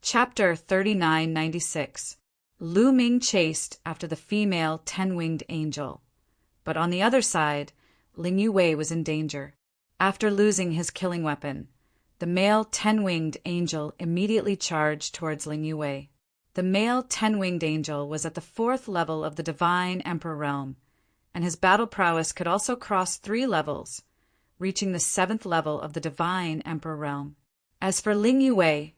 Chapter 3996. Lu Ming chased after the female 10-winged angel. But on the other side, Ling Yue was in danger. After losing his killing weapon, the male 10-winged angel immediately charged towards Ling Yue. The male 10-winged angel was at the 4th level of the Divine Emperor realm, and his battle prowess could also cross 3 levels, reaching the 7th level of the Divine Emperor realm. As for Ling Yue,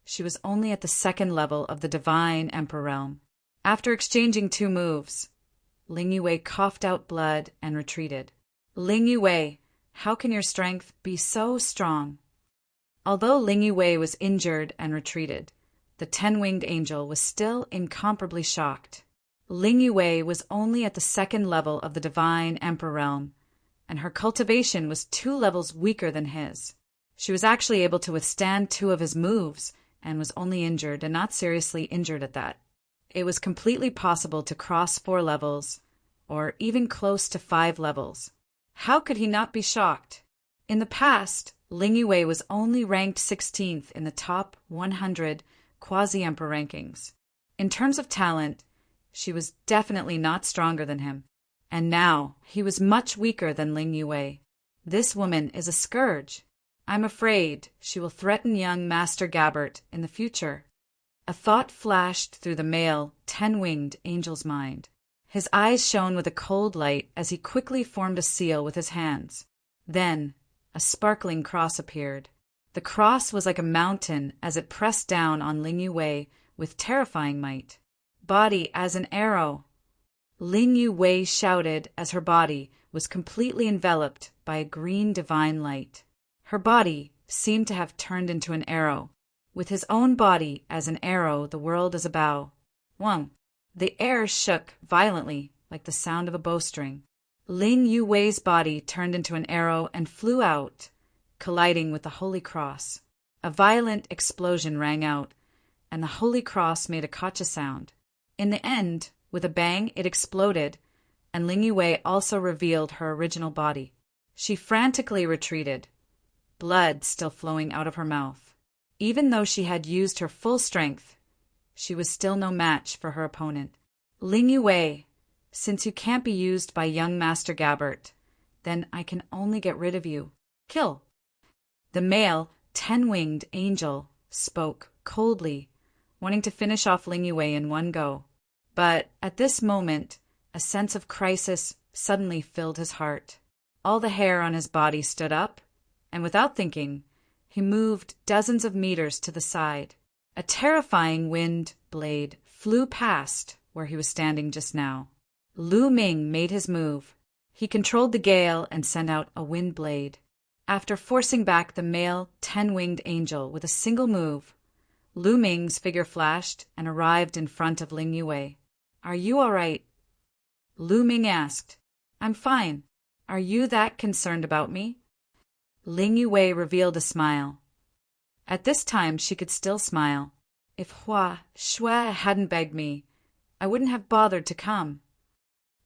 she was only at the 2nd level of the Divine Emperor realm. After exchanging 2 moves, Ling Yue coughed out blood and retreated. Ling Yue, how can your strength be so strong? Although Ling Yue was injured and retreated, the 10-winged angel was still incomparably shocked. Ling Yue was only at the 2nd level of the Divine Emperor realm, and her cultivation was 2 levels weaker than his. She was actually able to withstand 2 of his moves, and was only injured and not seriously injured at that. It was completely possible to cross 4 levels, or even close to 5 levels. How could he not be shocked? In the past, Ling Yue was only ranked 16th in the top 100 quasi-emperor rankings. In terms of talent, she was definitely not stronger than him. And now, he was much weaker than Ling Yue. This woman is a scourge. I'm afraid she will threaten young Master Gabbert in the future. A thought flashed through the male 10-winged angel's mind. His eyes shone with a cold light as he quickly formed a seal with his hands. Then, a sparkling cross appeared. The cross was like a mountain as it pressed down on Ling Yue with terrifying might. Body as an arrow! Ling Yue shouted as her body was completely enveloped by a green divine light. Her body seemed to have turned into an arrow. With his own body as an arrow, the world as a bow. Wang! The air shook violently like the sound of a bowstring. Ling Yue's body turned into an arrow and flew out, colliding with the Holy Cross. A violent explosion rang out, and the Holy Cross made a gotcha sound. In the end, with a bang, it exploded, and Ling Yue also revealed her original body. She frantically retreated, blood still flowing out of her mouth. Even though she had used her full strength, she was still no match for her opponent. Ling Yue, since you can't be used by young Master Gabbert, then I can only get rid of you. Kill! The male, 10-winged angel spoke coldly, wanting to finish off Ling Yue in one go. But at this moment, a sense of crisis suddenly filled his heart. All the hair on his body stood up, and without thinking, he moved dozens of meters to the side. A terrifying wind blade flew past where he was standing just now. Lu Ming made his move. He controlled the gale and sent out a wind blade. After forcing back the male 10-winged angel with a single move, Lu Ming's figure flashed and arrived in front of Ling Yue. Are you all right? Lu Ming asked. I'm fine. Are you that concerned about me? Ling Yue revealed a smile. At this time she could still smile. If Hua Shui hadn't begged me, I wouldn't have bothered to come.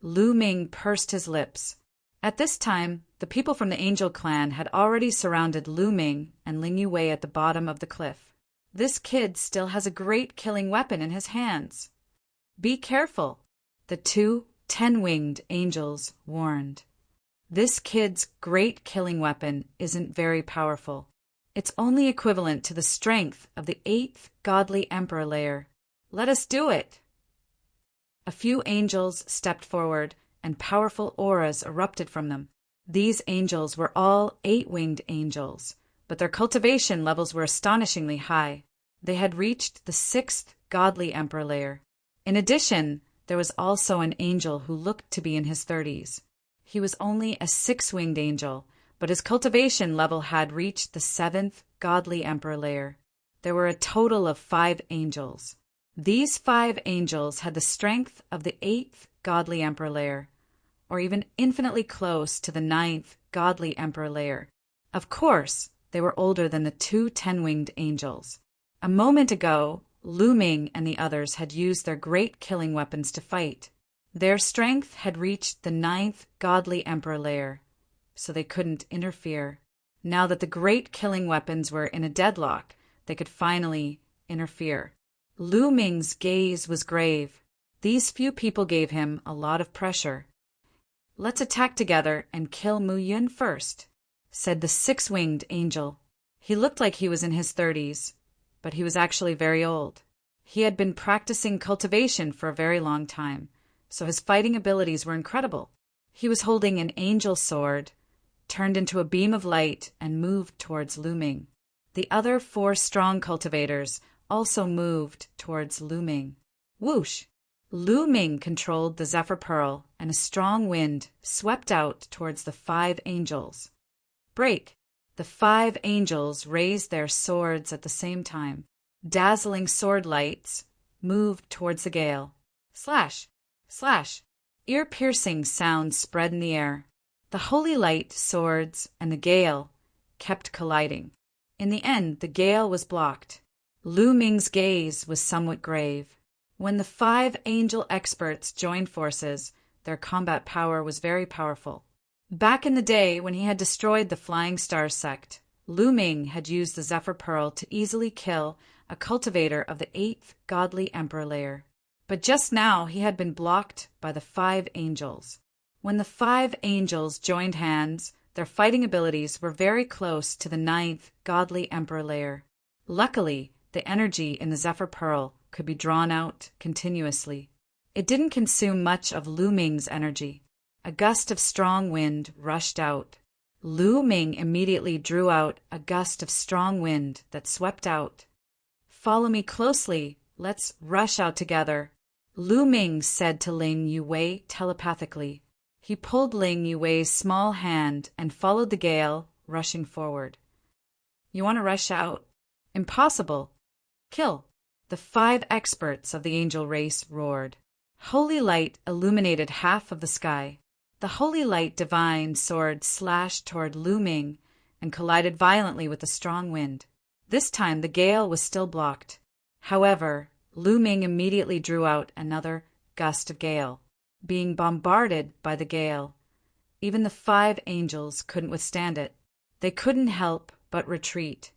Lu Ming pursed his lips. At this time, the people from the Angel clan had already surrounded Lu Ming and Ling Yue at the bottom of the cliff. This kid still has a great killing weapon in his hands. Be careful, the 2 10-winged angels warned. This kid's great killing weapon isn't very powerful. It's only equivalent to the strength of the 8th godly emperor layer. Let us do it! A few angels stepped forward, and powerful auras erupted from them. These angels were all 8-winged angels, but their cultivation levels were astonishingly high. They had reached the 6th godly emperor layer. In addition, there was also an angel who looked to be in his 30s. He was only a 6-winged angel, but his cultivation level had reached the 7th godly emperor layer. There were a total of 5 angels. These 5 angels had the strength of the 8th godly emperor layer, or even infinitely close to the 9th godly emperor layer. Of course, they were older than the 2 10-winged angels. A moment ago, Lu Ming and the others had used their great killing weapons to fight. Their strength had reached the 9th godly emperor layer, so they couldn't interfere. Now that the great killing weapons were in a deadlock, they could finally interfere. Lu Ming's gaze was grave. These few people gave him a lot of pressure. "Let's attack together and kill Mu Yun first," said the six-winged angel. He looked like he was in his 30s, but he was actually very old. He had been practicing cultivation for a very long time, so his fighting abilities were incredible. He was holding an angel sword, turned into a beam of light, and moved towards Lu Ming. The other 4 strong cultivators also moved towards Lu Ming. Whoosh! Lu Ming controlled the Zephyr Pearl, and a strong wind swept out towards the 5 angels. Break! The 5 angels raised their swords at the same time. Dazzling sword lights moved towards the gale. Slash! Slash! Ear-piercing sounds spread in the air. The holy light, swords, and the gale kept colliding. In the end, the gale was blocked. Lu Ming's gaze was somewhat grave. When the 5 angel experts joined forces, their combat power was very powerful. Back in the day, when he had destroyed the Flying Star sect, Lu Ming had used the Zephyr Pearl to easily kill a cultivator of the 8th godly emperor layer. But just now he had been blocked by the 5 angels. When the 5 angels joined hands, their fighting abilities were very close to the 9th godly emperor layer. Luckily, the energy in the Zephyr Pearl could be drawn out continuously. It didn't consume much of Lu Ming's energy. A gust of strong wind rushed out. Lu Ming immediately drew out a gust of strong wind that swept out. "Follow me closely. Let's rush out together," Lu Ming said to Ling Yuwei telepathically. He pulled Ling Yuwei's small hand and followed the gale, rushing forward. "You want to rush out?" "Impossible." "Kill!" The 5 experts of the angel race roared. Holy light illuminated half of the sky. The holy light divine sword slashed toward Lu Ming and collided violently with the strong wind. This time the gale was still blocked. However, Lu Ming immediately drew out another gust of gale. Being bombarded by the gale, even the 5 angels couldn't withstand it. They couldn't help but retreat.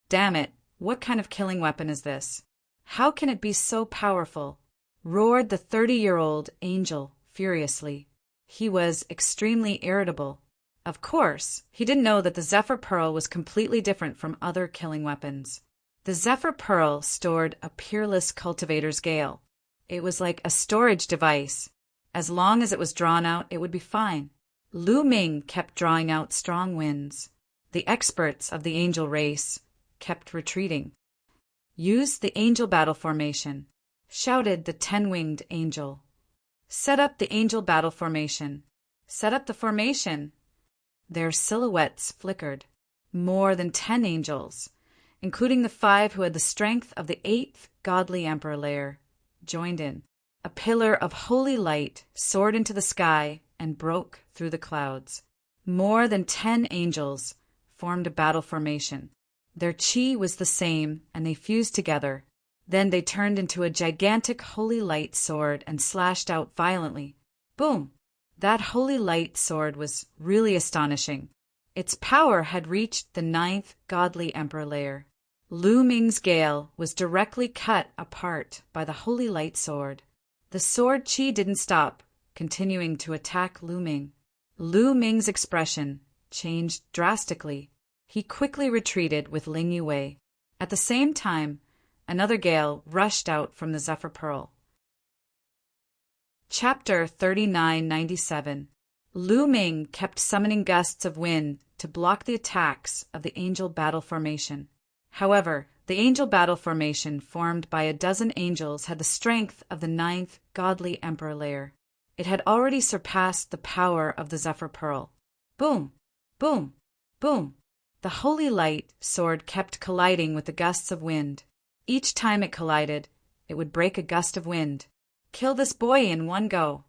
"Damn it, what kind of killing weapon is this? How can it be so powerful?" roared the 30-year-old angel furiously. He was extremely irritable. Of course, he didn't know that the Zephyr Pearl was completely different from other killing weapons. The Zephyr Pearl stored a peerless cultivator's gale. It was like a storage device. As long as it was drawn out, it would be fine. Lu Ming kept drawing out strong winds. The experts of the angel race kept retreating. "Use the angel battle formation," shouted the 10-winged angel. "Set up the angel battle formation. Set up the formation." Their silhouettes flickered. More than 10 angels, including the 5 who had the strength of the 8th godly emperor layer, joined in. A pillar of holy light soared into the sky and broke through the clouds. More than 10 angels formed a battle formation. Their chi was the same, and they fused together. Then they turned into a gigantic holy light sword and slashed out violently. Boom! That holy light sword was really astonishing. Its power had reached the 9th godly emperor layer. Lu Ming's gale was directly cut apart by the holy light sword. The sword chi didn't stop, continuing to attack Lu Ming. Lu Ming's expression changed drastically. He quickly retreated with Ling Yuwei. At the same time, another gale rushed out from the Zephyr Pearl. Chapter 3997. Lu Ming kept summoning gusts of wind to block the attacks of the angel battle formation. However, the angel battle formation formed by a dozen angels had the strength of the 9th godly emperor layer. It had already surpassed the power of the Zephyr Pearl. Boom! Boom! Boom! The holy light sword kept colliding with the gusts of wind. Each time it collided, it would break a gust of wind. "Kill this boy in one go!"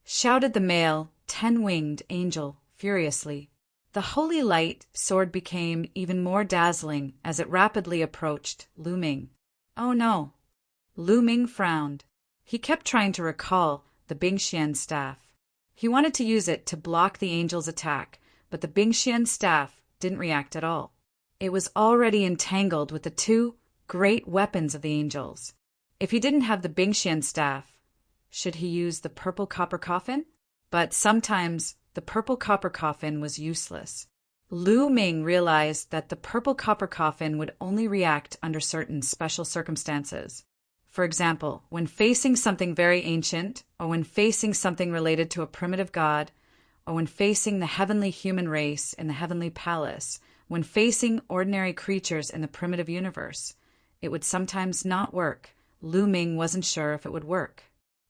shouted the male 10-winged angel furiously. The holy light sword became even more dazzling as it rapidly approached Lu Ming. Oh no! Lu Ming frowned. He kept trying to recall the Bingxian staff. He wanted to use it to block the angel's attack, but the Bingxian staff didn't react at all. It was already entangled with the 2 great weapons of the angels. If he didn't have the Bingxian staff, should he use the purple copper coffin? But sometimes the purple copper coffin was useless. Lu Ming realized that the purple copper coffin would only react under certain special circumstances. For example, when facing something very ancient, or when facing something related to a primitive god, or when facing the heavenly human race in the heavenly palace, when facing ordinary creatures in the primitive universe, it would sometimes not work. Lu Ming wasn't sure if it would work.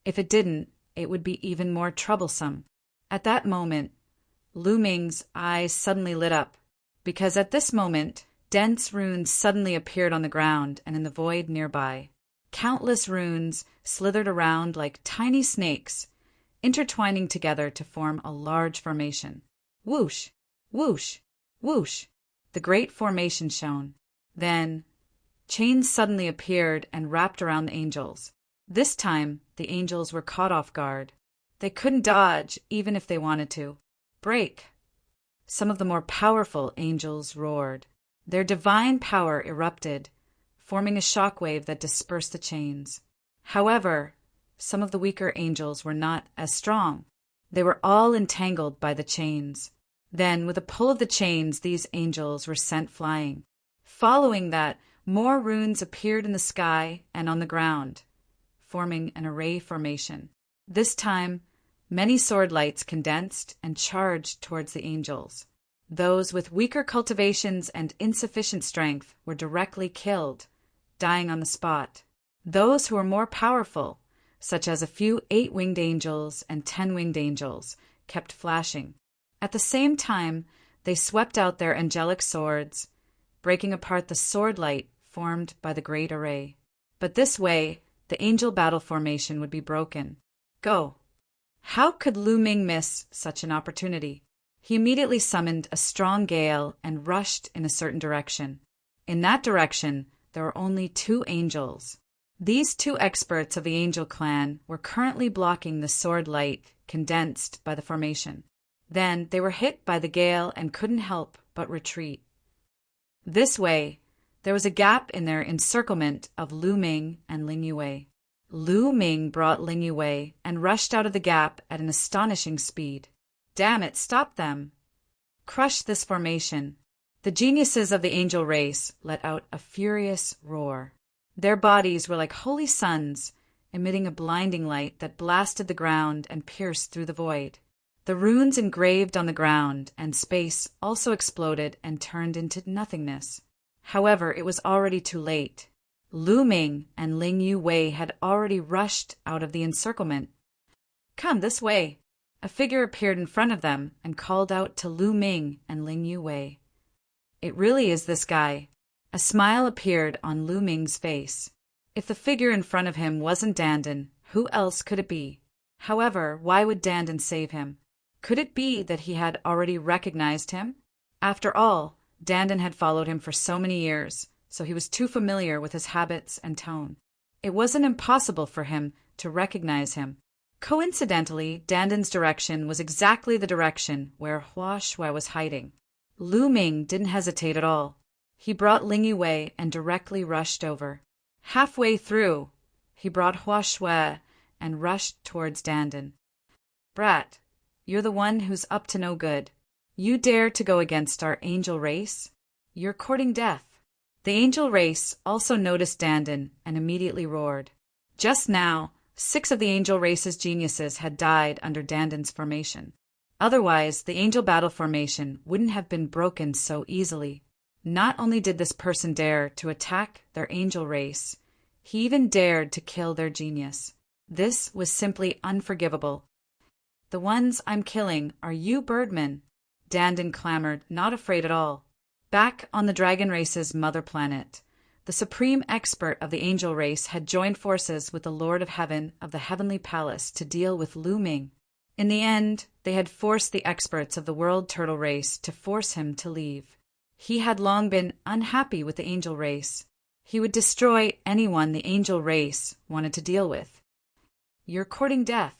If it didn't, it would be even more troublesome. At that moment, Lu Ming's eyes suddenly lit up, because at this moment, dense runes suddenly appeared on the ground and in the void nearby. Countless runes slithered around like tiny snakes, intertwining together to form a large formation. Whoosh, whoosh, whoosh, the great formation shone. Then, chains suddenly appeared and wrapped around the angels. This time, the angels were caught off guard. They couldn't dodge, even if they wanted to. Break! Some of the more powerful angels roared. Their divine power erupted, forming a shockwave that dispersed the chains. However, some of the weaker angels were not as strong. They were all entangled by the chains. Then, with a pull of the chains, these angels were sent flying. Following that, more runes appeared in the sky and on the ground, forming an array formation. This time, many sword lights condensed and charged towards the angels. Those with weaker cultivations and insufficient strength were directly killed, dying on the spot. Those who were more powerful, such as a few 8-winged angels and 10-winged angels, kept flashing. At the same time, they swept out their angelic swords, breaking apart the sword light formed by the great array. But this way, the angel battle formation would be broken. Go! How could Lu Ming miss such an opportunity? He immediately summoned a strong gale and rushed in a certain direction. In that direction, there were only 2 angels. These 2 experts of the angel clan were currently blocking the sword light condensed by the formation. Then they were hit by the gale and couldn't help but retreat. This way, there was a gap in their encirclement of Lu Ming and Ling Yue. Lu Ming brought Ling Yue and rushed out of the gap at an astonishing speed. Damn it, stop them! Crush this formation. The geniuses of the angel race let out a furious roar. Their bodies were like holy suns, emitting a blinding light that blasted the ground and pierced through the void. The runes engraved on the ground and space also exploded and turned into nothingness. However, it was already too late. Lu Ming and Ling Yue had already rushed out of the encirclement. Come this way! A figure appeared in front of them and called out to Lu Ming and Ling Yue. It really is this guy. A smile appeared on Lu Ming's face. If the figure in front of him wasn't Dandan, who else could it be? However, why would Dandan save him? Could it be that he had already recognized him? After all, Dandan had followed him for so many years, so he was too familiar with his habits and tone. It wasn't impossible for him to recognize him. Coincidentally, Dandan's direction was exactly the direction where Hua Shui was hiding. Lu Ming didn't hesitate at all. He brought Ling Yue and directly rushed over. Halfway through, he brought Hua Shui and rushed towards Dandan. Brat, you're the one who's up to no good. You dare to go against our angel race? You're courting death. The angel race also noticed Dandan and immediately roared. Just now, 6 of the angel race's geniuses had died under Dandan's formation. Otherwise, the angel battle formation wouldn't have been broken so easily. Not only did this person dare to attack their angel race, he even dared to kill their genius. This was simply unforgivable. The ones I'm killing are you birdmen, Dandan clamored, not afraid at all. Back on the dragon race's mother planet, the supreme expert of the angel race had joined forces with the Lord of Heaven of the Heavenly Palace to deal with Lu Ming. In the end, they had forced the experts of the world turtle race to force him to leave. He had long been unhappy with the angel race. He would destroy anyone the angel race wanted to deal with. You're courting death.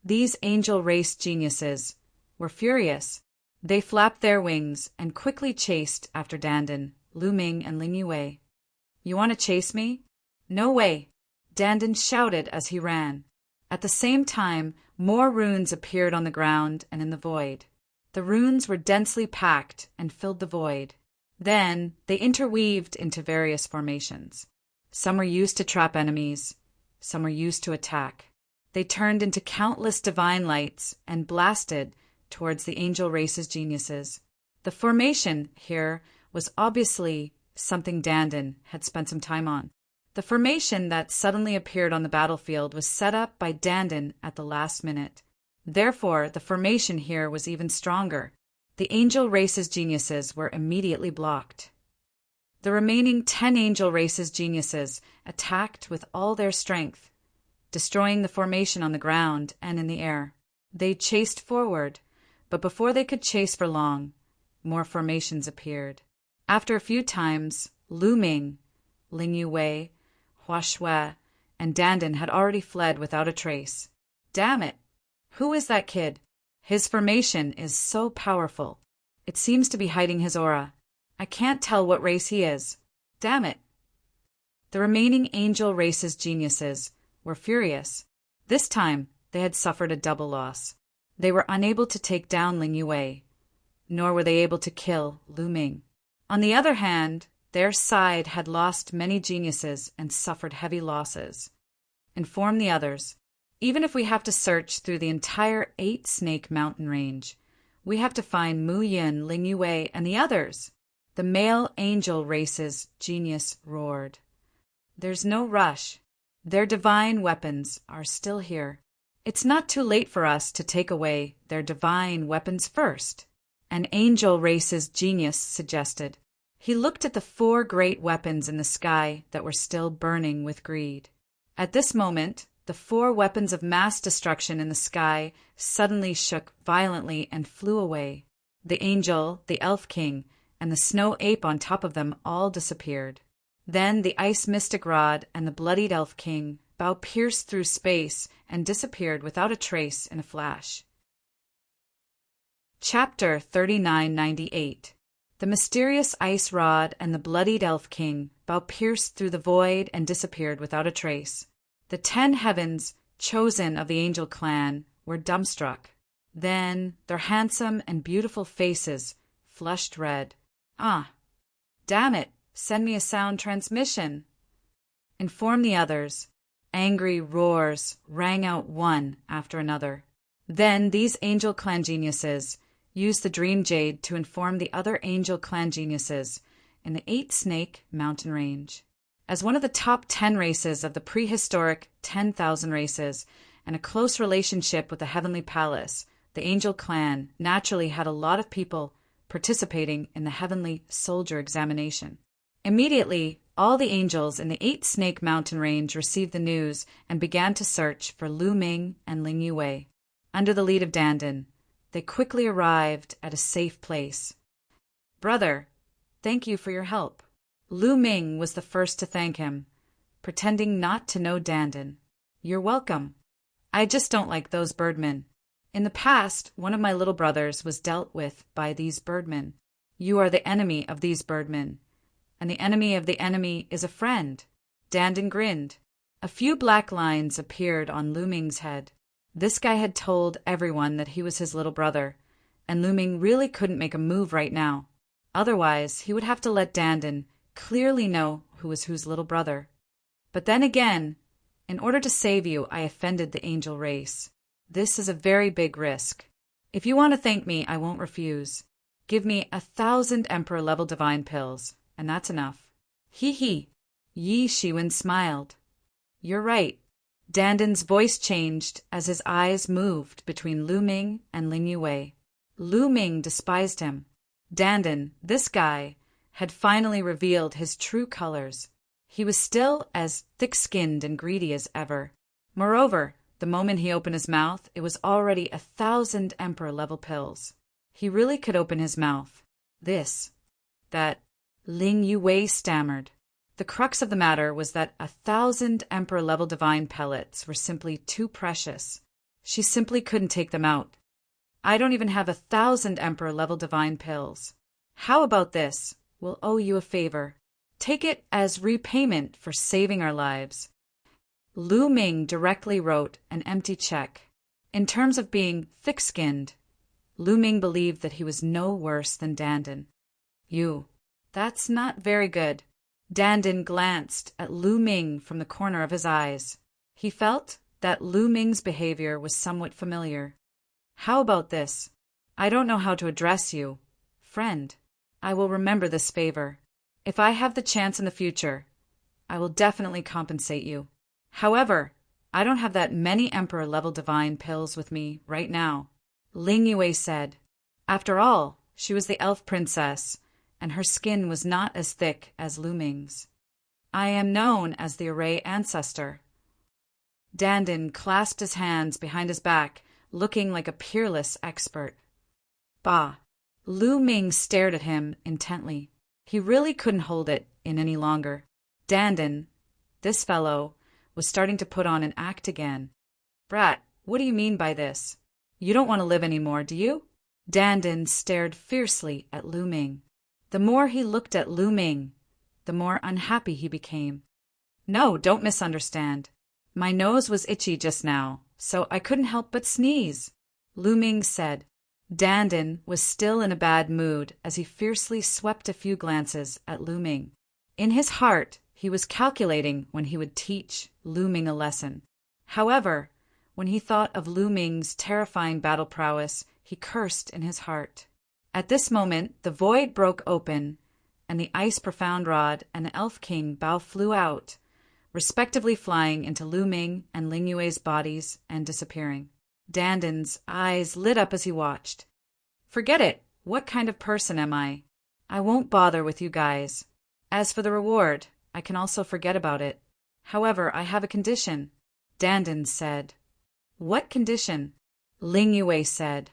These angel race geniuses were furious. They flapped their wings and quickly chased after Dandan, Lu Ming, and Ling Yue. You want to chase me? No way, Dandan shouted as he ran. At the same time, more runes appeared on the ground and in the void. The runes were densely packed and filled the void. Then they interweaved into various formations. Some were used to trap enemies, some were used to attack. They turned into countless divine lights and blasted towards the angel race's geniuses. The formation here was obviously something Dandan had spent some time on. The formation that suddenly appeared on the battlefield was set up by Dandan at the last minute. Therefore, the formation here was even stronger. The angel race's geniuses were immediately blocked. The remaining 10 angel race's geniuses attacked with all their strength, destroying the formation on the ground and in the air. They chased forward, but before they could chase for long, more formations appeared. After a few times, Lu Ming, Ling Yue, Hua Shui, and Dandan had already fled without a trace. Damn it! Who is that kid? His formation is so powerful. It seems to be hiding his aura. I can't tell what race he is. Damn it! The remaining angel race's geniuses were furious. This time, they had suffered a double loss. They were unable to take down Ling Yue, nor were they able to kill Lu Ming. On the other hand, their side had lost many geniuses and suffered heavy losses. Inform the others. Even if we have to search through the entire 8-snake mountain range, we have to find Mu Yin, Ling Yue, and the others. The male angel race's genius roared. There's no rush. Their divine weapons are still here. It's not too late for us to take away their divine weapons first, an angel race's genius suggested. He looked at the 4 great weapons in the sky that were still burning with greed. At this moment, the 4 weapons of mass destruction in the sky suddenly shook violently and flew away. The angel, the elf king, and the snow ape on top of them all disappeared. Then the ice mystic rod and the bloodied elf king bow pierced through space and disappeared without a trace in a flash. Chapter 3998. The mysterious ice rod and the bloodied elf king bow pierced through the void and disappeared without a trace. The 10 heavens, chosen of the angel clan, were dumbstruck. Then their handsome and beautiful faces flushed red. Ah, damn it, send me a sound transmission. Inform the others. Angry roars rang out one after another. Then these angel clan geniuses used the dream jade to inform the other angel clan geniuses in the 8-snake mountain range. As one of the top 10 races of the prehistoric 10,000 races and a close relationship with the Heavenly Palace, the angel clan naturally had a lot of people participating in the Heavenly Soldier examination. Immediately, all the angels in the 8-snake mountain range received the news and began to search for Lu Ming and Ling Yue. Under the lead of Dandan, they quickly arrived at a safe place. Brother, thank you for your help. Lu Ming was the first to thank him, pretending not to know Dandan. You're welcome. I just don't like those birdmen. In the past, one of my little brothers was dealt with by these birdmen. You are the enemy of these birdmen, and the enemy of the enemy is a friend. Dandan grinned. A few black lines appeared on Lu Ming's head. This guy had told everyone that he was his little brother, and Lu Ming really couldn't make a move right now. Otherwise, he would have to let Dandan clearly know who was whose little brother. But then again, in order to save you, I offended the angel race. This is a very big risk. If you want to thank me, I won't refuse. Give me 1,000 Emperor-level divine pills, and that's enough. Hee. Yi Shiwen smiled. You're right. Dandan's voice changed as his eyes moved between Lu Ming and Ling Yue. Lu Ming despised him. Dandan, this guy, had finally revealed his true colors. He was still as thick-skinned and greedy as ever. Moreover, the moment he opened his mouth, it was already 1,000 Emperor-level pills. He really could open his mouth. That Ling Yue stammered. The crux of the matter was that 1,000 Emperor-level divine pellets were simply too precious. She simply couldn't take them out. I don't even have 1,000 Emperor-level divine pills. How about this? We'll owe you a favor. Take it as repayment for saving our lives." Lu Ming directly wrote an empty check. In terms of being thick-skinned, Lu Ming believed that he was no worse than Dandin. That's not very good." Dandin glanced at Lu Ming from the corner of his eyes. He felt that Lu Ming's behavior was somewhat familiar. "How about this? I don't know how to address you. Friend, I will remember this favor. If I have the chance in the future, I will definitely compensate you. However, I don't have that many Emperor-level divine pills with me right now," Ling Yue said. After all, she was the elf princess, and her skin was not as thick as Lu Ming's. "I am known as the Array Ancestor." Dandin clasped his hands behind his back, looking like a peerless expert. "Bah!" Lu Ming stared at him intently. He really couldn't hold it in any longer. Dandin, this fellow, was starting to put on an act again. "Brat, what do you mean by this? You don't want to live anymore, do you?" Dandin stared fiercely at Lu Ming. The more he looked at Lu Ming, the more unhappy he became. "No, don't misunderstand. My nose was itchy just now, so I couldn't help but sneeze," Lu Ming said. Dandin was still in a bad mood as he fiercely swept a few glances at Lu Ming. In his heart, he was calculating when he would teach Lu Ming a lesson. However, when he thought of Lu Ming's terrifying battle prowess, he cursed in his heart. At this moment, the void broke open, and the Ice Profound Rod and the Elf King Bao flew out, respectively flying into Lu Ming and Ling Yue's bodies and disappearing. Dandin's eyes lit up as he watched. "Forget it. What kind of person am I? I won't bother with you guys. As for the reward, I can also forget about it. However, I have a condition," Dandin said. "What condition?" Ling Yue said.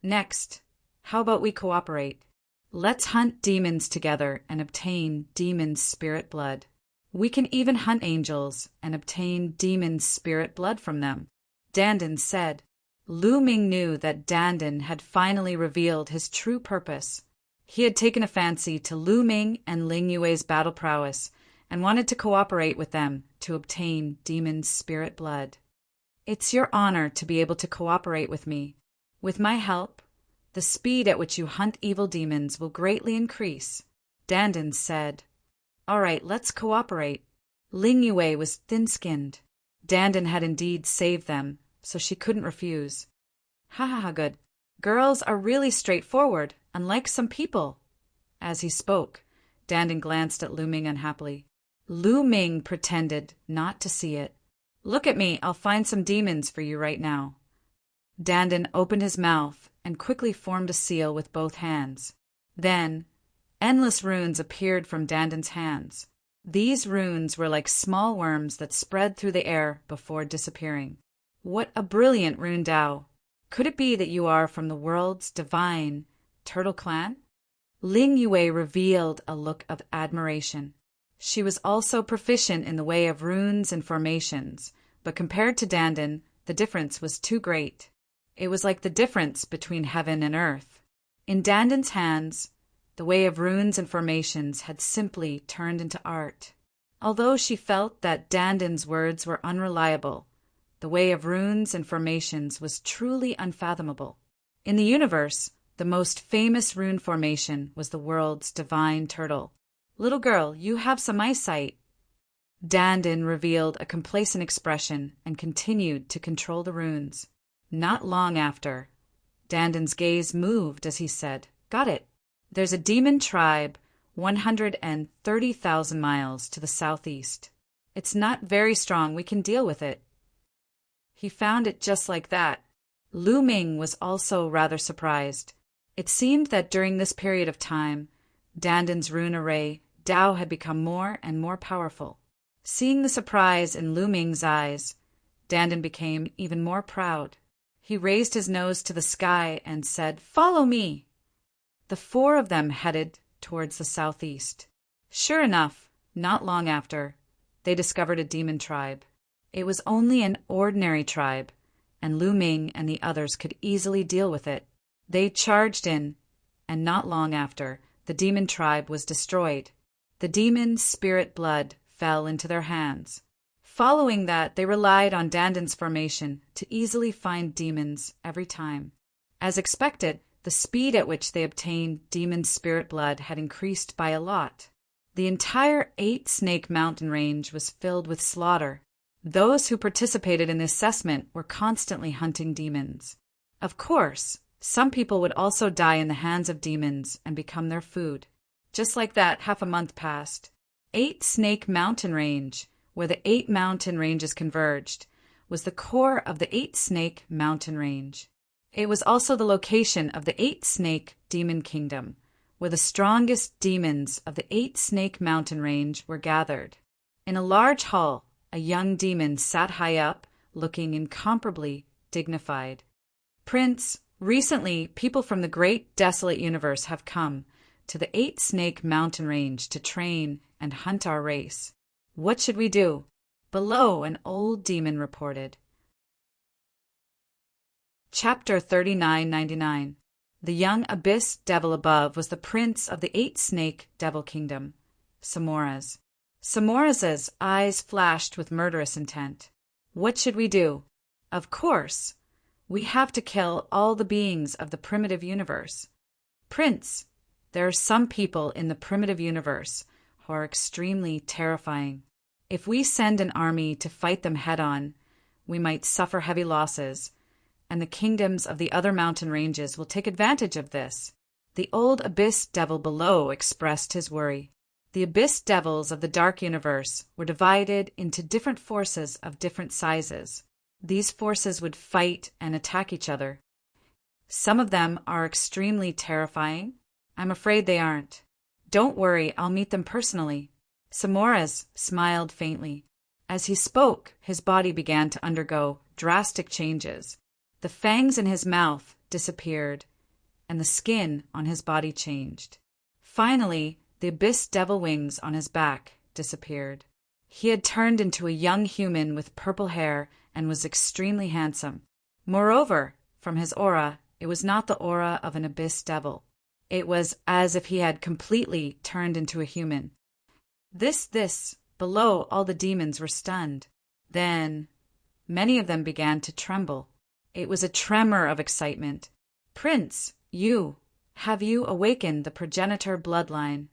"Next, how about we cooperate? Let's hunt demons together and obtain demon spirit blood. We can even hunt angels and obtain demon spirit blood from them," Dandin said. Lu Ming knew that Dandin had finally revealed his true purpose. He had taken a fancy to Lu Ming and Ling Yue's battle prowess and wanted to cooperate with them to obtain demon spirit blood. "It's your honor to be able to cooperate with me. With my help, the speed at which you hunt evil demons will greatly increase," Dandin said. "All right, let's cooperate." Ling Yue was thin-skinned. Dandin had indeed saved them, so she couldn't refuse. Ha, good. Girls are really straightforward, unlike some people." As he spoke, Dandin glanced at Lu Ming unhappily. Lu Ming pretended not to see it. "Look at me, I'll find some demons for you right now." Dandin opened his mouth and quickly formed a seal with both hands. Then, endless runes appeared from Dandin's hands. These runes were like small worms that spread through the air before disappearing. "What a brilliant rune Dao! Could it be that you are from the world's divine turtle clan?" Ling Yue revealed a look of admiration. She was also proficient in the way of runes and formations, but compared to Dandin, the difference was too great. It was like the difference between heaven and earth. In Dandin's hands, the way of runes and formations had simply turned into art. Although she felt that Dandin's words were unreliable, the way of runes and formations was truly unfathomable. In the universe, the most famous rune formation was the world's divine turtle. "Little girl, you have some eyesight." Dandin revealed a complacent expression and continued to control the runes. Not long after, Dandin's gaze moved as he said, "Got it. There's a demon tribe 130,000 miles to the southeast. It's not very strong. We can deal with it." He found it just like that. Lu Ming was also rather surprised. It seemed that during this period of time, Dandin's rune array, Dao, had become more and more powerful. Seeing the surprise in Lu Ming's eyes, Dandin became even more proud. He raised his nose to the sky and said, "Follow me." The four of them headed towards the southeast. Sure enough, not long after, they discovered a demon tribe. It was only an ordinary tribe, and Lu Ming and the others could easily deal with it. They charged in, and not long after, the demon tribe was destroyed. The demon spirit blood fell into their hands. Following that, they relied on Dandin's formation to easily find demons every time. As expected, the speed at which they obtained demon spirit blood had increased by a lot. The entire 8-snake mountain range was filled with slaughter. Those who participated in the assessment were constantly hunting demons. Of course, some people would also die in the hands of demons and become their food. Just like that, half a month passed. 8-snake mountain range, where the 8 mountain ranges converged, was the core of the 8-snake mountain range. It was also the location of the 8-snake demon kingdom, where the strongest demons of the 8-snake mountain range were gathered. In a large hall, a young demon sat high up, looking incomparably dignified. Prince, recently people from the great desolate universe have come to the 8-snake mountain range to train and hunt our race. What should we do? Below, an old demon reported. Chapter 3999. The young abyss devil above was the prince of the 8-snake devil kingdom, Samoras. Samoras' eyes flashed with murderous intent. What should we do? Of course, we have to kill all the beings of the primitive universe. Prince, there are some people in the primitive universe who are extremely terrifying. If we send an army to fight them head-on, we might suffer heavy losses, and the kingdoms of the other mountain ranges will take advantage of this. The old abyss devil below expressed his worry. The abyss devils of the dark universe were divided into different forces of different sizes. These forces would fight and attack each other. Some of them are extremely terrifying. I'm afraid they aren't. Don't worry, I'll meet them personally. Samoras smiled faintly. As he spoke, his body began to undergo drastic changes. The fangs in his mouth disappeared, and the skin on his body changed. Finally, the abyss devil wings on his back disappeared. He had turned into a young human with purple hair and was extremely handsome. Moreover, from his aura, it was not the aura of an abyss devil. It was as if he had completely turned into a human. Below, all the demons were stunned. Then, many of them began to tremble. It was a tremor of excitement. Prince, have you awakened the progenitor bloodline?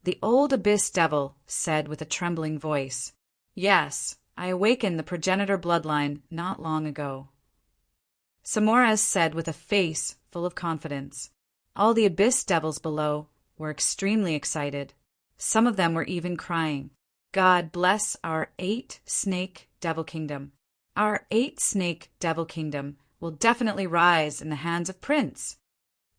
The old abyss devil said with a trembling voice. Yes, I awakened the progenitor bloodline not long ago. Samoras said with a face full of confidence. All the abyss devils below were extremely excited. Some of them were even crying. God bless our 8-snake devil kingdom. Our 8-snake devil kingdom will definitely rise in the hands of Prince.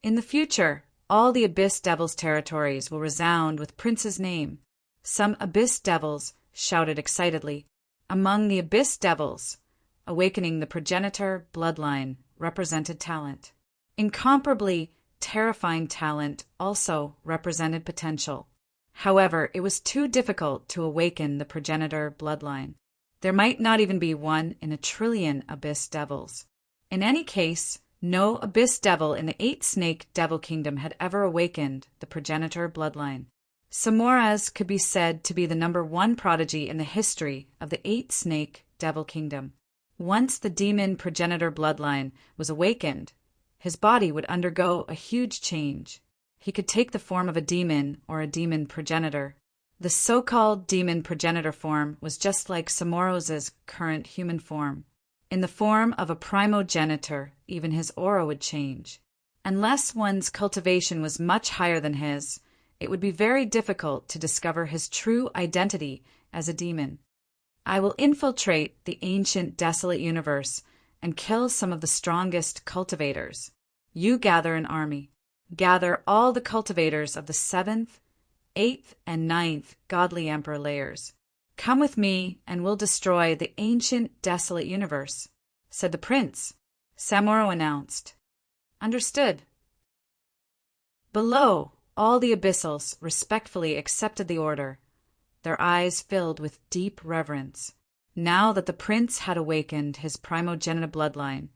In the future, all the abyss devils' territories will resound with Prince's name. Some abyss devils shouted excitedly. Among the abyss devils, awakening the progenitor bloodline represented talent. Incomparably terrifying talent also represented potential. However, it was too difficult to awaken the progenitor bloodline. There might not even be one in 1,000,000,000,000 abyss devils. In any case, no abyss devil in the 8-snake devil kingdom had ever awakened the progenitor bloodline. Samoras could be said to be the #1 prodigy in the history of the 8-snake devil kingdom. Once the demon progenitor bloodline was awakened, his body would undergo a huge change. He could take the form of a demon or a demon progenitor. The so-called demon progenitor form was just like Samoros's current human form. In the form of a primogenitor, even his aura would change. Unless one's cultivation was much higher than his, it would be very difficult to discover his true identity as a demon. I will infiltrate the ancient desolate universe and kill some of the strongest cultivators. You gather an army. Gather all the cultivators of the 7th, 8th, and 9th godly emperor layers. Come with me, and we'll destroy the ancient desolate universe, said the prince. Samoro announced. Understood. Below, all the abyssals respectfully accepted the order, their eyes filled with deep reverence. Now that the prince had awakened his primogenitor bloodline,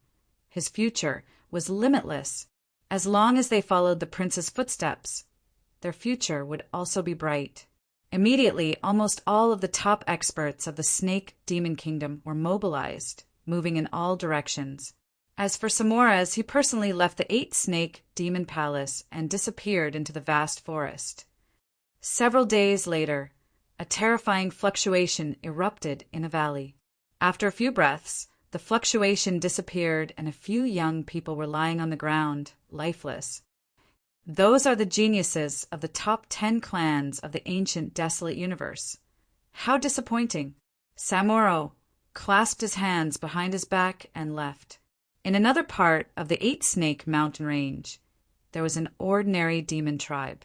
his future was limitless. As long as they followed the prince's footsteps, their future would also be bright. Immediately, almost all of the top experts of the Snake Demon Kingdom were mobilized, moving in all directions. As for Samores, he personally left the 8-snake demon palace and disappeared into the vast forest. Several days later, a terrifying fluctuation erupted in a valley. After a few breaths, the fluctuation disappeared and a few young people were lying on the ground, lifeless. Those are the geniuses of the top 10 clans of the ancient desolate universe. How disappointing! Samoro clasped his hands behind his back and left. In another part of the 8-snake mountain range, there was an ordinary demon tribe.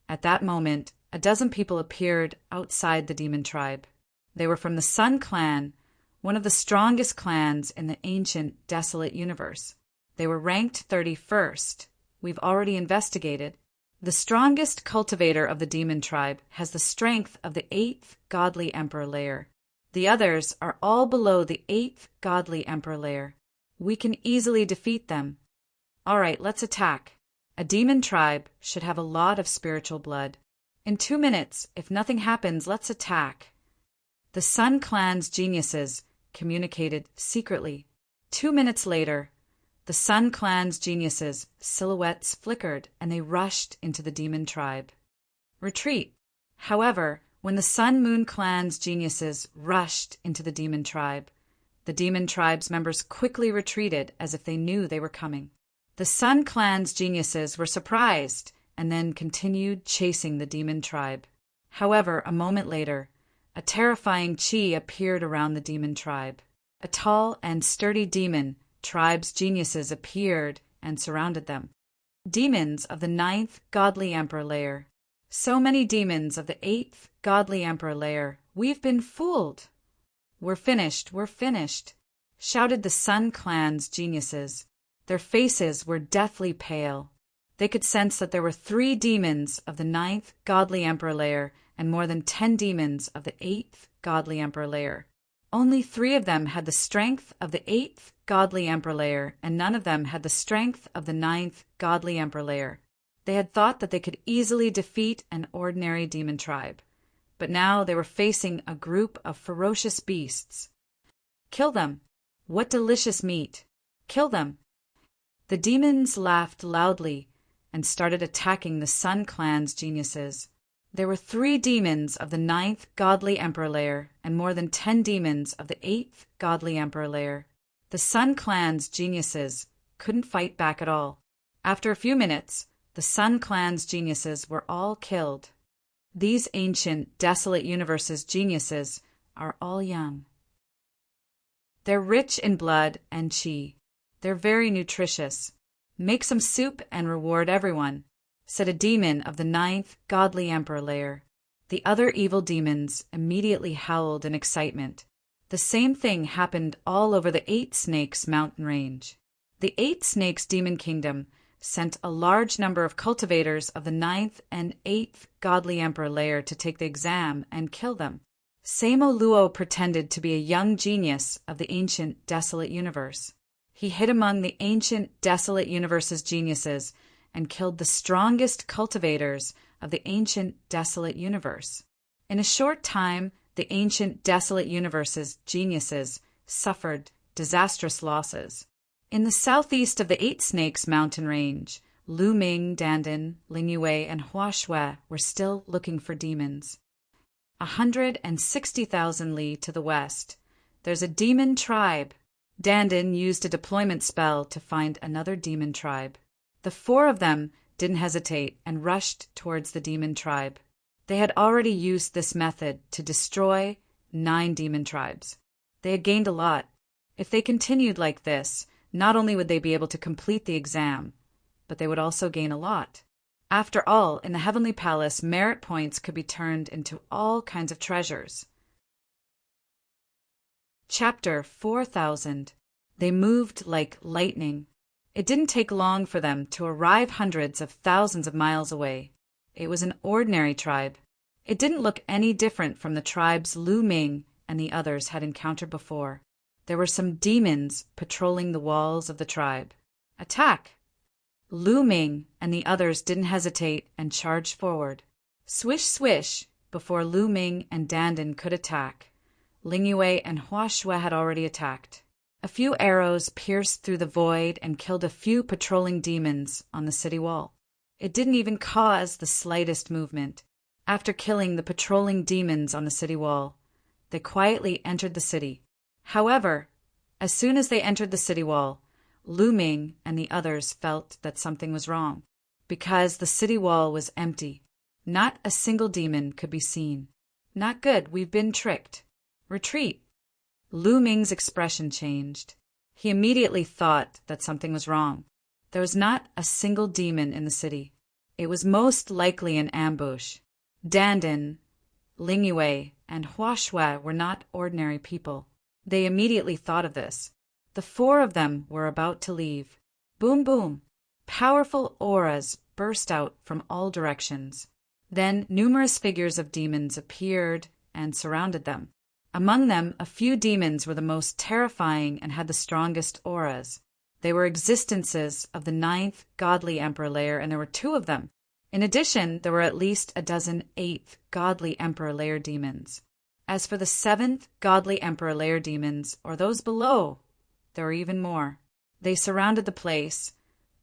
At that moment, a dozen people appeared outside the demon tribe. They were from the Sun Clan, one of the strongest clans in the ancient desolate universe. They were ranked 31st. We've already investigated. The strongest cultivator of the demon tribe has the strength of the 8th godly emperor layer. The others are all below the 8th godly emperor layer. We can easily defeat them. All right, let's attack. A demon tribe should have a lot of spiritual blood. In 2 minutes, if nothing happens, let's attack. The Sun Clan's geniuses communicated secretly. 2 minutes later, the Sun Clan's geniuses' silhouettes flickered and they rushed into the demon tribe. Retreat. However, when the Sun Moon Clan's geniuses rushed into the demon tribe's members quickly retreated as if they knew they were coming. The Sun Clan's geniuses were surprised and then continued chasing the demon tribe. However, a moment later, a terrifying chi appeared around the demon tribe. A tall and sturdy demon tribe's geniuses appeared and surrounded them. Demons of the 9th godly emperor layer. So many demons of the 8th godly emperor layer. We've been fooled. We're finished, shouted the Sun Clan's geniuses. Their faces were deathly pale. They could sense that there were 3 demons of the 9th godly emperor layer and more than 10 demons of the 8th godly emperor layer. Only 3 of them had the strength of the 8th godly emperor layer, and none of them had the strength of the 9th godly emperor layer. They had thought that they could easily defeat an ordinary demon tribe, but now they were facing a group of ferocious beasts. Kill them! What delicious meat! Kill them! The demons laughed loudly and started attacking the Sun Clan's geniuses. There were 3 demons of the 9th godly emperor layer and more than 10 demons of the 8th godly emperor layer. The Sun Clan's geniuses couldn't fight back at all. After a few minutes, the Sun Clan's geniuses were all killed. These ancient, desolate universes' geniuses are all young. They're rich in blood and chi. They're very nutritious. Make some soup and reward everyone, said a demon of the 9th godly emperor layer. The other evil demons immediately howled in excitement. The same thing happened all over the 8 Snakes mountain range. The 8 Snakes demon kingdom sent a large number of cultivators of the 9th and 8th godly emperor layer to take the exam and kill them. Samo Luo pretended to be a young genius of the ancient desolate universe. He hid among the ancient desolate universe's geniuses and killed the strongest cultivators of the ancient desolate universe. In a short time, the ancient desolate universe's geniuses suffered disastrous losses. In the southeast of the 8 Snakes mountain range, Lu Ming, Dandan, Lingyue, and Huashui were still looking for demons. 160,000 li to the west, there's a demon tribe. Dandan used a deployment spell to find another demon tribe. The 4 of them didn't hesitate and rushed towards the demon tribe. They had already used this method to destroy 9 demon tribes. They had gained a lot. If they continued like this, not only would they be able to complete the exam, but they would also gain a lot. After all, in the Heavenly Palace, merit points could be turned into all kinds of treasures. Chapter 4000. They moved like lightning. It didn't take long for them to arrive hundreds of thousands of miles away. It was an ordinary tribe. It didn't look any different from the tribes Lu Ming and the others had encountered before. There were some demons patrolling the walls of the tribe. Attack! Lu Ming and the others didn't hesitate and charged forward. Swish, swish! Before Lu Ming and Dandan could attack, Ling Yue and Hua Shui had already attacked. A few arrows pierced through the void and killed a few patrolling demons on the city wall. It didn't even cause the slightest movement. After killing the patrolling demons on the city wall, they quietly entered the city. However, as soon as they entered the city wall, Lu Ming and the others felt that something was wrong, because the city wall was empty. Not a single demon could be seen. Not good, we've been tricked. Retreat. Lu Ming's expression changed. He immediately thought that something was wrong. There was not a single demon in the city. It was most likely an ambush. Dandan, Ling Yue, and Hua Shui were not ordinary people. They immediately thought of this. The four of them were about to leave. Boom, boom. Powerful auras burst out from all directions. Then numerous figures of demons appeared and surrounded them. Among them, a few demons were the most terrifying and had the strongest auras. They were existences of the 9th godly emperor layer, and there were 2 of them. In addition, there were at least a dozen 8th godly emperor layer demons. As for the 7th godly emperor layer demons, or those below, there were even more. They surrounded the place,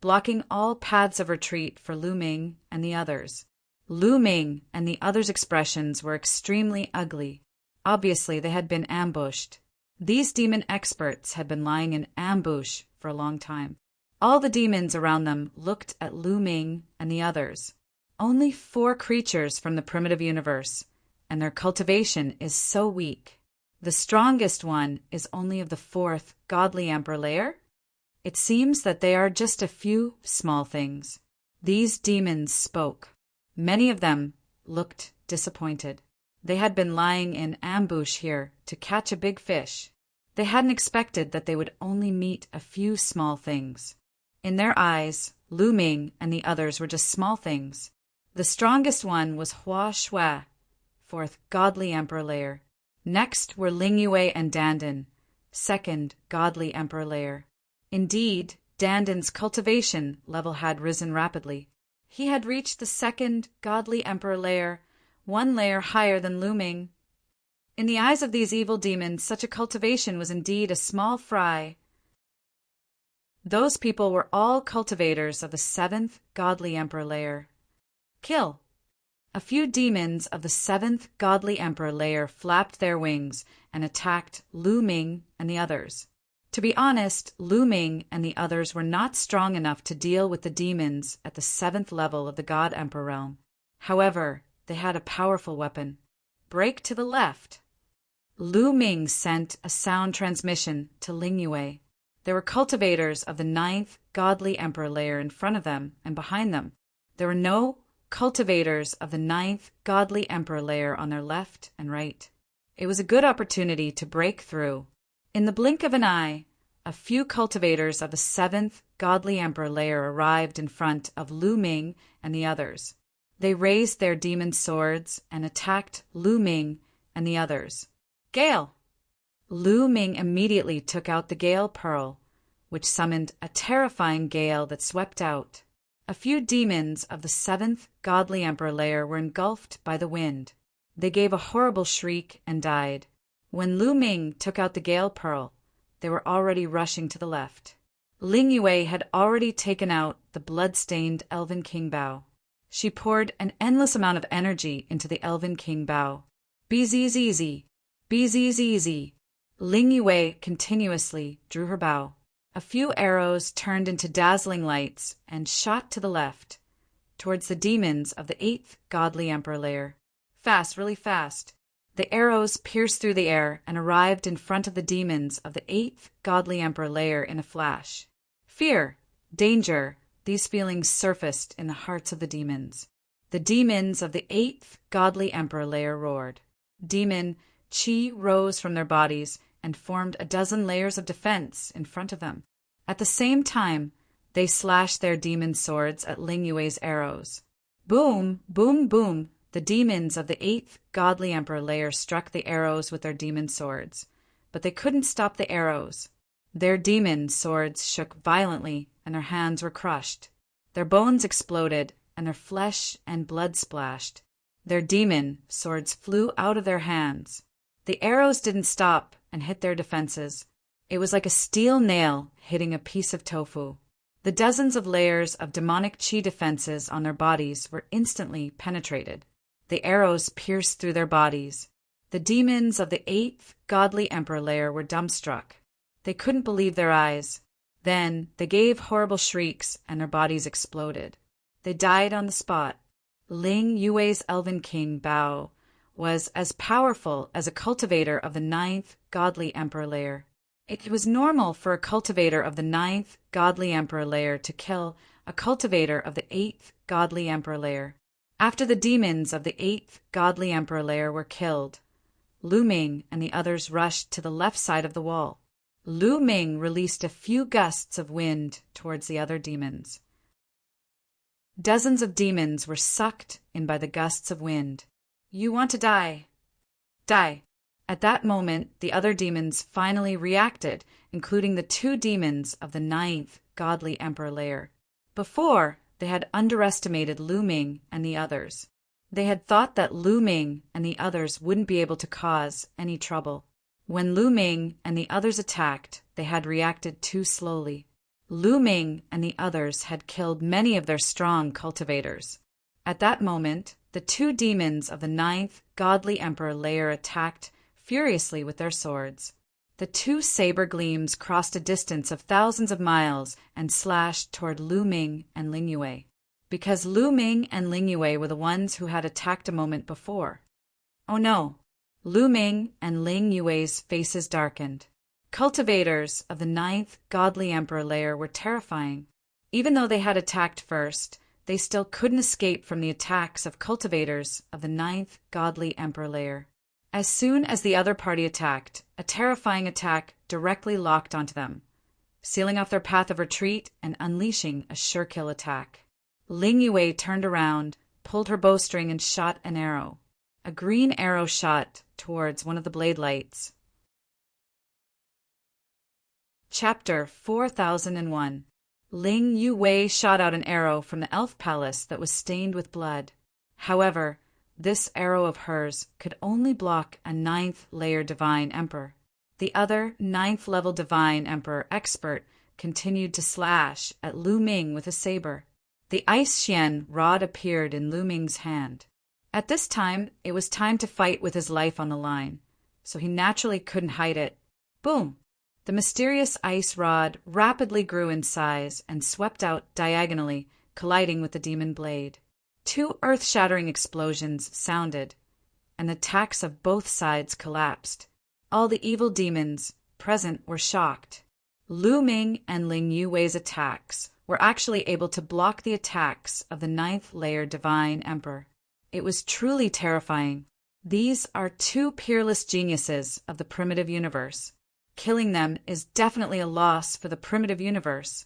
blocking all paths of retreat for Lu Ming and the others. Lu Ming and the others' expressions were extremely ugly. Obviously, they had been ambushed. These demon experts had been lying in ambush for a long time. All the demons around them looked at Lu Ming and the others. Only 4 creatures from the primitive universe, and their cultivation is so weak. The strongest one is only of the 4th godly emperor layer. It seems that they are just a few small things. These demons spoke. Many of them looked disappointed. They had been lying in ambush here to catch a big fish. They hadn't expected that they would only meet a few small things. In their eyes, Lu Ming and the others were just small things. The strongest one was Hua Shui, 4th godly emperor layer. Next were Ling Yue and Dandan, 2nd godly emperor layer. Indeed, Dandan's cultivation level had risen rapidly. He had reached the 2nd godly emperor layer, 1 layer higher than Lu Ming. In the eyes of these evil demons, such a cultivation was indeed a small fry. Those people were all cultivators of the 7th godly emperor layer. Kill. A few demons of the 7th godly emperor layer flapped their wings and attacked Lu Ming and the others. To be honest, Lu Ming and the others were not strong enough to deal with the demons at the 7th level of the God Emperor realm. However, they had a powerful weapon. Break to the left. Lu Ming sent a sound transmission to Ling Yue. There were cultivators of the 9th godly emperor layer in front of them and behind them. There were no cultivators of the 9th godly emperor layer on their left and right. It was a good opportunity to break through. In the blink of an eye, a few cultivators of the 7th godly emperor layer arrived in front of Lu Ming and the others. They raised their demon swords and attacked Lu Ming and the others. Gale! Lu Ming immediately took out the Gale Pearl, which summoned a terrifying gale that swept out. A few demons of the 7th godly emperor layer were engulfed by the wind. They gave a horrible shriek and died. When Lu Ming took out the Gale Pearl, they were already rushing to the left. Ling Yue had already taken out the blood-stained Elven King Bow. She poured an endless amount of energy into the Elven King Bow. Bzzz, bzzz. Ling Yue continuously drew her bow. A few arrows turned into dazzling lights and shot to the left, towards the demons of the 8th godly emperor layer. Fast, really fast. The arrows pierced through the air and arrived in front of the demons of the 8th godly emperor layer in a flash. Fear, danger, these feelings surfaced in the hearts of the demons. The demons of the 8th godly emperor layer roared. Demon Qi rose from their bodies and formed a dozen layers of defense in front of them. At the same time, they slashed their demon swords at Ling Yue's arrows. Boom, boom, boom. The demons of the 8th godly emperor layer struck the arrows with their demon swords, but they couldn't stop the arrows. Their demon swords shook violently and their hands were crushed. Their bones exploded, and their flesh and blood splashed. Their demon swords flew out of their hands. The arrows didn't stop and hit their defenses. It was like a steel nail hitting a piece of tofu. The dozens of layers of demonic chi defenses on their bodies were instantly penetrated. The arrows pierced through their bodies. The demons of the 8th godly emperor layer were dumbstruck. They couldn't believe their eyes. Then they gave horrible shrieks and their bodies exploded. They died on the spot. Ling Yue's elven king Bao was as powerful as a cultivator of the 9th godly emperor layer. It was normal for a cultivator of the 9th godly emperor layer to kill a cultivator of the 8th godly emperor layer. After the demons of the 8th godly emperor layer were killed, Lu Ming and the others rushed to the left side of the wall. Lu Ming released a few gusts of wind towards the other demons. Dozens of demons were sucked in by the gusts of wind. "You want to die. Die." At that moment, the other demons finally reacted, including the 2 demons of the 9th godly emperor layer. Before, they had underestimated Lu Ming and the others. They had thought that Lu Ming and the others wouldn't be able to cause any trouble. When Lu Ming and the others attacked, they had reacted too slowly. Lu Ming and the others had killed many of their strong cultivators. At that moment, the 2 demons of the 9th godly emperor layer attacked furiously with their swords. The 2 saber gleams crossed a distance of thousands of miles and slashed toward Lu Ming and Ling Yue, because Lu Ming and Ling Yue were the ones who had attacked a moment before. Oh no! Lu Ming and Ling Yue's faces darkened. Cultivators of the 9th godly emperor layer were terrifying. Even though they had attacked first, they still couldn't escape from the attacks of cultivators of the 9th godly emperor layer. As soon as the other party attacked, a terrifying attack directly locked onto them, sealing off their path of retreat and unleashing a sure-kill attack. Ling Yue turned around, pulled her bowstring and shot an arrow. A green arrow shot towards one of the blade lights. Chapter 4001. Ling Yue shot out an arrow from the elf palace that was stained with blood. However, this arrow of hers could only block a 9th layer divine emperor. The other 9th level divine emperor expert continued to slash at Lu Ming with a saber. The ice xian rod appeared in Lu Ming's hand. At this time, it was time to fight with his life on the line, so he naturally couldn't hide it. Boom! The mysterious ice rod rapidly grew in size and swept out diagonally, colliding with the demon blade. 2 earth-shattering explosions sounded, and the attacks of both sides collapsed. All the evil demons present were shocked. Lu Ming and Ling Yue's attacks were actually able to block the attacks of the 9th layer divine emperor. It was truly terrifying. These are 2 peerless geniuses of the primitive universe. Killing them is definitely a loss for the primitive universe.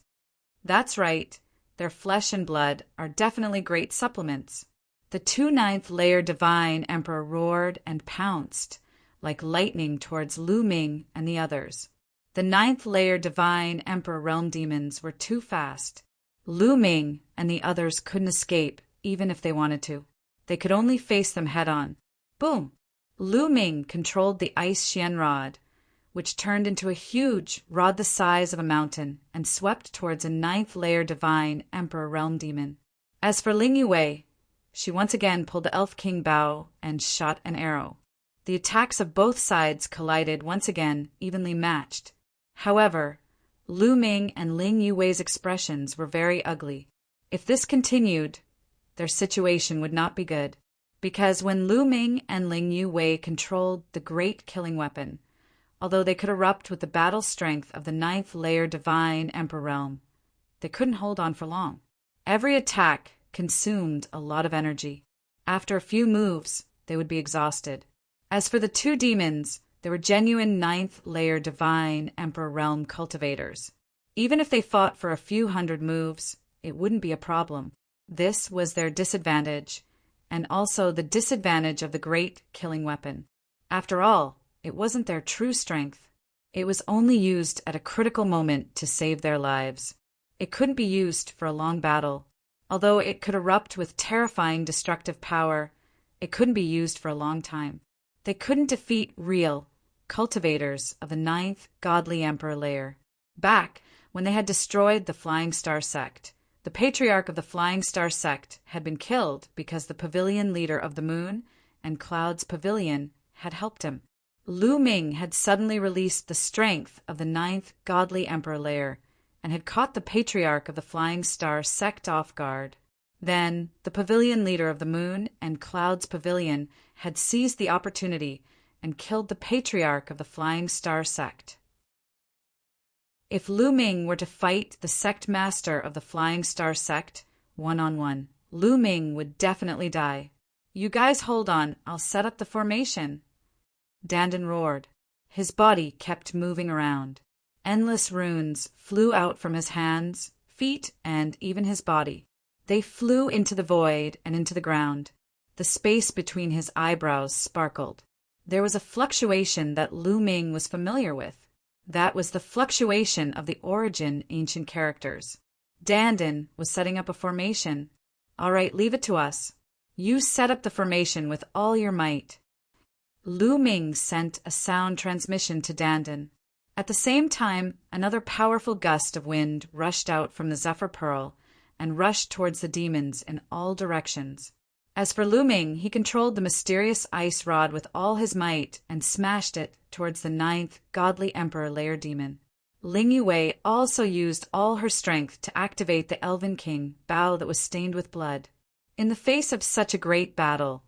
That's right. Their flesh and blood are definitely great supplements. The 2 9th layer divine emperor roared and pounced like lightning towards Lu Ming and the others. The 9th layer divine emperor realm demons were too fast. Lu Ming and the others couldn't escape even if they wanted to. They could only face them head-on. Boom! Lu Ming controlled the ice xian rod, which turned into a huge rod the size of a mountain and swept towards a 9th layer divine emperor realm demon. As for Ling Yue, she once again pulled the elf king Bao and shot an arrow. The attacks of both sides collided once again, evenly matched. However, Lu Ming and Ling Yue's expressions were very ugly. If this continued, their situation would not be good, because when Lu Ming and Ling Yue controlled the great killing weapon, although they could erupt with the battle strength of the 9th layer divine emperor realm, they couldn't hold on for long. Every attack consumed a lot of energy. After a few moves, they would be exhausted. As for the 2 demons, they were genuine 9th layer divine emperor realm cultivators. Even if they fought for a few hundred moves, it wouldn't be a problem. This was their disadvantage, and also the disadvantage of the great killing weapon. After all, it wasn't their true strength. It was only used at a critical moment to save their lives. It couldn't be used for a long battle, Although it could erupt with terrifying destructive power, it couldn't be used for a long time. They couldn't defeat real cultivators of the ninth godly emperor layer. Back when they had destroyed the Flying Star sect, the patriarch of the Flying Star sect had been killed because the pavilion leader of the moon and Cloud's pavilion had helped him. Lu Ming had suddenly released the strength of the ninth godly emperor layer and had caught the patriarch of the Flying Star sect off guard. Then, the pavilion leader of the moon and Cloud's pavilion had seized the opportunity and killed the patriarch of the Flying Star sect. If Lu Ming were to fight the sect master of the Flying Star sect one-on-one, Lu Ming would definitely die. "You guys hold on, I'll set up the formation," Dandan roared. His body kept moving around. Endless runes flew out from his hands, feet, and even his body. They flew into the void and into the ground. The space between his eyebrows sparkled. There was a fluctuation that Lu Ming was familiar with. That was the fluctuation of the origin ancient characters. Dandan was setting up a formation. "All right, leave it to us. You set up the formation with all your might." Lu Ming sent a sound transmission to Dandan. At the same time, another powerful gust of wind rushed out from the Zephyr Pearl and rushed towards the demons in all directions. As for Lu Ming, he controlled the mysterious ice rod with all his might and smashed it towards the ninth godly emperor layer demon. Ling Yue also used all her strength to activate the Elven King bow that was stained with blood. In the face of such a great battle,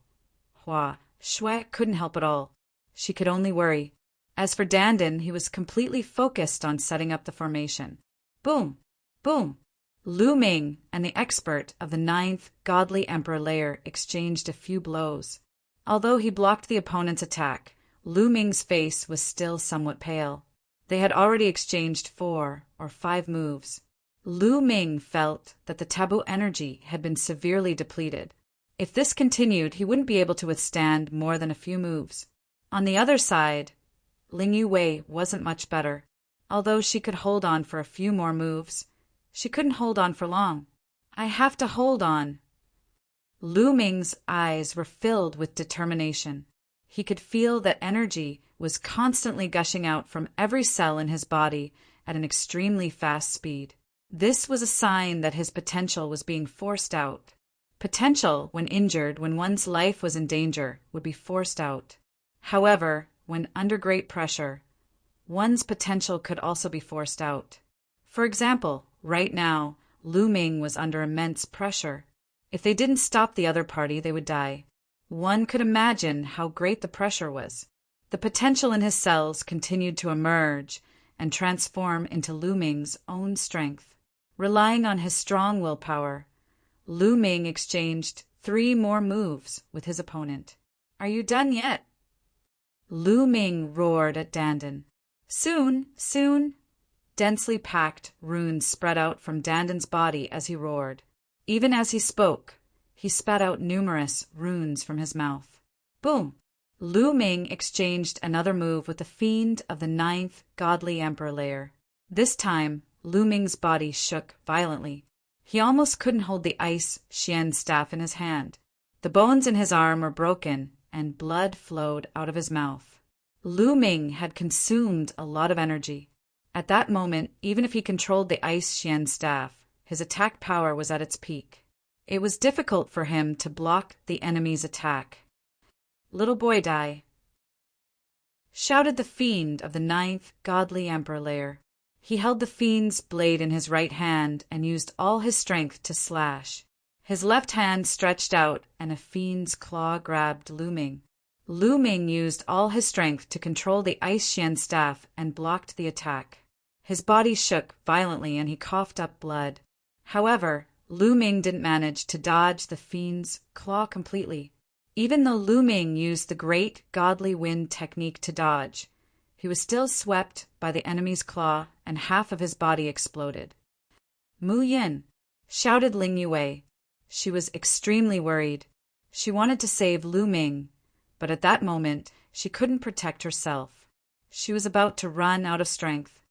Hua Shui couldn't help at all. She could only worry. As for Dandan, he was completely focused on setting up the formation. Boom! Boom! Lu Ming and the expert of the ninth godly emperor layer exchanged a few blows. Although he blocked the opponent's attack, Lu Ming's face was still somewhat pale. They had already exchanged 4 or 5 moves. Lu Ming felt that the taboo energy had been severely depleted. If this continued, he wouldn't be able to withstand more than a few moves. On the other side, Ling Yue wasn't much better. Although she could hold on for a few more moves, she couldn't hold on for long. "I have to hold on." Lu Ming's eyes were filled with determination. He could feel that energy was constantly gushing out from every cell in his body at an extremely fast speed. This was a sign that his potential was being forced out. Potential, when injured, when one's life was in danger, would be forced out. However, when under great pressure, one's potential could also be forced out. For example, right now, Lu Ming was under immense pressure. If they didn't stop the other party, they would die. One could imagine how great the pressure was. The potential in his cells continued to emerge and transform into Lu Ming's own strength. Relying on his strong willpower, Lu Ming exchanged 3 more moves with his opponent. "Are you done yet?" Lu Ming roared at Dandan. "Soon, soon." Densely packed runes spread out from Dandan's body as he roared. Even as he spoke, he spat out numerous runes from his mouth. Boom! Lu Ming exchanged another move with the fiend of the ninth godly emperor layer. This time, Lu Ming's body shook violently. He almost couldn't hold the ice Xian staff in his hand. The bones in his arm were broken, and blood flowed out of his mouth. Lu Ming had consumed a lot of energy. At that moment, even if he controlled the ice Xian staff, his attack power was at its peak. It was difficult for him to block the enemy's attack. "Little boy, die!" shouted the fiend of the ninth godly emperor layer. He held the fiend's blade in his right hand and used all his strength to slash. His left hand stretched out and a fiend's claw grabbed Lu Ming. Lu Ming used all his strength to control the ice Xian staff and blocked the attack. His body shook violently and he coughed up blood. However, Lu Ming didn't manage to dodge the fiend's claw completely. Even though Lu Ming used the great godly wind technique to dodge, he was still swept by the enemy's claw and half of his body exploded. "Mu Yin!" shouted Ling Yue. She was extremely worried. She wanted to save Lu Ming, but at that moment she couldn't protect herself. She was about to run out of strength.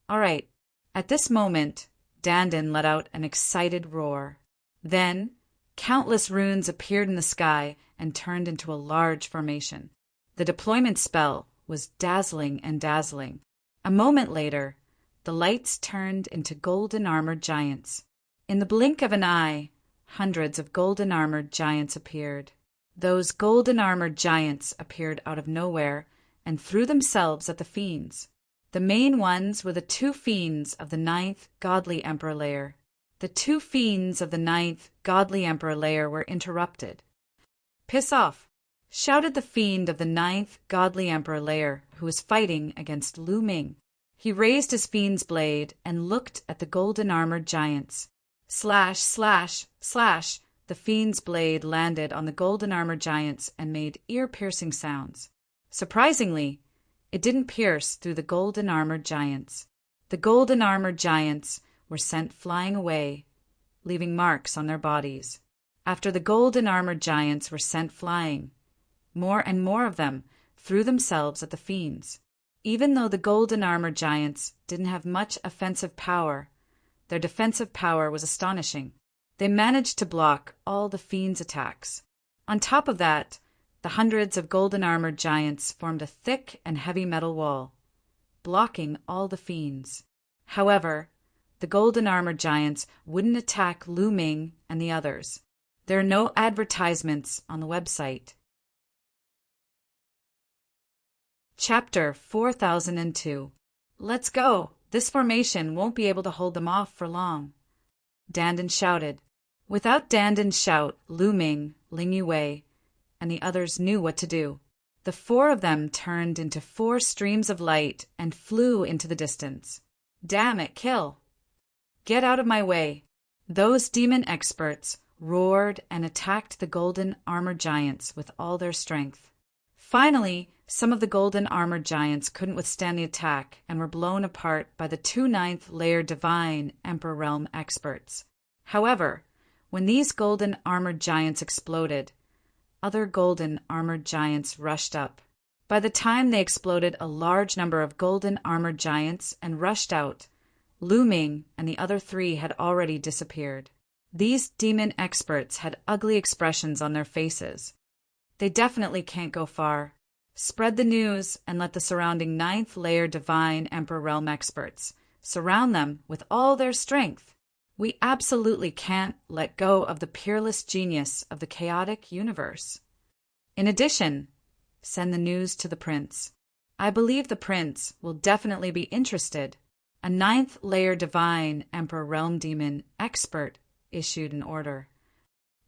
"All right." At this moment, Dandan let out an excited roar. Then, countless runes appeared in the sky and turned into a large formation. The deployment spell was dazzling and dazzling. A moment later, the lights turned into golden-armored giants. In the blink of an eye, hundreds of golden-armored giants appeared. Those golden-armored giants appeared out of nowhere and threw themselves at the fiends. The main ones were the 2 fiends of the 9th godly emperor layer. The 2 fiends of the 9th godly emperor layer were interrupted. "Piss off!" shouted the fiend of the 9th godly emperor layer, who was fighting against Lu Ming. He raised his fiend's blade and looked at the golden-armored giants. Slash, slash, slash! The fiend's blade landed on the golden-armored giants and made ear-piercing sounds. Surprisingly, it didn't pierce through the golden-armored giants. The golden-armored giants were sent flying away, leaving marks on their bodies. After the golden-armored giants were sent flying, more and more of them threw themselves at the fiends. Even though the golden-armored giants didn't have much offensive power, their defensive power was astonishing. They managed to block all the fiends' attacks. On top of that, the hundreds of golden-armored giants formed a thick and heavy metal wall, blocking all the fiends. However, the golden-armored giants wouldn't attack Lu Ming and the others. There are no advertisements on the website. Chapter 4002. Let's go! This formation won't be able to hold them off for long. Dandan shouted. Without Dandan's shout, Lu Ming, Ling Yue, and the others knew what to do. The 4 of them turned into 4 streams of light and flew into the distance. Damn it, kill! Get out of my way! Those demon experts roared and attacked the golden-armored giants with all their strength. Finally, some of the golden-armored giants couldn't withstand the attack and were blown apart by the 2 9th layer divine Emperor Realm experts. However, when these golden-armored giants exploded, other golden-armored giants rushed up. By the time they exploded, a large number of golden-armored giants and rushed out. Lu Ming and the other 3 had already disappeared. These demon experts had ugly expressions on their faces. They definitely can't go far. Spread the news and let the surrounding 9th layer divine Emperor Realm experts surround them with all their strength. We absolutely can't let go of the peerless genius of the chaotic universe. In addition, send the news to the prince. I believe the prince will definitely be interested. A 9th layer divine Emperor Realm demon expert issued an order.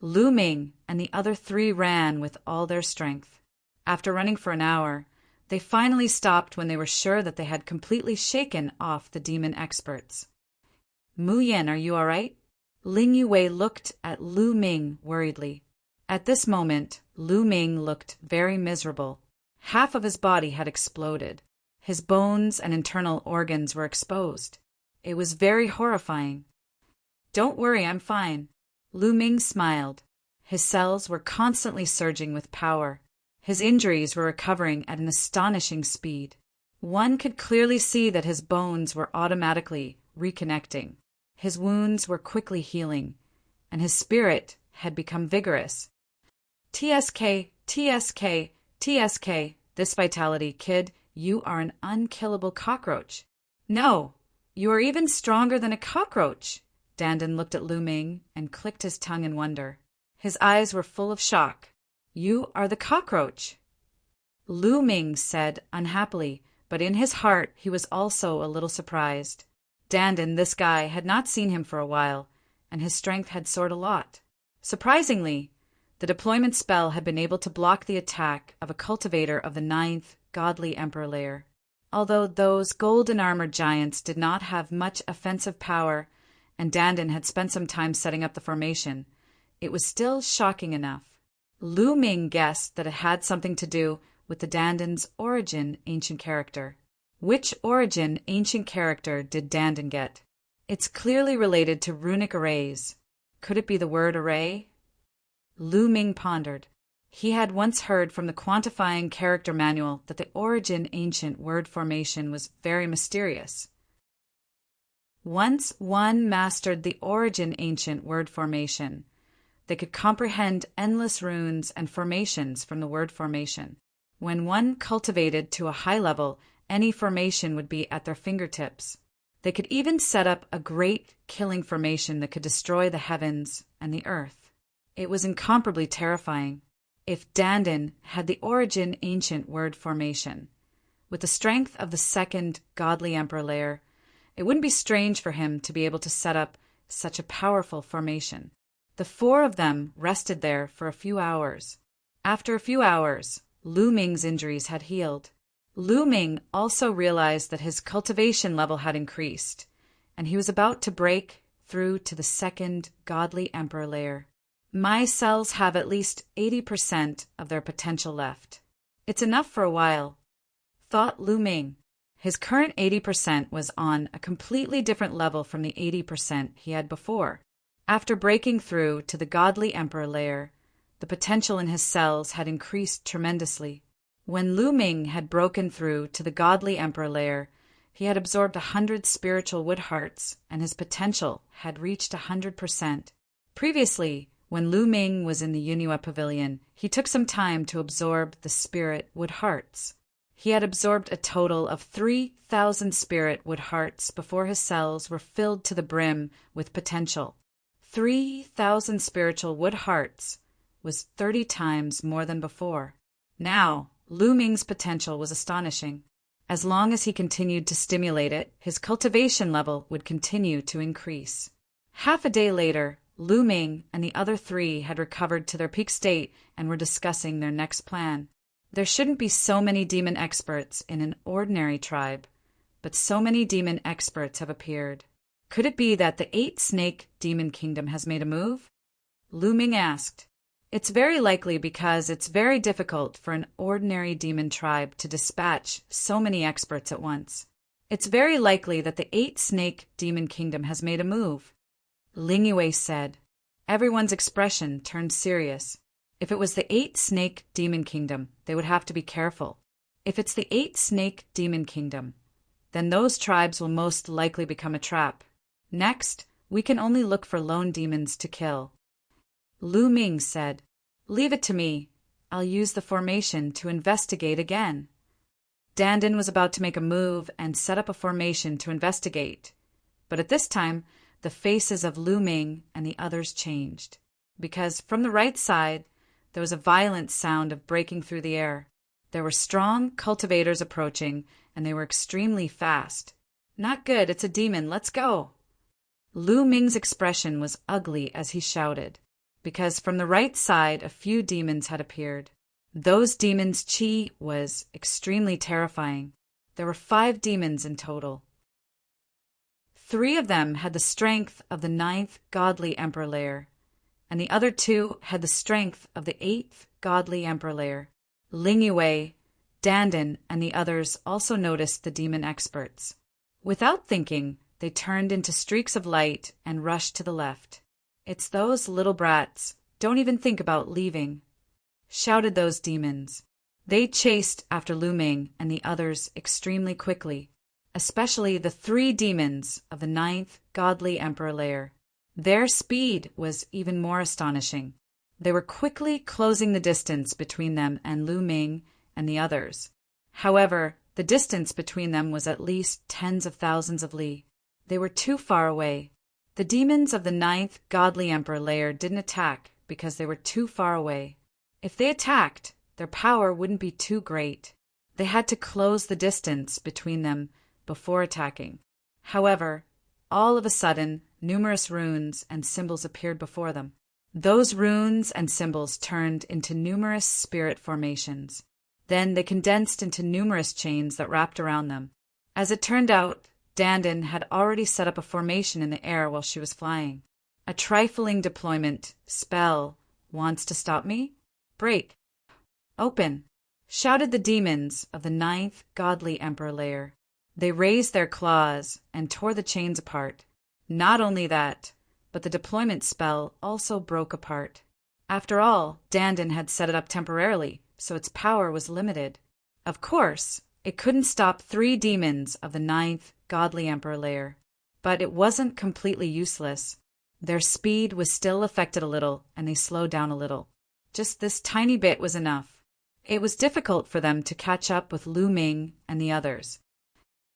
Lu Ming and the other 3 ran with all their strength. After running for an hour, they finally stopped when they were sure that they had completely shaken off the demon experts. Mu Yan, are you all right? Ling Yue looked at Lu Ming worriedly. At this moment, Lu Ming looked very miserable. Half of his body had exploded. His bones and internal organs were exposed. It was very horrifying. Don't worry, I'm fine. Lu Ming smiled. His cells were constantly surging with power. His injuries were recovering at an astonishing speed. One could clearly see that his bones were automatically reconnecting. His wounds were quickly healing, and his spirit had become vigorous. TSK, TSK, TSK, this vitality, kid, you are an unkillable cockroach. No, you are even stronger than a cockroach. Dandan looked at Lu Ming and clicked his tongue in wonder. His eyes were full of shock. You are the cockroach. Lu Ming said unhappily, but in his heart he was also a little surprised. Dandan, this guy, had not seen him for a while, and his strength had soared a lot. Surprisingly, the deployment spell had been able to block the attack of a cultivator of the 9th godly emperor layer. Although those golden-armored giants did not have much offensive power, and Dandan had spent some time setting up the formation, it was still shocking enough. Lu Ming guessed that it had something to do with the Dandan's origin ancient character. Which origin ancient character did Dandan get? It's clearly related to runic arrays. Could it be the word array? Lu Ming pondered. He had once heard from the quantifying character manual that the origin ancient word formation was very mysterious. Once one mastered the origin ancient word formation, they could comprehend endless runes and formations from the word formation. When one cultivated to a high level, any formation would be at their fingertips. They could even set up a great killing formation that could destroy the heavens and the earth. It was incomparably terrifying. If Dandan had the origin ancient word formation, with the strength of the second godly emperor layer, it wouldn't be strange for him to be able to set up such a powerful formation. The four of them rested there for a few hours. After a few hours, Lu Ming's injuries had healed. Lu Ming also realized that his cultivation level had increased, and he was about to break through to the second godly emperor layer. My cells have at least 80% of their potential left. It's enough for a while, thought Lu Ming. His current 80% was on a completely different level from the 80% he had before. After breaking through to the godly emperor layer, the potential in his cells had increased tremendously. When Lu Ming had broken through to the godly emperor layer, he had absorbed 100 spiritual wood hearts, and his potential had reached 100%. Previously, when Lu Ming was in the Yunhua Pavilion, he took some time to absorb the spirit wood hearts. He had absorbed a total of 3,000 spirit wood hearts before his cells were filled to the brim with potential. 3,000 spiritual wood hearts was 30 times more than before. Now, Lu Ming's potential was astonishing. As long as he continued to stimulate it, his cultivation level would continue to increase. Half a day later, Lu Ming and the other three had recovered to their peak state and were discussing their next plan. There shouldn't be so many demon experts in an ordinary tribe, but so many demon experts have appeared. Could it be that the 8-snake demon kingdom has made a move? Lu Ming asked. It's very likely because it's very difficult for an ordinary demon tribe to dispatch so many experts at once. It's very likely that the 8-snake demon kingdom has made a move, Ling Yue said. Everyone's expression turned serious. If it was the 8-snake demon kingdom, they would have to be careful. If it's the 8-snake demon kingdom, then those tribes will most likely become a trap. Next, we can only look for lone demons to kill. Lu Ming said, Leave it to me. I'll use the formation to investigate again. Dandan was about to make a move and set up a formation to investigate. But at this time, the faces of Lu Ming and the others changed. Because from the right side, there was a violent sound of breaking through the air. There were strong cultivators approaching, and they were extremely fast. Not good, it's a demon, let's go. Lu Ming's expression was ugly as he shouted, because from the right side a few demons had appeared. Those demons' chi was extremely terrifying. There were 5 demons in total. 3 of them had the strength of the 9th godly emperor layer, and the other 2 had the strength of the 8th godly emperor layer. Ling Yue, Dandan, and the others also noticed the demon experts. Without thinking, they turned into streaks of light and rushed to the left. It's those little brats. Don't even think about leaving, shouted those demons. They chased after Lu Ming and the others extremely quickly, especially the 3 demons of the 9th godly emperor layer. Their speed was even more astonishing. They were quickly closing the distance between them and Lu Ming and the others. However, the distance between them was at least tens of thousands of li. They were too far away. The demons of the 9th godly emperor layer didn't attack because they were too far away. If they attacked, their power wouldn't be too great. They had to close the distance between them before attacking. However, all of a sudden, numerous runes and symbols appeared before them. Those runes and symbols turned into numerous spirit formations. Then they condensed into numerous chains that wrapped around them. As it turned out, Dandan had already set up a formation in the air while she was flying. A trifling deployment spell wants to stop me? Break. Open, shouted the demons of the 9th godly emperor layer. They raised their claws and tore the chains apart. Not only that, but the deployment spell also broke apart. After all, Dandan had set it up temporarily, so its power was limited. Of course, it couldn't stop 3 demons of the 9th godly emperor layer. But it wasn't completely useless. Their speed was still affected a little, and they slowed down a little. Just this tiny bit was enough. It was difficult for them to catch up with Lu Ming and the others.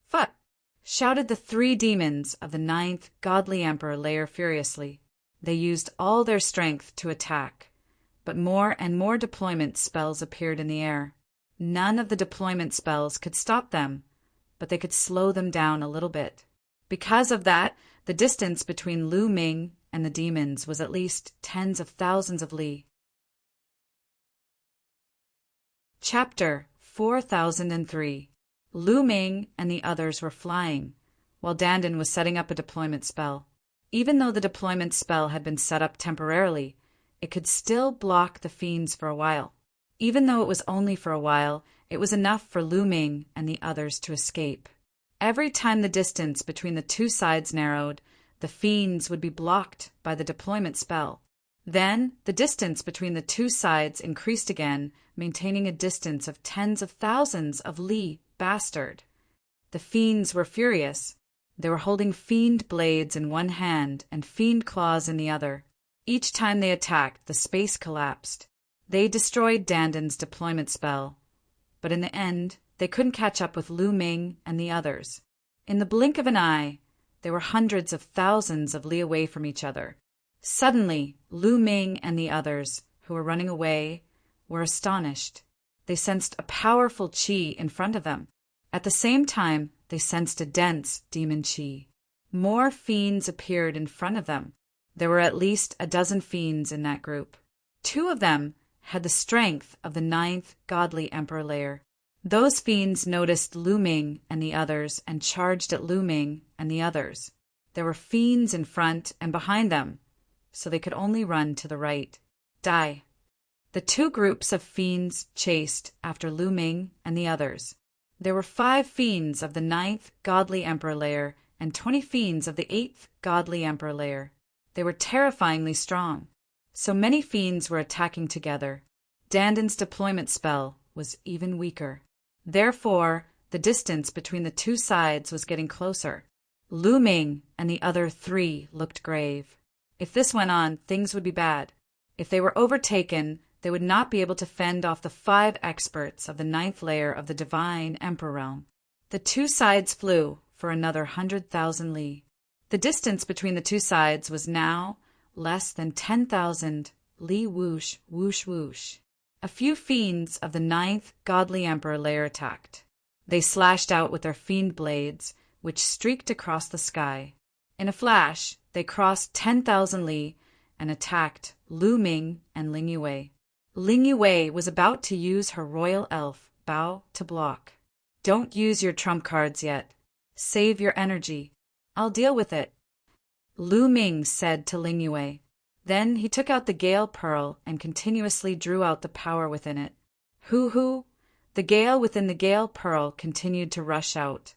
"Fuck!" shouted the 3 demons of the 9th godly emperor layer furiously. They used all their strength to attack, but more and more deployment spells appeared in the air. None of the deployment spells could stop them, but they could slow them down a little bit. Because of that, the distance between Lu Ming and the demons was at least tens of thousands of li. Chapter 4003. Lu Ming and the others were flying, while Dandan was setting up a deployment spell. Even though the deployment spell had been set up temporarily, it could still block the fiends for a while. Even though it was only for a while, it was enough for Lu Ming and the others to escape. Every time the distance between the 2 sides narrowed, the fiends would be blocked by the deployment spell. Then, the distance between the 2 sides increased again, maintaining a distance of tens of thousands of li bastard. The fiends were furious. They were holding fiend blades in one hand and fiend claws in the other. Each time they attacked, the space collapsed. They destroyed Dandan's deployment spell, but in the end, they couldn't catch up with Lu Ming and the others. In the blink of an eye, they were hundreds of thousands of li away from each other. Suddenly, Lu Ming and the others, who were running away, were astonished. They sensed a powerful qi in front of them. At the same time, they sensed a dense demon qi. More fiends appeared in front of them. There were at least a dozen fiends in that group. 2 of them had the strength of the 9th godly emperor layer. Those fiends noticed Lu Ming and the others and charged at Lu Ming and the others. There were fiends in front and behind them, so they could only run to the right. Die. The 2 groups of fiends chased after Lu Ming and the others. There were 5 fiends of the 9th godly emperor layer and 20 fiends of the 8th godly emperor layer. They were terrifyingly strong. So many fiends were attacking together. Dandan's deployment spell was even weaker. Therefore, the distance between the 2 sides was getting closer. Lu Ming and the other 3 looked grave. If this went on, things would be bad. If they were overtaken, they would not be able to fend off the 5 experts of the 9th layer of the divine emperor realm. The 2 sides flew for another 100,000 li. The distance between the 2 sides was now less than 10,000 li. Whoosh, whoosh, whoosh. A few fiends of the 9th godly emperor layer attacked. They slashed out with their fiend blades, which streaked across the sky. In a flash, they crossed 10,000 li and attacked Lu Ming and Ling Yue. Ling Yue was about to use her royal elf bow to block. Don't use your trump cards yet. Save your energy. I'll deal with it, Lu Ming said to Ling Yue. Then he took out the Gale Pearl and continuously drew out the power within it. Hoo-hoo! The gale within the Gale Pearl continued to rush out,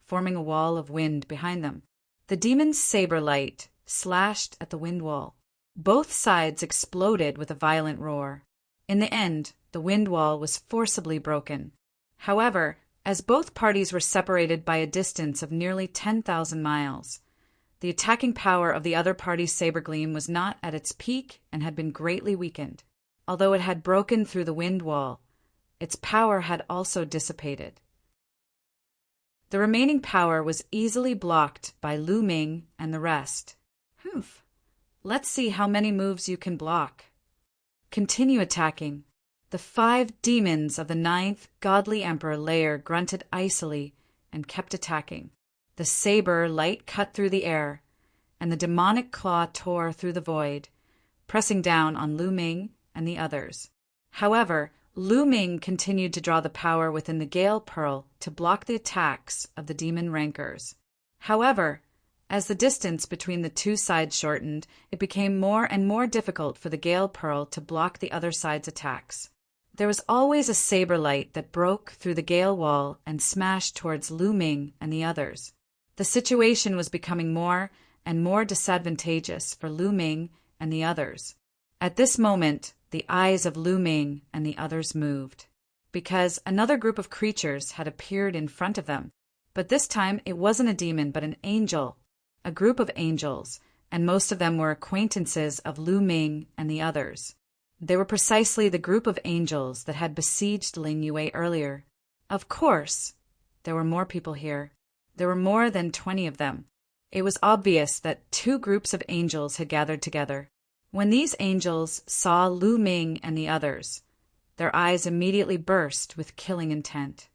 forming a wall of wind behind them. The demon's saber light slashed at the wind wall. Both sides exploded with a violent roar. In the end, the wind wall was forcibly broken. However, as both parties were separated by a distance of nearly 10,000 miles, the attacking power of the other party's saber gleam was not at its peak and had been greatly weakened. Although it had broken through the wind wall, its power had also dissipated. The remaining power was easily blocked by Lu Ming and the rest. Humph. Let's see how many moves you can block. Continue attacking. The 5 demons of the 9th godly emperor layer grunted icily and kept attacking. The saber light cut through the air, and the demonic claw tore through the void, pressing down on Lu Ming and the others. However, Lu Ming continued to draw the power within the Gale Pearl to block the attacks of the demon rankers. However, as the distance between the 2 sides shortened, it became more and more difficult for the Gale Pearl to block the other side's attacks. There was always a saber light that broke through the Gale Wall and smashed towards Lu Ming and the others. The situation was becoming more and more disadvantageous for Lu Ming and the others. At this moment, the eyes of Lu Ming and the others moved, because another group of creatures had appeared in front of them. But this time it wasn't a demon but an angel. a group of angels, and most of them were acquaintances of Lu Ming and the others. They were precisely the group of angels that had besieged Ling Yue earlier. Of course, there were more people here. There were more than 20 of them. It was obvious that two groups of angels had gathered together. When these angels saw Lu Ming and the others, their eyes immediately burst with killing intent.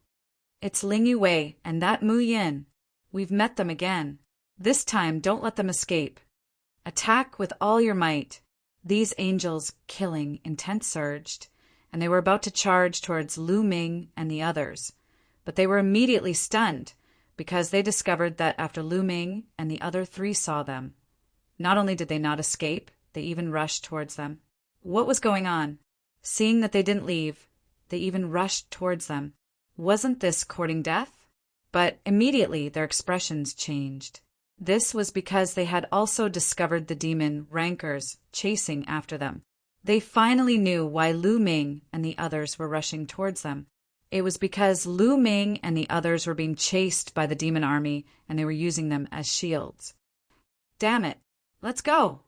It's Ling Yue and that Mu Yin. We've met them again. This time, don't let them escape. Attack with all your might. These angels' killing intent surged, and they were about to charge towards Lu Ming and the others. But they were immediately stunned, because they discovered that after Lu Ming and the other three saw them, not only did they not escape, they even rushed towards them. What was going on? Seeing that they didn't leave, they even rushed towards them. Wasn't this courting death? But immediately their expressions changed. This was because they had also discovered the demon rancors chasing after them. They finally knew why Lu Ming and the others were rushing towards them. It was because Lu Ming and the others were being chased by the demon army, and they were using them as shields. Damn it, let's go!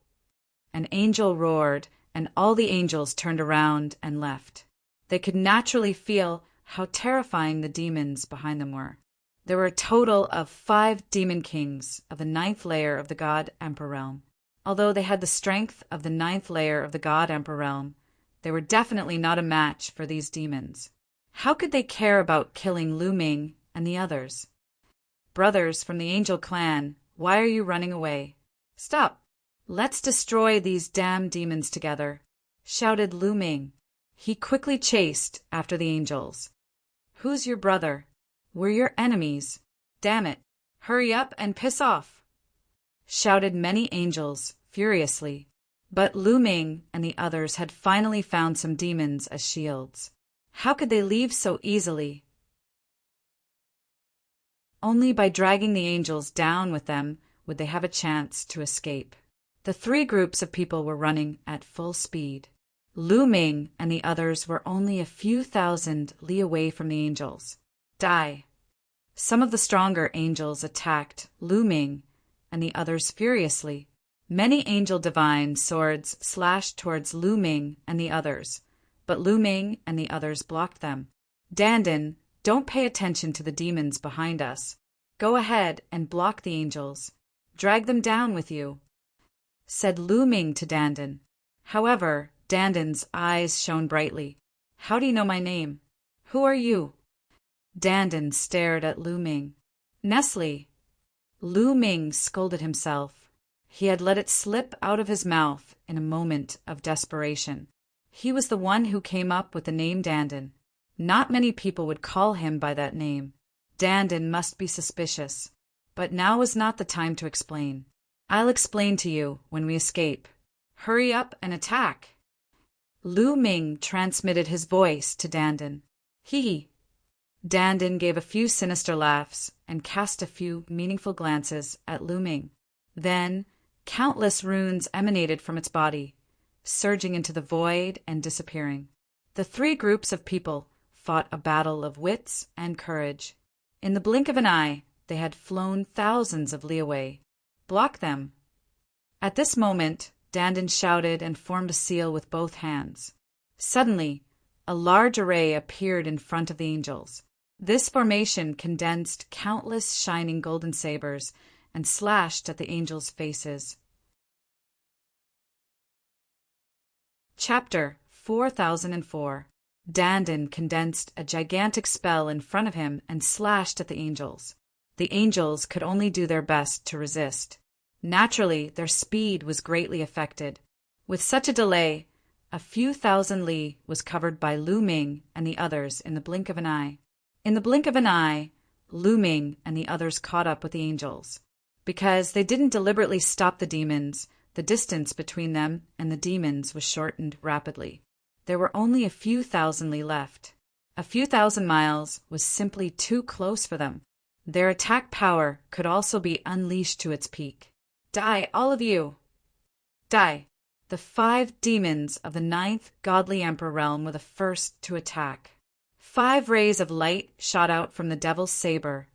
An angel roared, and all the angels turned around and left. They could naturally feel how terrifying the demons behind them were. There were a total of 5 demon kings of the 9th layer of the God Emperor realm. Although they had the strength of the 9th layer of the God Emperor realm, they were definitely not a match for these demons. How could they care about killing Lu Ming and the others? Brothers from the angel clan, why are you running away? Stop! Let's destroy these damn demons together, shouted Lu Ming. He quickly chased after the angels. Who's your brother? We're your enemies. Damn it! Hurry up and piss off! Shouted many angels furiously. But Lu Ming and the others had finally found some demons as shields. How could they leave so easily? Only by dragging the angels down with them would they have a chance to escape. The 3 groups of people were running at full speed. Lu Ming and the others were only a few thousand li away from the angels. Die! Some of the stronger angels attacked Lu Ming and the others furiously. Many angel divine swords slashed towards Lu Ming and the others, but Lu Ming and the others blocked them. Dandan, don't pay attention to the demons behind us. Go ahead and block the angels. Drag them down with you, said Lu Ming to Dandan. However, Dandan's eyes shone brightly. How do you know my name? Who are you? Dandan stared at Lu Ming. Nestle. Lu Ming scolded himself. He had let it slip out of his mouth in a moment of desperation. He was the one who came up with the name Dandan. Not many people would call him by that name. Dandan must be suspicious. But now was not the time to explain. I'll explain to you when we escape. Hurry up and attack. Lu Ming transmitted his voice to Dandan. He. Dandan gave a few sinister laughs and cast a few meaningful glances at Lu Ming. Then, countless runes emanated from its body, surging into the void and disappearing. The 3 groups of people fought a battle of wits and courage. In the blink of an eye, they had flown thousands of li away. Block them! At this moment, Dandan shouted and formed a seal with both hands. Suddenly, a large array appeared in front of the angels. This formation condensed countless shining golden sabers and slashed at the angels' faces. Chapter 4004. Dandan condensed a gigantic spell in front of him and slashed at the angels. The angels could only do their best to resist. Naturally, their speed was greatly affected. With such a delay, a few thousand li was covered by Lu Ming and the others in the blink of an eye. In the blink of an eye, Lu Ming and the others caught up with the angels. Because they didn't deliberately stop the demons, the distance between them and the demons was shortened rapidly. There were only a few thousand li left. A few thousand miles was simply too close for them. Their attack power could also be unleashed to its peak. Die, all of you! Die! The 5 demons of the 9th godly emperor realm were the first to attack. 5 rays of light shot out from the devil's saber,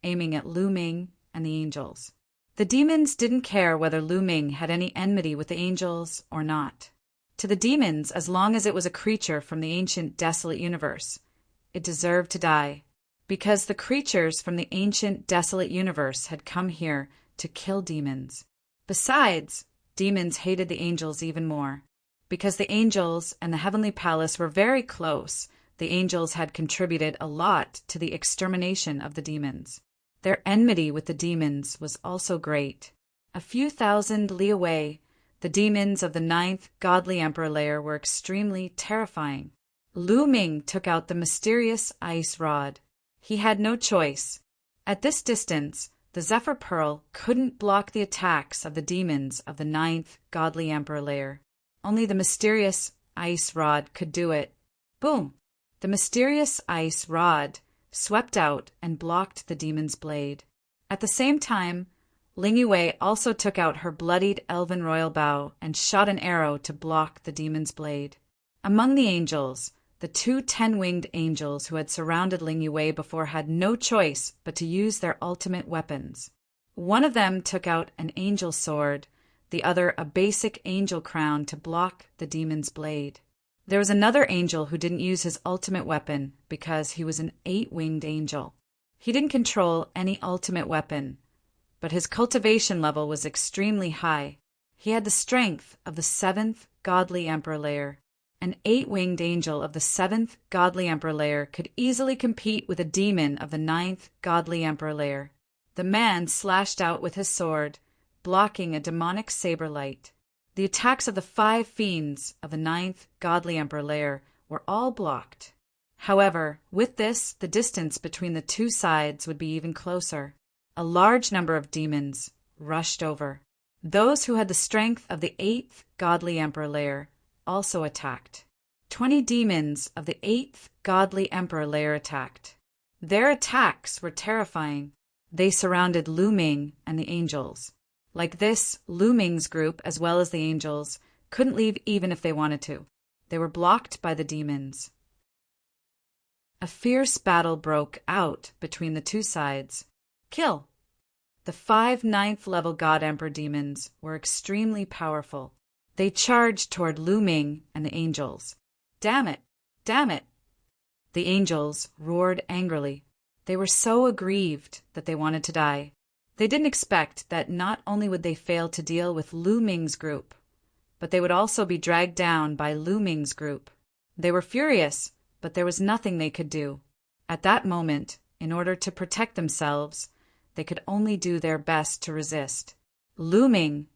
aiming at Lu Ming and the angels. The demons didn't care whether Lu Ming had any enmity with the angels or not. To the demons, as long as it was a creature from the ancient desolate universe, it deserved to die, because the creatures from the ancient desolate universe had come here to kill demons. Besides, demons hated the angels even more. Because the angels and the heavenly palace were very close, the angels had contributed a lot to the extermination of the demons. Their enmity with the demons was also great. A few thousand li away, the demons of the 9th godly emperor layer were extremely terrifying. Lu Ming took out the mysterious ice rod. He had no choice. At this distance, the Zephyr Pearl couldn't block the attacks of the demons of the 9th godly emperor layer. Only the mysterious ice rod could do it. Boom! The mysterious ice rod swept out and blocked the demon's blade. At the same time, Ling Yue also took out her bloodied elven royal bow and shot an arrow to block the demon's blade. Among the angels, the 2 10-winged angels who had surrounded Ling Yue before had no choice but to use their ultimate weapons. One of them took out an angel sword, the other a basic angel crown to block the demon's blade. There was another angel who didn't use his ultimate weapon because he was an 8-winged angel. He didn't control any ultimate weapon, but his cultivation level was extremely high. He had the strength of the 7th godly emperor layer. An 8-winged angel of the 7th godly emperor layer could easily compete with a demon of the 9th godly emperor layer. The man slashed out with his sword, blocking a demonic saber light. The attacks of the 5 fiends of the 9th godly emperor layer were all blocked. However, with this, the distance between the 2 sides would be even closer. A large number of demons rushed over. Those who had the strength of the 8th godly emperor layer also attacked. 20 demons of the 8th godly emperor layer attacked. Their attacks were terrifying. They surrounded Lu Ming and the angels. Like this, Lu Ming's group, as well as the angels, couldn't leave even if they wanted to. They were blocked by the demons. A fierce battle broke out between the 2 sides. Kill! The 5 9th-level God Emperor demons were extremely powerful. They charged toward Lu Ming and the angels. Damn it! Damn it! The angels roared angrily. They were so aggrieved that they wanted to die. They didn't expect that not only would they fail to deal with Lu Ming's group, but they would also be dragged down by Lu Ming's group. They were furious, but there was nothing they could do. At that moment, in order to protect themselves, they could only do their best to resist. Lu Ming,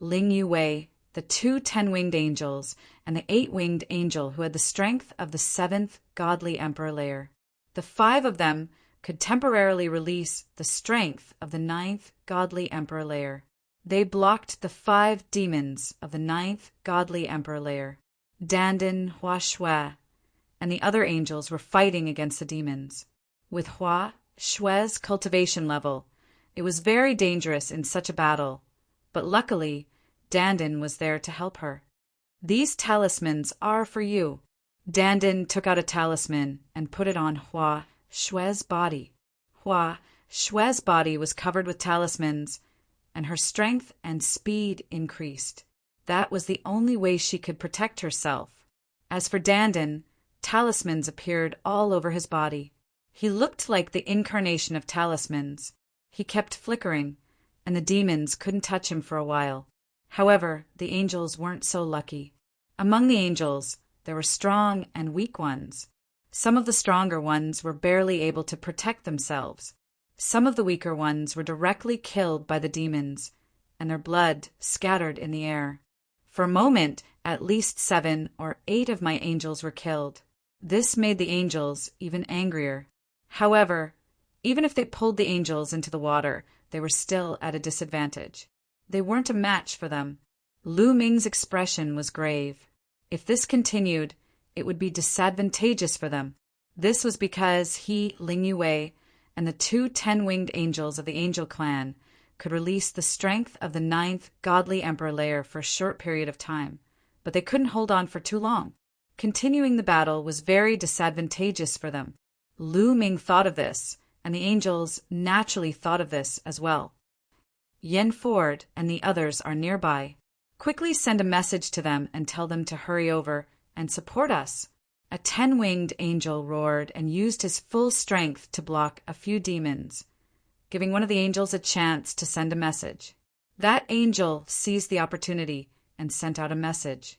Ling Yue, the 2 10-winged angels, and the 8-winged angel who had the strength of the 7th godly emperor layer. The 5 of them could temporarily release the strength of the 9th godly emperor layer. They blocked the 5 demons of the 9th godly emperor layer. Dandan, Hua Shui, and the other angels were fighting against the demons. With Hua Shui's cultivation level, it was very dangerous in such a battle, but luckily, Dandan was there to help her. These talismans are for you. Dandan took out a talisman and put it on Hua Shui's body. Hua Shui's body was covered with talismans, and her strength and speed increased. That was the only way she could protect herself. As for Dandan, talismans appeared all over his body. He looked like the incarnation of talismans. He kept flickering, and the demons couldn't touch him for a while. However, the angels weren't so lucky. Among the angels, there were strong and weak ones. Some of the stronger ones were barely able to protect themselves. Some of the weaker ones were directly killed by the demons, and their blood scattered in the air. For a moment, at least 7 or 8 of my angels were killed. This made the angels even angrier. However, even if they pulled the angels into the water, they were still at a disadvantage. They weren't a match for them. Lu Ming's expression was grave. If this continued, it would be disadvantageous for them. This was because he, Ling Yue, and the 2 10-winged angels of the Angel Clan could release the strength of the 9th godly emperor layer for a short period of time, but they couldn't hold on for too long. Continuing the battle was very disadvantageous for them. Lu Ming thought of this, and the angels naturally thought of this as well. Yen Ford and the others are nearby. Quickly send a message to them and tell them to hurry over and support us." A 10-winged angel roared and used his full strength to block a few demons, giving one of the angels a chance to send a message. That angel seized the opportunity and sent out a message.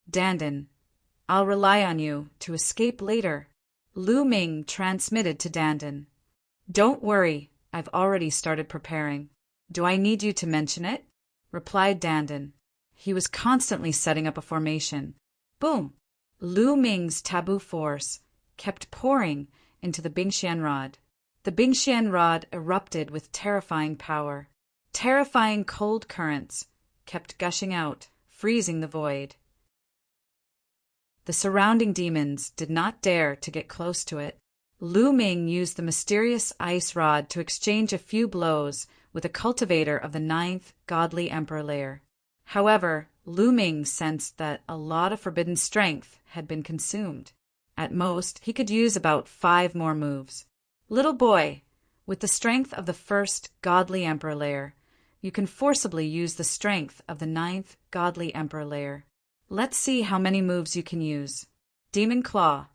"Dandan, I'll rely on you to escape later." Lu Ming transmitted to Dandan. "Don't worry, I've already started preparing." "Do I need you to mention it?" replied Dandan. He was constantly setting up a formation. Boom! Lu Ming's taboo force kept pouring into the Bingxian rod. The Bingxian rod erupted with terrifying power. Terrifying cold currents kept gushing out, freezing the void. The surrounding demons did not dare to get close to it. Lu Ming used the mysterious ice rod to exchange a few blows with a cultivator of the 9th godly emperor layer. However, Lu Ming sensed that a lot of forbidden strength had been consumed. At most, he could use about 5 more moves. "Little boy, with the strength of the 1st godly emperor layer, you can forcibly use the strength of the 9th godly emperor layer. Let's see how many moves you can use." Demon Claw.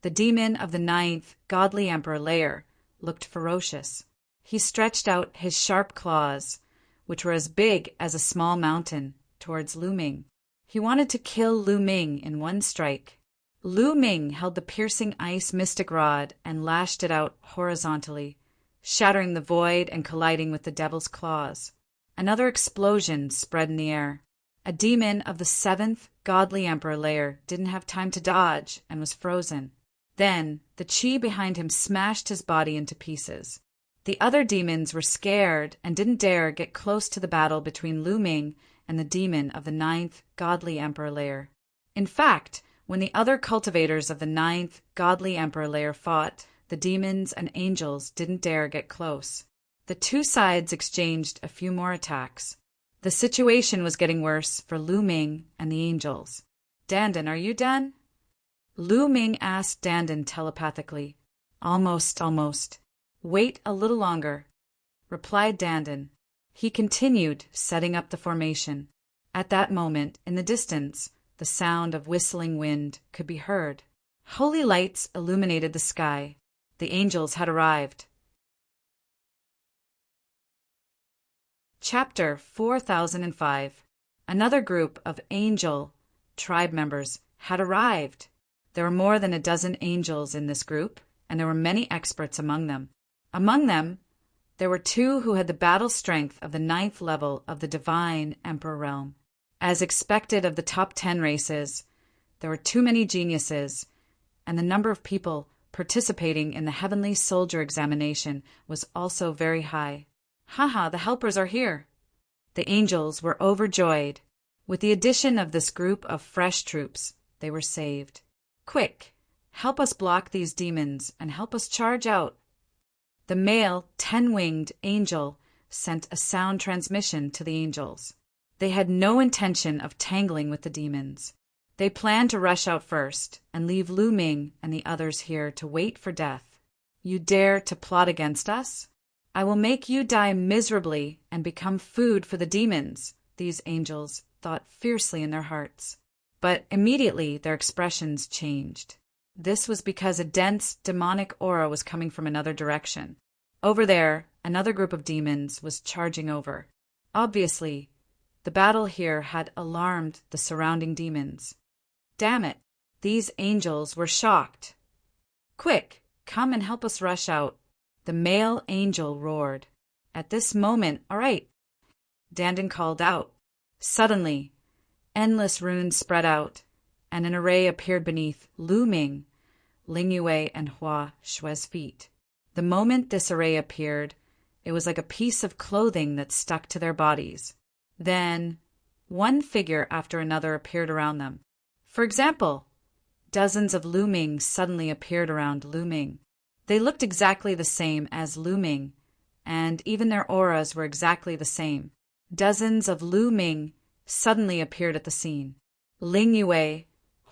The demon of the 9th godly emperor layer looked ferocious. He stretched out his sharp claws, which were as big as a small mountain, towards Lu Ming. He wanted to kill Lu Ming in one strike. Lu Ming held the piercing ice mystic rod and lashed it out horizontally, shattering the void and colliding with the devil's claws. Another explosion spread in the air. A demon of the 7th godly emperor layer didn't have time to dodge and was frozen. Then the chi behind him smashed his body into pieces. The other demons were scared and didn't dare get close to the battle between Lu Ming and the demon of the 9th godly emperor layer. In fact, when the other cultivators of the 9th godly emperor layer fought, the demons and angels didn't dare get close. The two sides exchanged a few more attacks. The situation was getting worse for Lu Ming and the angels. "Dandan, are you done?" Lu Ming asked Dandan telepathically. Almost. "Wait a little longer," replied Dandan. He continued setting up the formation. At that moment, in the distance, the sound of whistling wind could be heard. Holy lights illuminated the sky. The angels had arrived. Chapter 4005. Another group of angel tribe members had arrived. There were more than a dozen angels in this group, and there were many experts among them. Among them, there were 2 who had the battle strength of the 9th level of the divine emperor realm. As expected of the top 10 races, there were too many geniuses, and the number of people participating in the heavenly soldier examination was also very high. Haha, the helpers are here. The angels were overjoyed. With the addition of this group of fresh troops, they were saved. "Quick, help us block these demons and help us charge out." The male 10-winged angel sent a sound transmission to the angels. They had no intention of tangling with the demons. They planned to rush out first and leave Lu Ming and the others here to wait for death. "You dare to plot against us? I will make you die miserably and become food for the demons," these angels thought fiercely in their hearts. But immediately their expressions changed. This was because a dense demonic aura was coming from another direction. Over there, another group of demons was charging over. Obviously, the battle here had alarmed the surrounding demons. Damn it, these angels were shocked. "Quick, come and help us rush out," the male angel roared. At this moment, "All right," Dandan called out. Suddenly, endless runes spread out, and an array appeared beneath Lu Ming, Ling Yue, and Hua Shui's feet. The moment this array appeared, it was like a piece of clothing that stuck to their bodies. Then, one figure after another appeared around them. For example, dozens of Lu Ming suddenly appeared around Lu Ming. They looked exactly the same as Lu Ming, and even their auras were exactly the same. Dozens of Lu Ming suddenly appeared at the scene. Ling Yue,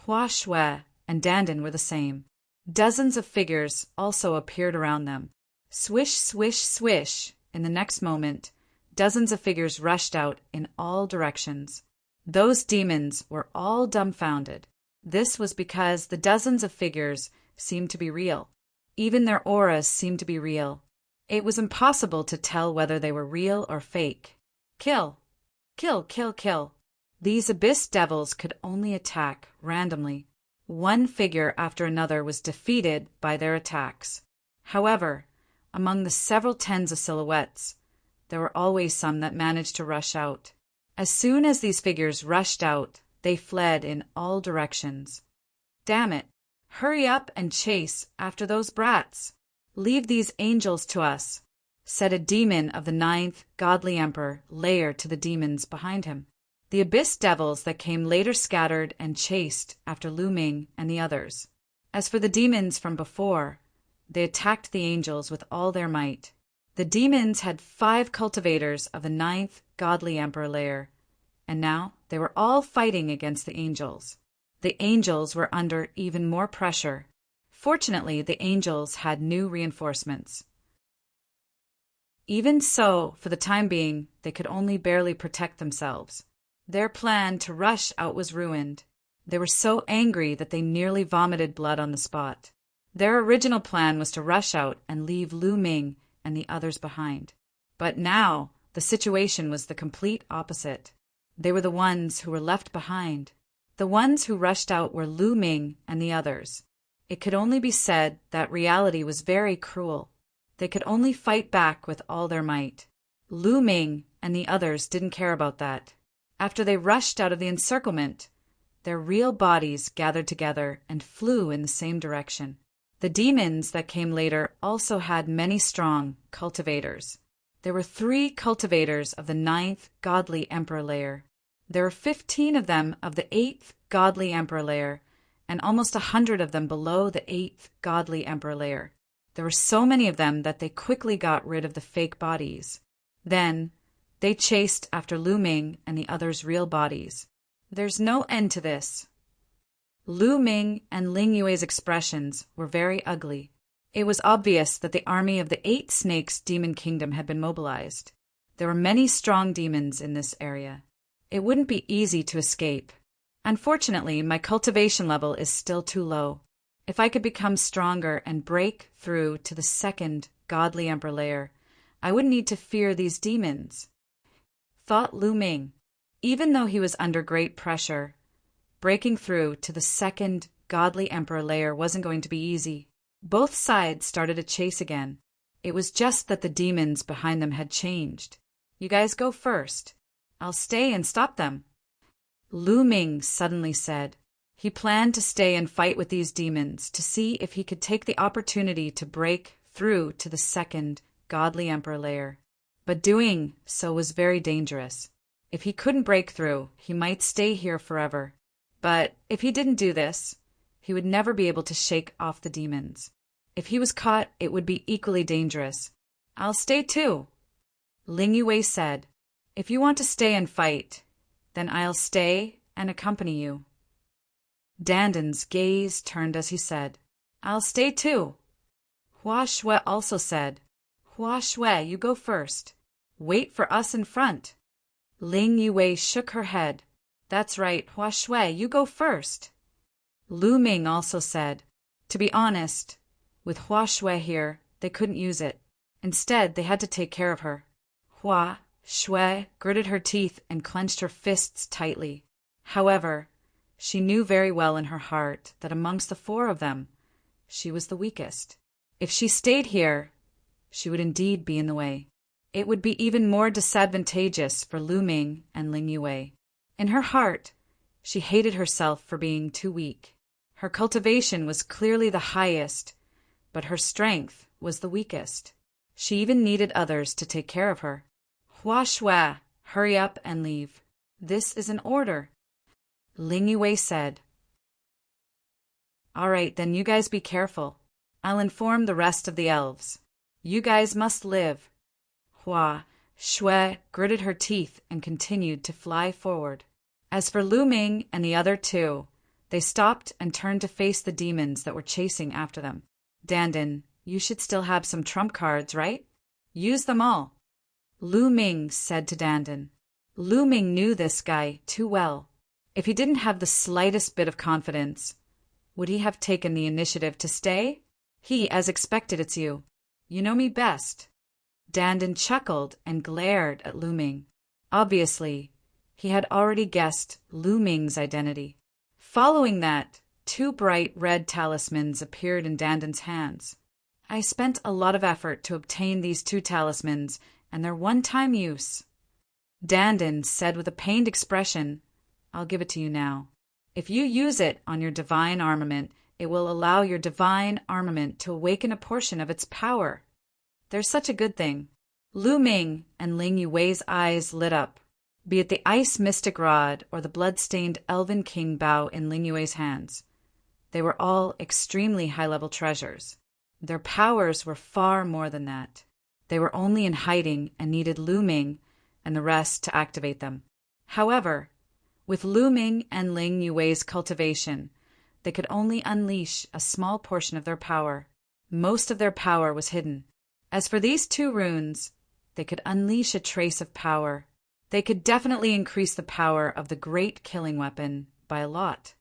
Hua Shui, and Dandan were the same. Dozens of figures also appeared around them. Swish, swish, swish. In the next moment, dozens of figures rushed out in all directions. Those demons were all dumbfounded. This was because the dozens of figures seemed to be real. Even their auras seemed to be real. It was impossible to tell whether they were real or fake. Kill! Kill, kill, kill! These abyss devils could only attack randomly. One figure after another was defeated by their attacks. However, among the several tens of silhouettes, there were always some that managed to rush out. As soon as these figures rushed out, they fled in all directions. Damn it! Hurry up and chase after those brats! Leave these angels to us, said a demon of the 9th godly emperor Layer to the demons behind him. The abyss devils that came later scattered and chased after Lu Ming and the others. As for the demons from before, they attacked the angels with all their might. The demons had 5 cultivators of the 9th godly emperor Layer, and now they were all fighting against the angels. The angels were under even more pressure. Fortunately, the angels had new reinforcements. Even so, for the time being, they could only barely protect themselves. Their plan to rush out was ruined. They were so angry that they nearly vomited blood on the spot. Their original plan was to rush out and leave Lu Ming and the others behind. But now, the situation was the complete opposite. They were the ones who were left behind. The ones who rushed out were Lu Ming and the others. It could only be said that reality was very cruel. They could only fight back with all their might. Lu Ming and the others didn't care about that. After they rushed out of the encirclement, their real bodies gathered together and flew in the same direction. The demons that came later also had many strong cultivators. There were 3 cultivators of the 9th godly emperor Layer. There were 15 of them of the 8th godly emperor Layer, and almost 100 of them below the 8th godly emperor Layer. There were so many of them that they quickly got rid of the fake bodies. Then, they chased after Lu Ming and the others' real bodies. There's no end to this. Lu Ming and Ling Yue's expressions were very ugly. It was obvious that the army of the 8 Snakes Demon Kingdom had been mobilized. There were many strong demons in this area. It wouldn't be easy to escape. Unfortunately, my cultivation level is still too low. If I could become stronger and break through to the 2nd godly emperor Layer, I wouldn't need to fear these demons, thought Lu Ming. Even though he was under great pressure, breaking through to the 2nd godly emperor Layer wasn't going to be easy. Both sides started a chase again. It was just that the demons behind them had changed. You guys go first. I'll stay and stop them, Lu Ming suddenly said. He planned to stay and fight with these demons to see if he could take the opportunity to break through to the 2nd godly emperor Layer. But doing so was very dangerous. If he couldn't break through, he might stay here forever. But if he didn't do this, he would never be able to shake off the demons. If he was caught, it would be equally dangerous. I'll stay too, Ling Yue said. If you want to stay and fight, then I'll stay and accompany you. Danden's gaze turned as he said, I'll stay too. Hua Shui also said, Hua Shui, you go first. Wait for us in front. Ling Yue shook her head. That's right, Hua Shui, you go first. Lu Ming also said, to be honest, with Hua Shui here, they couldn't use it. Instead, they had to take care of her. Hua Shui gritted her teeth and clenched her fists tightly. However, she knew very well in her heart that amongst the 4 of them, she was the weakest. If she stayed here, she would indeed be in the way. It would be even more disadvantageous for Lu Ming and Ling Yue. In her heart, she hated herself for being too weak. Her cultivation was clearly the highest, but her strength was the weakest. She even needed others to take care of her. Hua Shui, hurry up and leave. This is an order, Ling Yue said. All right, then you guys be careful. I'll inform the rest of the elves. You guys must live. Hua Shui gritted her teeth and continued to fly forward. As for Lu Ming and the other 2, they stopped and turned to face the demons that were chasing after them. Danden, you should still have some trump cards, right? Use them all. Lu Ming said to Dandan. Lu Ming knew this guy too well. If he didn't have the slightest bit of confidence, would he have taken the initiative to stay? He, as expected, it's you. You know me best. Dandan chuckled and glared at Lu Ming. Obviously, he had already guessed Lu Ming's identity. Following that, 2 bright red talismans appeared in Dandan's hands. I spent a lot of effort to obtain these 2 talismans and their one-time use. Dandan said with a pained expression, I'll give it to you now. If you use it on your divine armament, it will allow your divine armament to awaken a portion of its power. There's such a good thing. Lu Ming and Ling Yuwei's eyes lit up. Be it the ice mystic rod or the blood-stained elven king bow in Ling Yuwei's hands, they were all extremely high-level treasures. Their powers were far more than that. They were only in hiding and needed Lu Ming and the rest to activate them. However, with Lu Ming and Ling Yuwei's cultivation, they could only unleash a small portion of their power. Most of their power was hidden. As for these 2 runes, they could unleash a trace of power. They could definitely increase the power of the great killing weapon by a lot.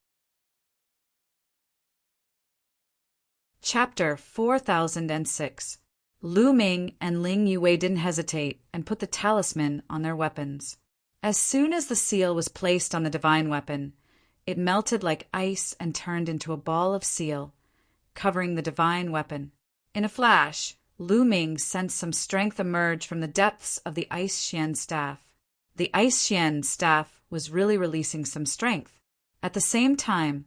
Chapter 4006. Lu Ming and Ling Yuwei didn't hesitate and put the talisman on their weapons. As soon as the seal was placed on the divine weapon, it melted like ice and turned into a ball of seal, covering the divine weapon. In a flash, Lu Ming sensed some strength emerge from the depths of the Ice Xian staff. The Ice Xian staff was really releasing some strength. At the same time,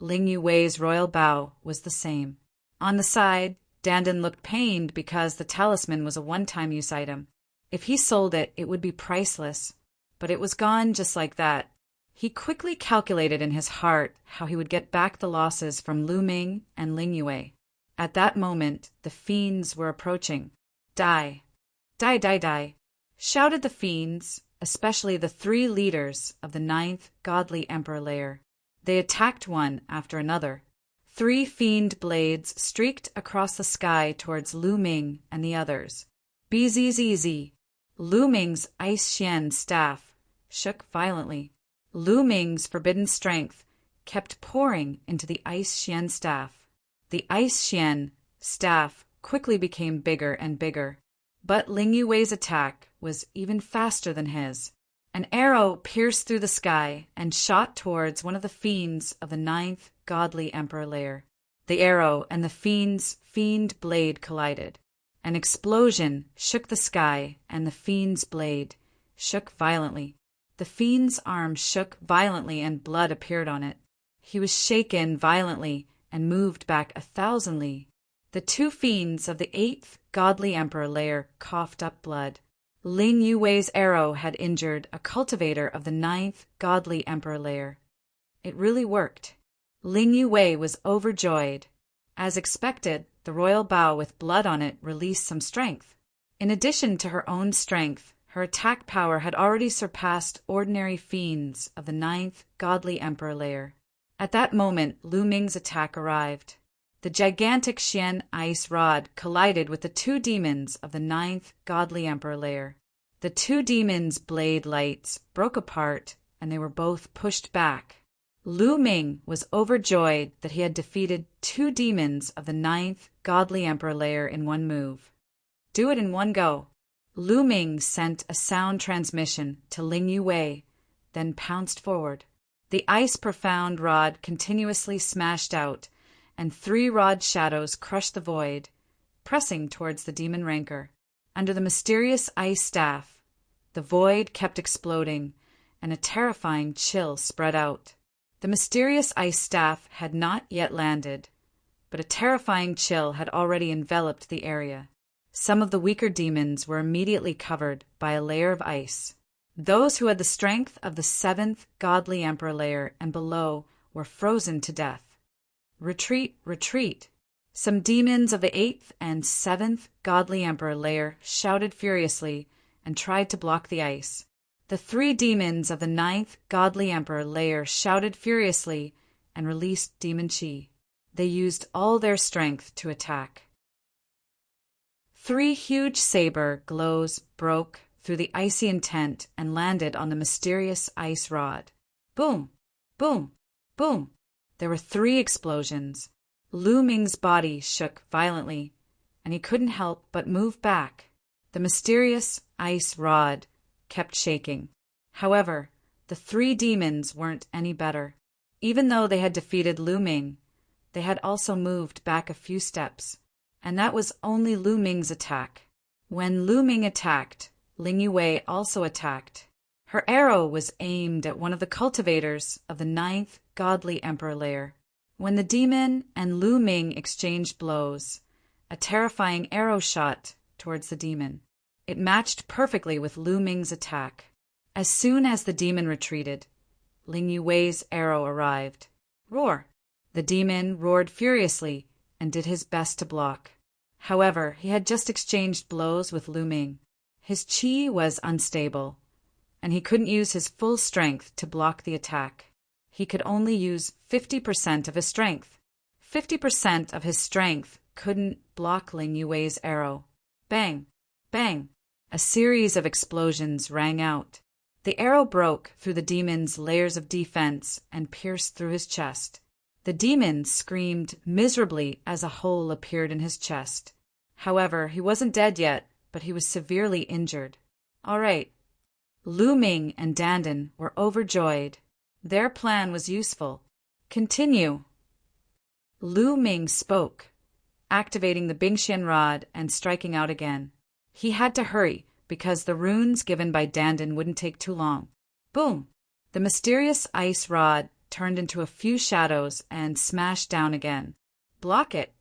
Ling Yuwei's royal bow was the same. On the side, Dandan looked pained because the talisman was a one-time use item. If he sold it, it would be priceless. But it was gone just like that. He quickly calculated in his heart how he would get back the losses from Lu Ming and Ling Yuwei. At that moment, the fiends were approaching. Die! Die, die, die! Shouted the fiends, especially the 3 leaders of the 9th godly emperor layer. They attacked one after another. 3 fiend blades streaked across the sky towards Lu Ming and the others. BZZZ! Lu Ming's Ice Xian staff shook violently. Lu Ming's forbidden strength kept pouring into the Ice Xian staff. The Ice Xian staff quickly became bigger and bigger, but Ling Yuwei's attack was even faster than his. An arrow pierced through the sky and shot towards one of the fiends of the 9th godly emperor layer. The arrow and the fiend's fiend blade collided. An explosion shook the sky, and the fiend's blade shook violently. The fiend's arm shook violently and blood appeared on it. He was shaken violently and moved back 1,000 li. The 2 fiends of the 8th godly emperor layer coughed up blood. Ling Yuwei's arrow had injured a cultivator of the 9th godly emperor layer. It really worked. Ling Yuwei was overjoyed. As expected, the royal bow with blood on it released some strength. In addition to her own strength, her attack power had already surpassed ordinary fiends of the 9th godly emperor layer. At that moment, Lu Ming's attack arrived. The gigantic Xian ice rod collided with the 2 demons of the 9th godly emperor layer. The 2 demons' blade lights broke apart, and they were both pushed back. Lu Ming was overjoyed that he had defeated 2 demons of the 9th godly emperor layer in one move. Do it in one go. Lu Ming sent a sound transmission to Ling Yuwei, then pounced forward. The ice profound rod continuously smashed out, and 3 rod shadows crushed the void, pressing towards the demon rancor. Under the mysterious ice staff, the void kept exploding, and a terrifying chill spread out. The mysterious ice staff had not yet landed, but a terrifying chill had already enveloped the area. Some of the weaker demons were immediately covered by a layer of ice. Those who had the strength of the 7th godly emperor layer and below were frozen to death. Retreat, retreat! Some demons of the 8th and 7th godly emperor layer shouted furiously and tried to block the ice. The 3 demons of the 9th godly emperor layer shouted furiously and released demon chi. They used all their strength to attack. 3 huge saber glows broke through the icy intent and landed on the mysterious ice rod. Boom! Boom! Boom! There were 3 explosions. Lu Ming's body shook violently, and he couldn't help but move back. The mysterious ice rod kept shaking. However, the 3 demons weren't any better. Even though they had defeated Lu Ming, they had also moved back a few steps, and that was only Lu Ming's attack. When Lu Ming attacked, Ling Yue also attacked. Her arrow was aimed at one of the cultivators of the 9th godly emperor layer. When the demon and Lu Ming exchanged blows, a terrifying arrow shot towards the demon. It matched perfectly with Lu Ming's attack. As soon as the demon retreated, Ling Yue's arrow arrived. Roar! The demon roared furiously and did his best to block. However, he had just exchanged blows with Lu Ming. His qi was unstable, and he couldn't use his full strength to block the attack. He could only use 50% of his strength. 50% of his strength couldn't block Ling Yue's arrow. Bang! Bang! A series of explosions rang out. The arrow broke through the demon's layers of defense and pierced through his chest. The demon screamed miserably as a hole appeared in his chest. However, he wasn't dead yet, but he was severely injured. All right. Lu Ming and Dandan were overjoyed. Their plan was useful. Continue. Lu Ming spoke, activating the Bingxian rod and striking out again. He had to hurry because the runes given by Dandan wouldn't take too long. Boom! The mysterious ice rod turned into a few shadows and smashed down again. Block it!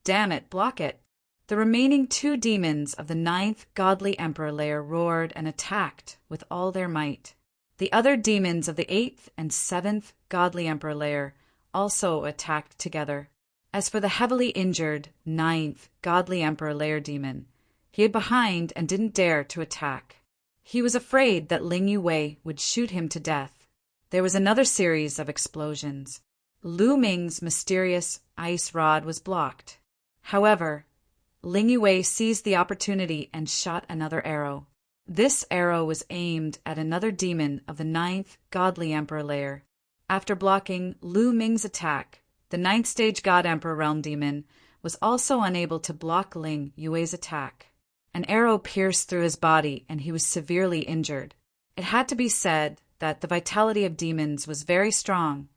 Damn it, block it! The remaining 2 demons of the 9th godly emperor layer roared and attacked with all their might. The other demons of the 8th and 7th godly emperor layer also attacked together. As for the heavily injured 9th godly emperor layer demon, he hid behind and didn't dare to attack. He was afraid that Ling Yue would shoot him to death. There was another series of explosions. Lu Ming's mysterious ice rod was blocked. However, Ling Yue seized the opportunity and shot another arrow. This arrow was aimed at another demon of the 9th godly emperor layer. After blocking Lu Ming's attack, the 9th stage God Emperor Realm demon was also unable to block Ling Yue's attack. An arrow pierced through his body and he was severely injured. It had to be said that the vitality of demons was very strong,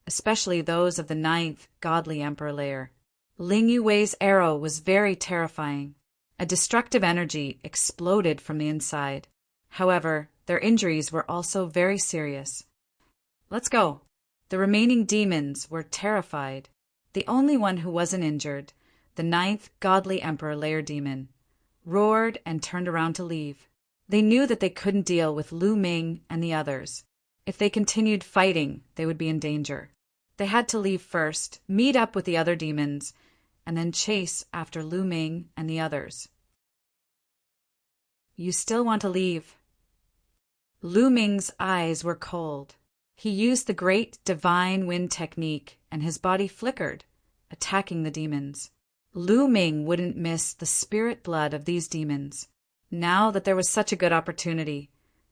especially those of the 9th godly emperor layer. Ling Yue's arrow was very terrifying. A destructive energy exploded from the inside. However, their injuries were also very serious. Let's go. The remaining demons were terrified. The only one who wasn't injured, the 9th godly emperor layer demon, roared and turned around to leave. They knew that they couldn't deal with Lu Ming and the others. If they continued fighting, they would be in danger. They had to leave first, meet up with the other demons, and then chase after Lu Ming and the others. You still want to leave? Lu Ming's eyes were cold. He used the great divine wind technique, and his body flickered, attacking the demons. Lu Ming wouldn't miss the spirit blood of these demons. Now that there was such a good opportunity,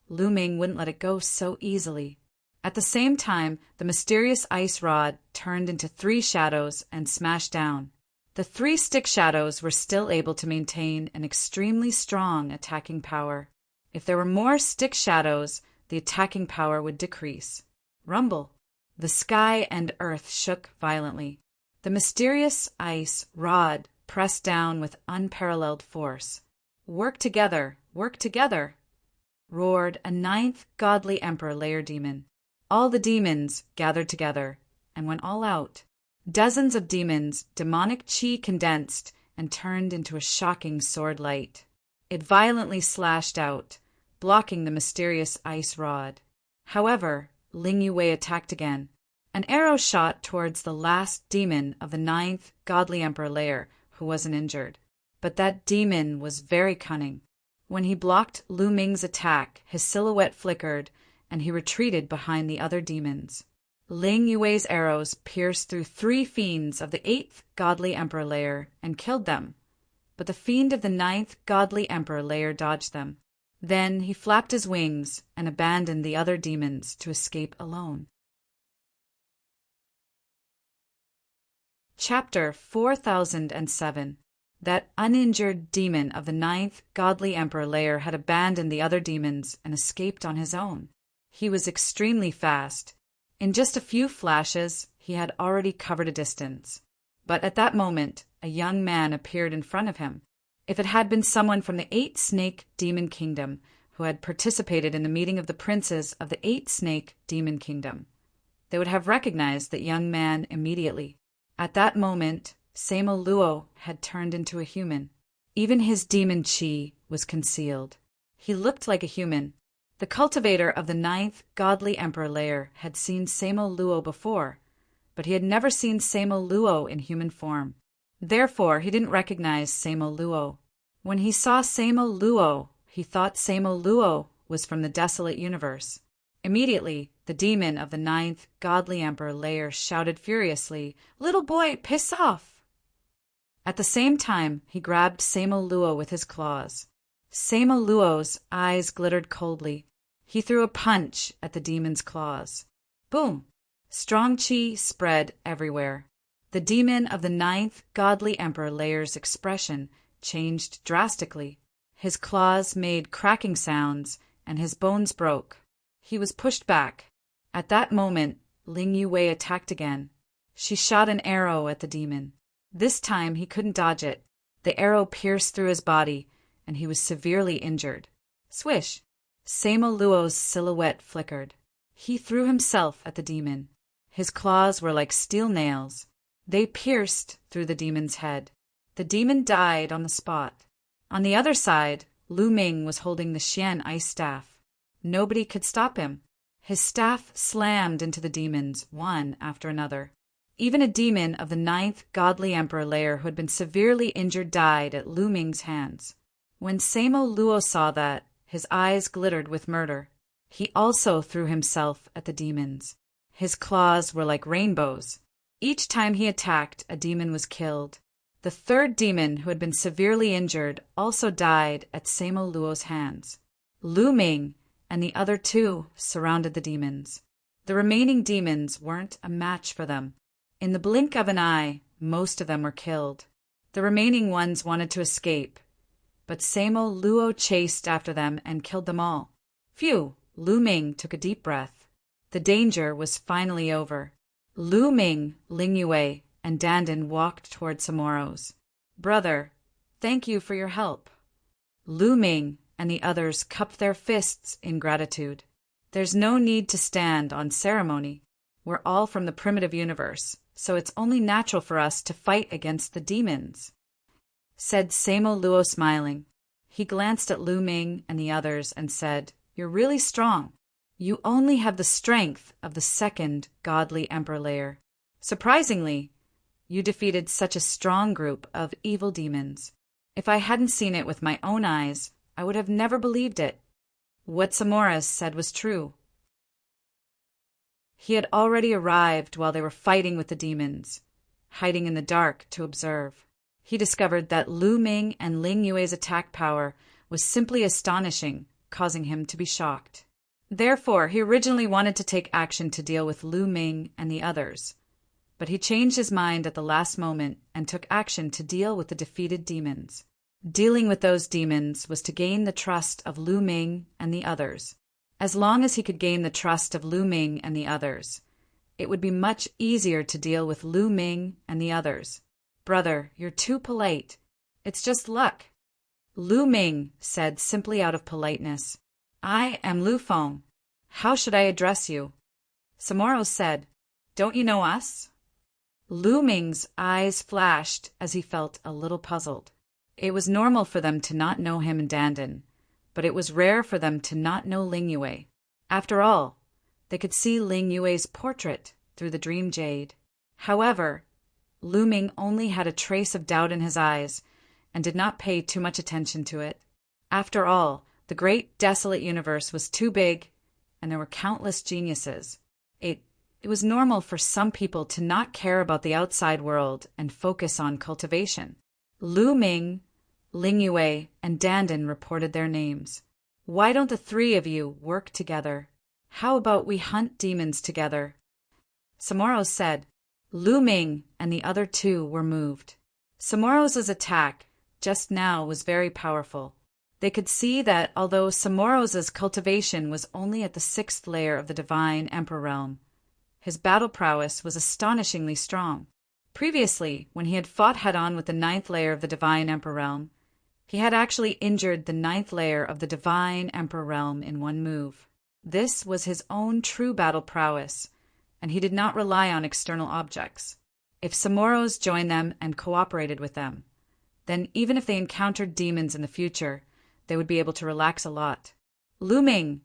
Lu Ming wouldn't let it go so easily. At the same time, the mysterious ice rod turned into 3 shadows and smashed down. The 3 stick shadows were still able to maintain an extremely strong attacking power. If there were more stick shadows, the attacking power would decrease. Rumble! The sky and earth shook violently. The mysterious ice rod pressed down with unparalleled force. Work together, roared a 9th godly emperor layer demon. All the demons gathered together and went all out. Dozens of demons' demonic chi condensed and turned into a shocking sword light. It violently slashed out, blocking the mysterious ice rod. However, Ling Yue attacked again. An arrow shot towards the last demon of the 9th godly emperor layer who wasn't injured. But that demon was very cunning. When he blocked Lu Ming's attack, his silhouette flickered and he retreated behind the other demons. Ling Yue's arrows pierced through 3 fiends of the 8th godly emperor layer and killed them, but the fiend of the 9th godly emperor layer dodged them. Then he flapped his wings and abandoned the other demons to escape alone. Chapter 4007. That uninjured demon of the ninth godly emperor layer had abandoned the other demons and escaped on his own. He was extremely fast. In just a few flashes, he had already covered a distance. But at that moment, a young man appeared in front of him. If it had been someone from the Eight-Snake Demon Kingdom who had participated in the meeting of the princes of the Eight-Snake Demon Kingdom, they would have recognized that young man immediately. At that moment, Samo Luo had turned into a human. Even his demon chi was concealed. He looked like a human. The cultivator of the ninth godly emperor layer had seen Samo Luo before, but he had never seen Samo Luo in human form. Therefore, he didn't recognize Samo Luo. When he saw Samo Luo, he thought Samo Luo was from the desolate universe. Immediately, the demon of the ninth godly emperor layer shouted furiously, "Little boy, piss off!" At the same time, he grabbed Samo Luo with his claws. Samo Luo's eyes glittered coldly. He threw a punch at the demon's claws. Boom! Strong chi spread everywhere. The demon of the ninth godly emperor layer's expression changed drastically. His claws made cracking sounds, and his bones broke. He was pushed back. At that moment, Ling Yue attacked again. She shot an arrow at the demon. This time he couldn't dodge it. The arrow pierced through his body, and he was severely injured. Swish! Samo Luo's silhouette flickered. He threw himself at the demon. His claws were like steel nails. They pierced through the demon's head. The demon died on the spot. On the other side, Lu Ming was holding the Xian ice staff. Nobody could stop him. His staff slammed into the demons, one after another. Even a demon of the ninth godly emperor layer who had been severely injured died at Lu Ming's hands. When Samo Luo saw that, his eyes glittered with murder. He also threw himself at the demons. His claws were like rainbows. Each time he attacked, a demon was killed. The third demon, who had been severely injured, also died at Samo Luo's hands. Lu Ming and the other two surrounded the demons. The remaining demons weren't a match for them. In the blink of an eye, most of them were killed. The remaining ones wanted to escape, but Samo Luo chased after them and killed them all. Phew! Lu Ming took a deep breath. The danger was finally over. Lu Ming, Ling Yue, and Dandan walked toward Samoros. "Brother, thank you for your help." Lu Ming and the others cupped their fists in gratitude. "There's no need to stand on ceremony. We're all from the primitive universe, so it's only natural for us to fight against the demons," said Samo Luo, smiling. He glanced at Lu Ming and the others and said, "You're really strong. You only have the strength of the second godly emperor layer. Surprisingly, you defeated such a strong group of evil demons. If I hadn't seen it with my own eyes, I would have never believed it. What Samoras said was true." He had already arrived while they were fighting with the demons, hiding in the dark to observe. He discovered that Lu Ming and Ling Yue's attack power was simply astonishing, causing him to be shocked. Therefore, he originally wanted to take action to deal with Lu Ming and the others, but he changed his mind at the last moment and took action to deal with the defeated demons. Dealing with those demons was to gain the trust of Lu Ming and the others. As long as he could gain the trust of Lu Ming and the others, it would be much easier to deal with Lu Ming and the others. "Brother, you're too polite. It's just luck." Lu Ming said simply out of politeness, "I am Lu Feng. How should I address you?" Samoro said, "Don't you know us?" Lu Ming's eyes flashed as he felt a little puzzled. It was normal for them to not know him and Dandan, but it was rare for them to not know Ling Yue. After all, they could see Ling Yue's portrait through the dream jade. However, Lu Ming only had a trace of doubt in his eyes and did not pay too much attention to it. After all, the great desolate universe was too big, and there were countless geniuses. It was normal for some people to not care about the outside world and focus on cultivation. Lu Ming, Ling Yue, and Dandan reported their names. Why don't the three of you work together? How about we hunt demons together? Samoros said. Lu Ming and the other two were moved. Samoros's attack just now was very powerful. They could see that although Samoros's cultivation was only at the 6th layer of the divine emperor realm, his battle prowess was astonishingly strong. Previously, when he had fought head-on with the 9th layer of the divine emperor realm, he had actually injured the 9th layer of the divine emperor realm in one move. This was his own true battle prowess, and he did not rely on external objects. If Samoros joined them and cooperated with them, then even if they encountered demons in the future, they would be able to relax a lot. Lu Ming,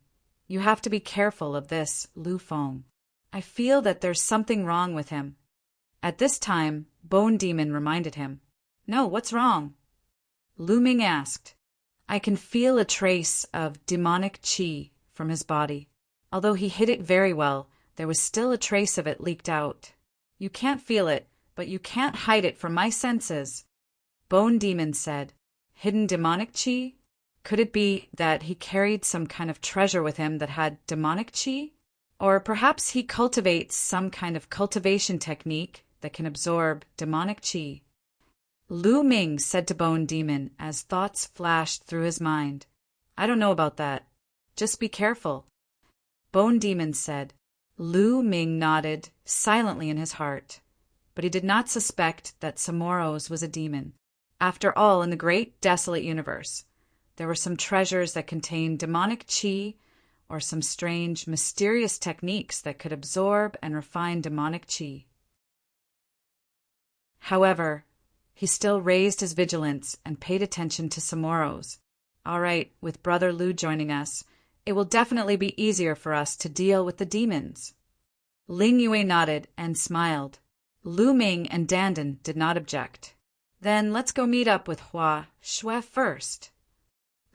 you have to be careful of this Lu Feng. I feel that there's something wrong with him. At this time, Bone Demon reminded him. No, what's wrong? Lu Ming asked. I can feel a trace of demonic qi from his body. Although he hid it very well, there was still a trace of it leaked out. You can't feel it, but you can't hide it from my senses, Bone Demon said. Hidden demonic qi? Could it be that he carried some kind of treasure with him that had demonic qi? Or perhaps he cultivates some kind of cultivation technique that can absorb demonic qi. Lu Ming said to Bone Demon as thoughts flashed through his mind. I don't know about that. Just be careful. Bone Demon said. Lu Ming nodded silently in his heart, but he did not suspect that Samoros was a demon. After all, in the great desolate universe, there were some treasures that contained demonic qi or some strange, mysterious techniques that could absorb and refine demonic qi. However, he still raised his vigilance and paid attention to Samoros. All right, with Brother Lu joining us, it will definitely be easier for us to deal with the demons. Ling Yue nodded and smiled. Lu Ming and Dandan did not object. Then let's go meet up with Hua Shui first,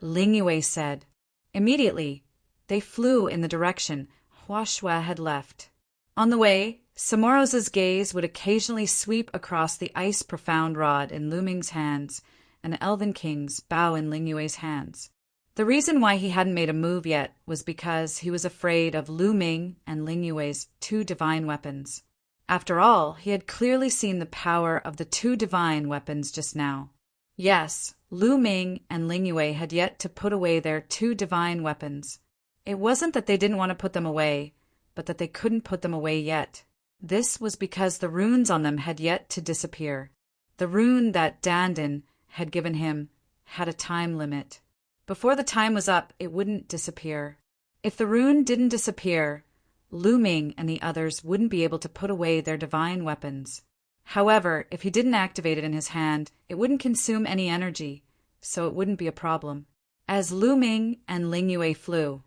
Ling Yue said. Immediately, they flew in the direction Hua Shui had left. On the way, Samoros's gaze would occasionally sweep across the ice-profound rod in Lu Ming's hands and the Elven King's bow in Ling Yue's hands. The reason why he hadn't made a move yet was because he was afraid of Lu Ming and Ling Yue's 2 divine weapons. After all, he had clearly seen the power of the 2 divine weapons just now. Yes, Lu Ming and Ling Yue had yet to put away their 2 divine weapons. It wasn't that they didn't want to put them away, but that they couldn't put them away yet. This was because the runes on them had yet to disappear. The rune that Dandan had given him had a time limit. Before the time was up, it wouldn't disappear. If the rune didn't disappear, Lu Ming and the others wouldn't be able to put away their divine weapons. However, if he didn't activate it in his hand, it wouldn't consume any energy, so it wouldn't be a problem. As Lu Ming and Ling Yue flew,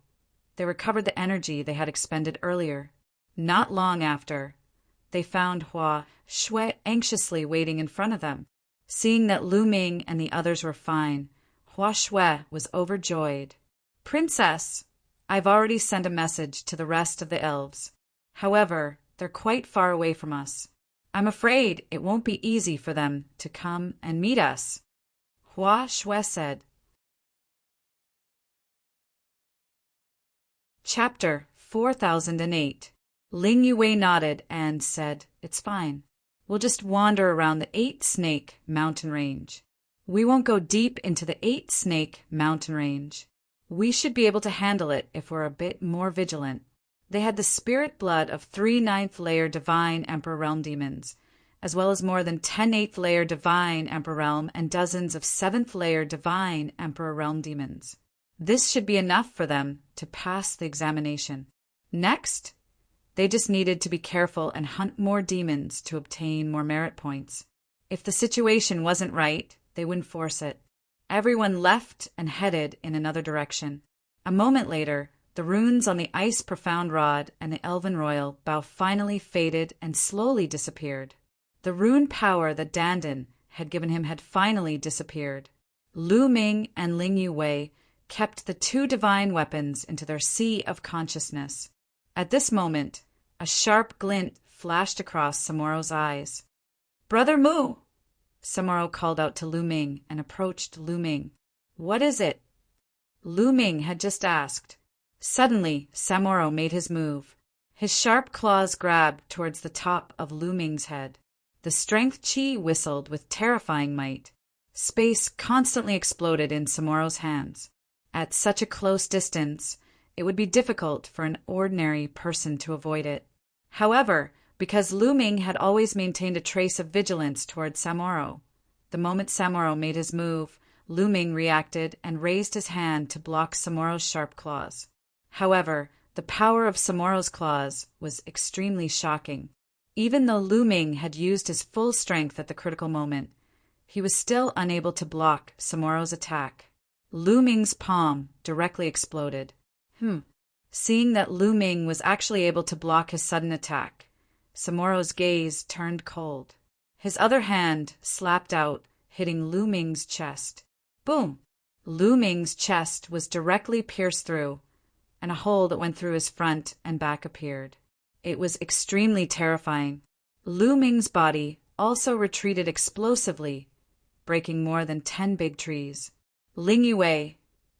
they recovered the energy they had expended earlier. Not long after, they found Hua Shui anxiously waiting in front of them. Seeing that Lu Ming and the others were fine, Hua Shui was overjoyed. Princess, I've already sent a message to the rest of the elves. However, they're quite far away from us. I'm afraid it won't be easy for them to come and meet us, Hua Shui said. Chapter 4008. Ling Yue nodded and said, It's fine. We'll just wander around the 8-snake mountain range. We won't go deep into the 8-snake mountain range. We should be able to handle it if we're a bit more vigilant. They had the spirit blood of 3 9th-layer divine Emperor Realm demons, as well as more than 10 8th-layer divine Emperor Realm and dozens of 7th-layer divine Emperor Realm demons. This should be enough for them to pass the examination. Next, they just needed to be careful and hunt more demons to obtain more merit points. If the situation wasn't right, they wouldn't force it. Everyone left and headed in another direction. A moment later, the runes on the ice-profound rod and the Elven Royal bow finally faded and slowly disappeared. The rune power that Dandan had given him had finally disappeared. Lu Ming and Ling Yue kept the 2 divine weapons into their sea of consciousness. At this moment, a sharp glint flashed across Samoro's eyes. Brother Mu! Samoro called out to Lu Ming and approached Lu Ming. What is it? Lu Ming had just asked. Suddenly, Samoro made his move. His sharp claws grabbed towards the top of Lu Ming's head. The strength chi whistled with terrifying might. Space constantly exploded in Samoro's hands. At such a close distance, it would be difficult for an ordinary person to avoid it. However, because Lu Ming had always maintained a trace of vigilance toward Samoro, the moment Samoro made his move, Lu Ming reacted and raised his hand to block Samoro's sharp claws. However, the power of Samoro's claws was extremely shocking. Even though Lu Ming had used his full strength at the critical moment, he was still unable to block Samoro's attack. Lu Ming's palm directly exploded. Seeing that Lu Ming was actually able to block his sudden attack, Samoro's gaze turned cold. His other hand slapped out, hitting Lu Ming's chest. Boom! Lu Ming's chest was directly pierced through, and a hole that went through his front and back appeared. It was extremely terrifying. Lu Ming's body also retreated explosively, breaking more than 10 big trees. Ling Yue,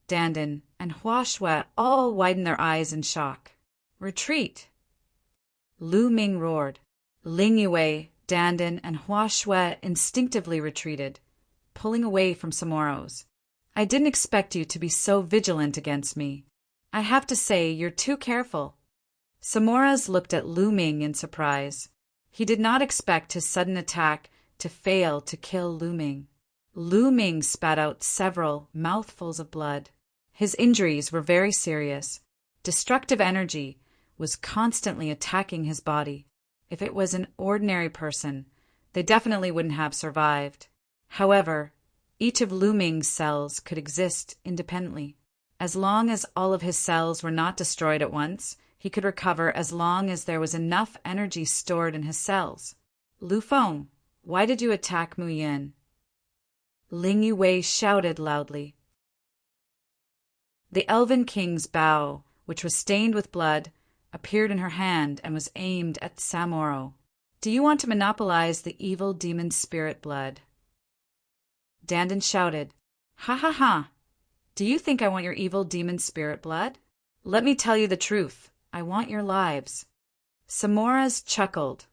Dandan, and Hua Shui all widened their eyes in shock. Retreat! Lu Ming roared. Ling Yue, Dandan, and Hua Shui instinctively retreated, pulling away from Samoro's. I didn't expect you to be so vigilant against me. I have to say, you're too careful. Samoro's looked at Lu Ming in surprise. He did not expect his sudden attack to fail to kill Lu Ming. Lu Ming spat out several mouthfuls of blood. His injuries were very serious. Destructive energy was constantly attacking his body. If it was an ordinary person, they definitely wouldn't have survived. However, each of Lu Ming's cells could exist independently. As long as all of his cells were not destroyed at once, he could recover as long as there was enough energy stored in his cells. Lu Feng, why did you attack Mu Yin? Ling Yue shouted loudly. The Elven King's bow, which was stained with blood, appeared in her hand and was aimed at Samoro. Do you want to monopolize the evil demon spirit blood? Dandan shouted, Ha ha ha! Do you think I want your evil demon spirit blood? Let me tell you the truth. I want your lives. Samoro's chuckled,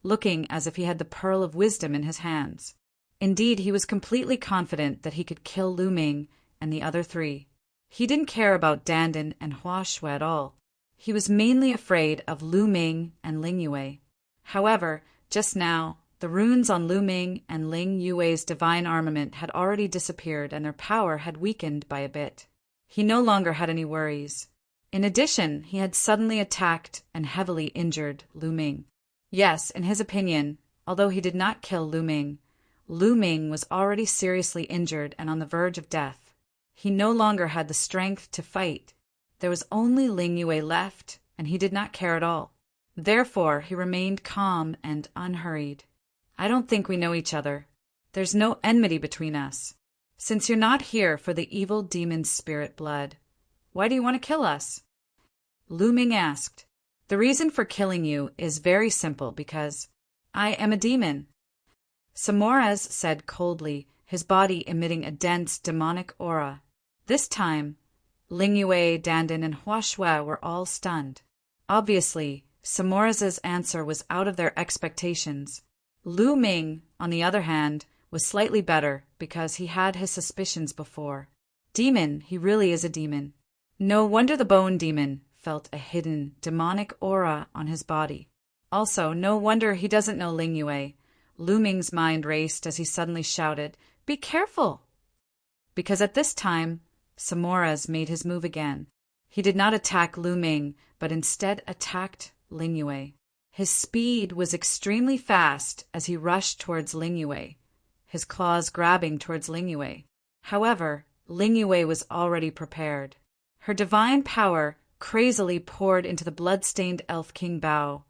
looking as if he had the pearl of wisdom in his hands. Indeed, he was completely confident that he could kill Lu Ming and the other three. He didn't care about Dandan and Hua Shui at all. He was mainly afraid of Lu Ming and Ling Yue. However, just now, the runes on Lu Ming and Ling Yue's divine armament had already disappeared and their power had weakened by a bit. He no longer had any worries. In addition, he had suddenly attacked and heavily injured Lu Ming. Yes, in his opinion, although he did not kill Lu Ming was already seriously injured and on the verge of death. He no longer had the strength to fight. There was only Ling Yue left, and he did not care at all. Therefore, he remained calm and unhurried. I don't think we know each other. There's no enmity between us. Since you're not here for the evil demon's spirit blood, why do you want to kill us? Lu Ming asked. The reason for killing you is very simple, because I am a demon. Samoro's said coldly, his body emitting a dense demonic aura. This time, Ling Yue, Dandan, and Hua Shui were all stunned. Obviously, Samoro's answer was out of their expectations. Lu Ming, on the other hand, was slightly better because he had his suspicions before. Demon, he really is a demon. No wonder the bone demon felt a hidden, demonic aura on his body. Also, no wonder he doesn't know Ling Yue. Lu Ming's mind raced as he suddenly shouted, Be careful! Because at this time, Samoro's made his move again. He did not attack Lu Ming, but instead attacked Ling Yue. His speed was extremely fast as he rushed towards Ling Yue, his claws grabbing towards Ling Yue. However, Ling Yue was already prepared. Her divine power crazily poured into the blood-stained Elf King bow,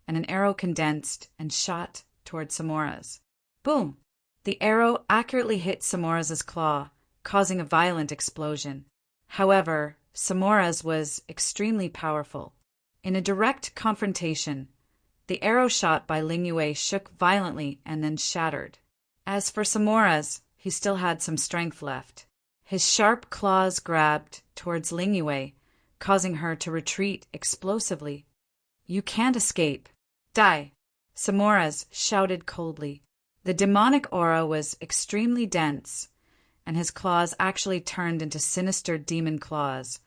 and an arrow condensed and shot toward Samoro's. Boom! The arrow accurately hit Samoro's claw, causing a violent explosion. However, Samoro's was extremely powerful. In a direct confrontation, the arrow shot by Ling Yue shook violently and then shattered. As for Samoro's, he still had some strength left. His sharp claws grabbed towards Ling Yue, causing her to retreat explosively. "You can't escape. Die!" Samores shouted coldly. The demonic aura was extremely dense, and his claws actually turned into sinister demon claws,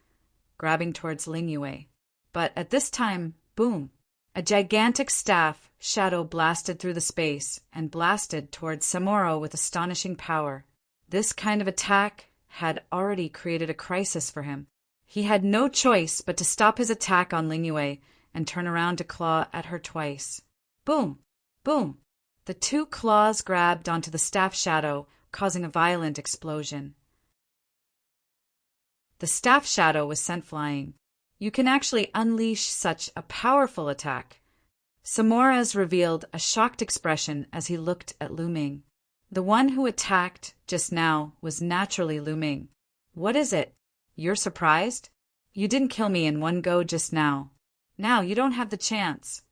grabbing towards Ling Yue. But at this time, boom! A gigantic staff shadow blasted through the space and blasted towards Samoro with astonishing power. This kind of attack had already created a crisis for him. He had no choice but to stop his attack on Ling Yue and turn around to claw at her twice. Boom! Boom! The two claws grabbed onto the staff shadow, causing a violent explosion. The staff shadow was sent flying. You can actually unleash such a powerful attack. Samores revealed a shocked expression as he looked at Lu Ming. The one who attacked just now was naturally Lu Ming. "What is it? You're surprised? You didn't kill me in one go just now. Now you don't have the chance,"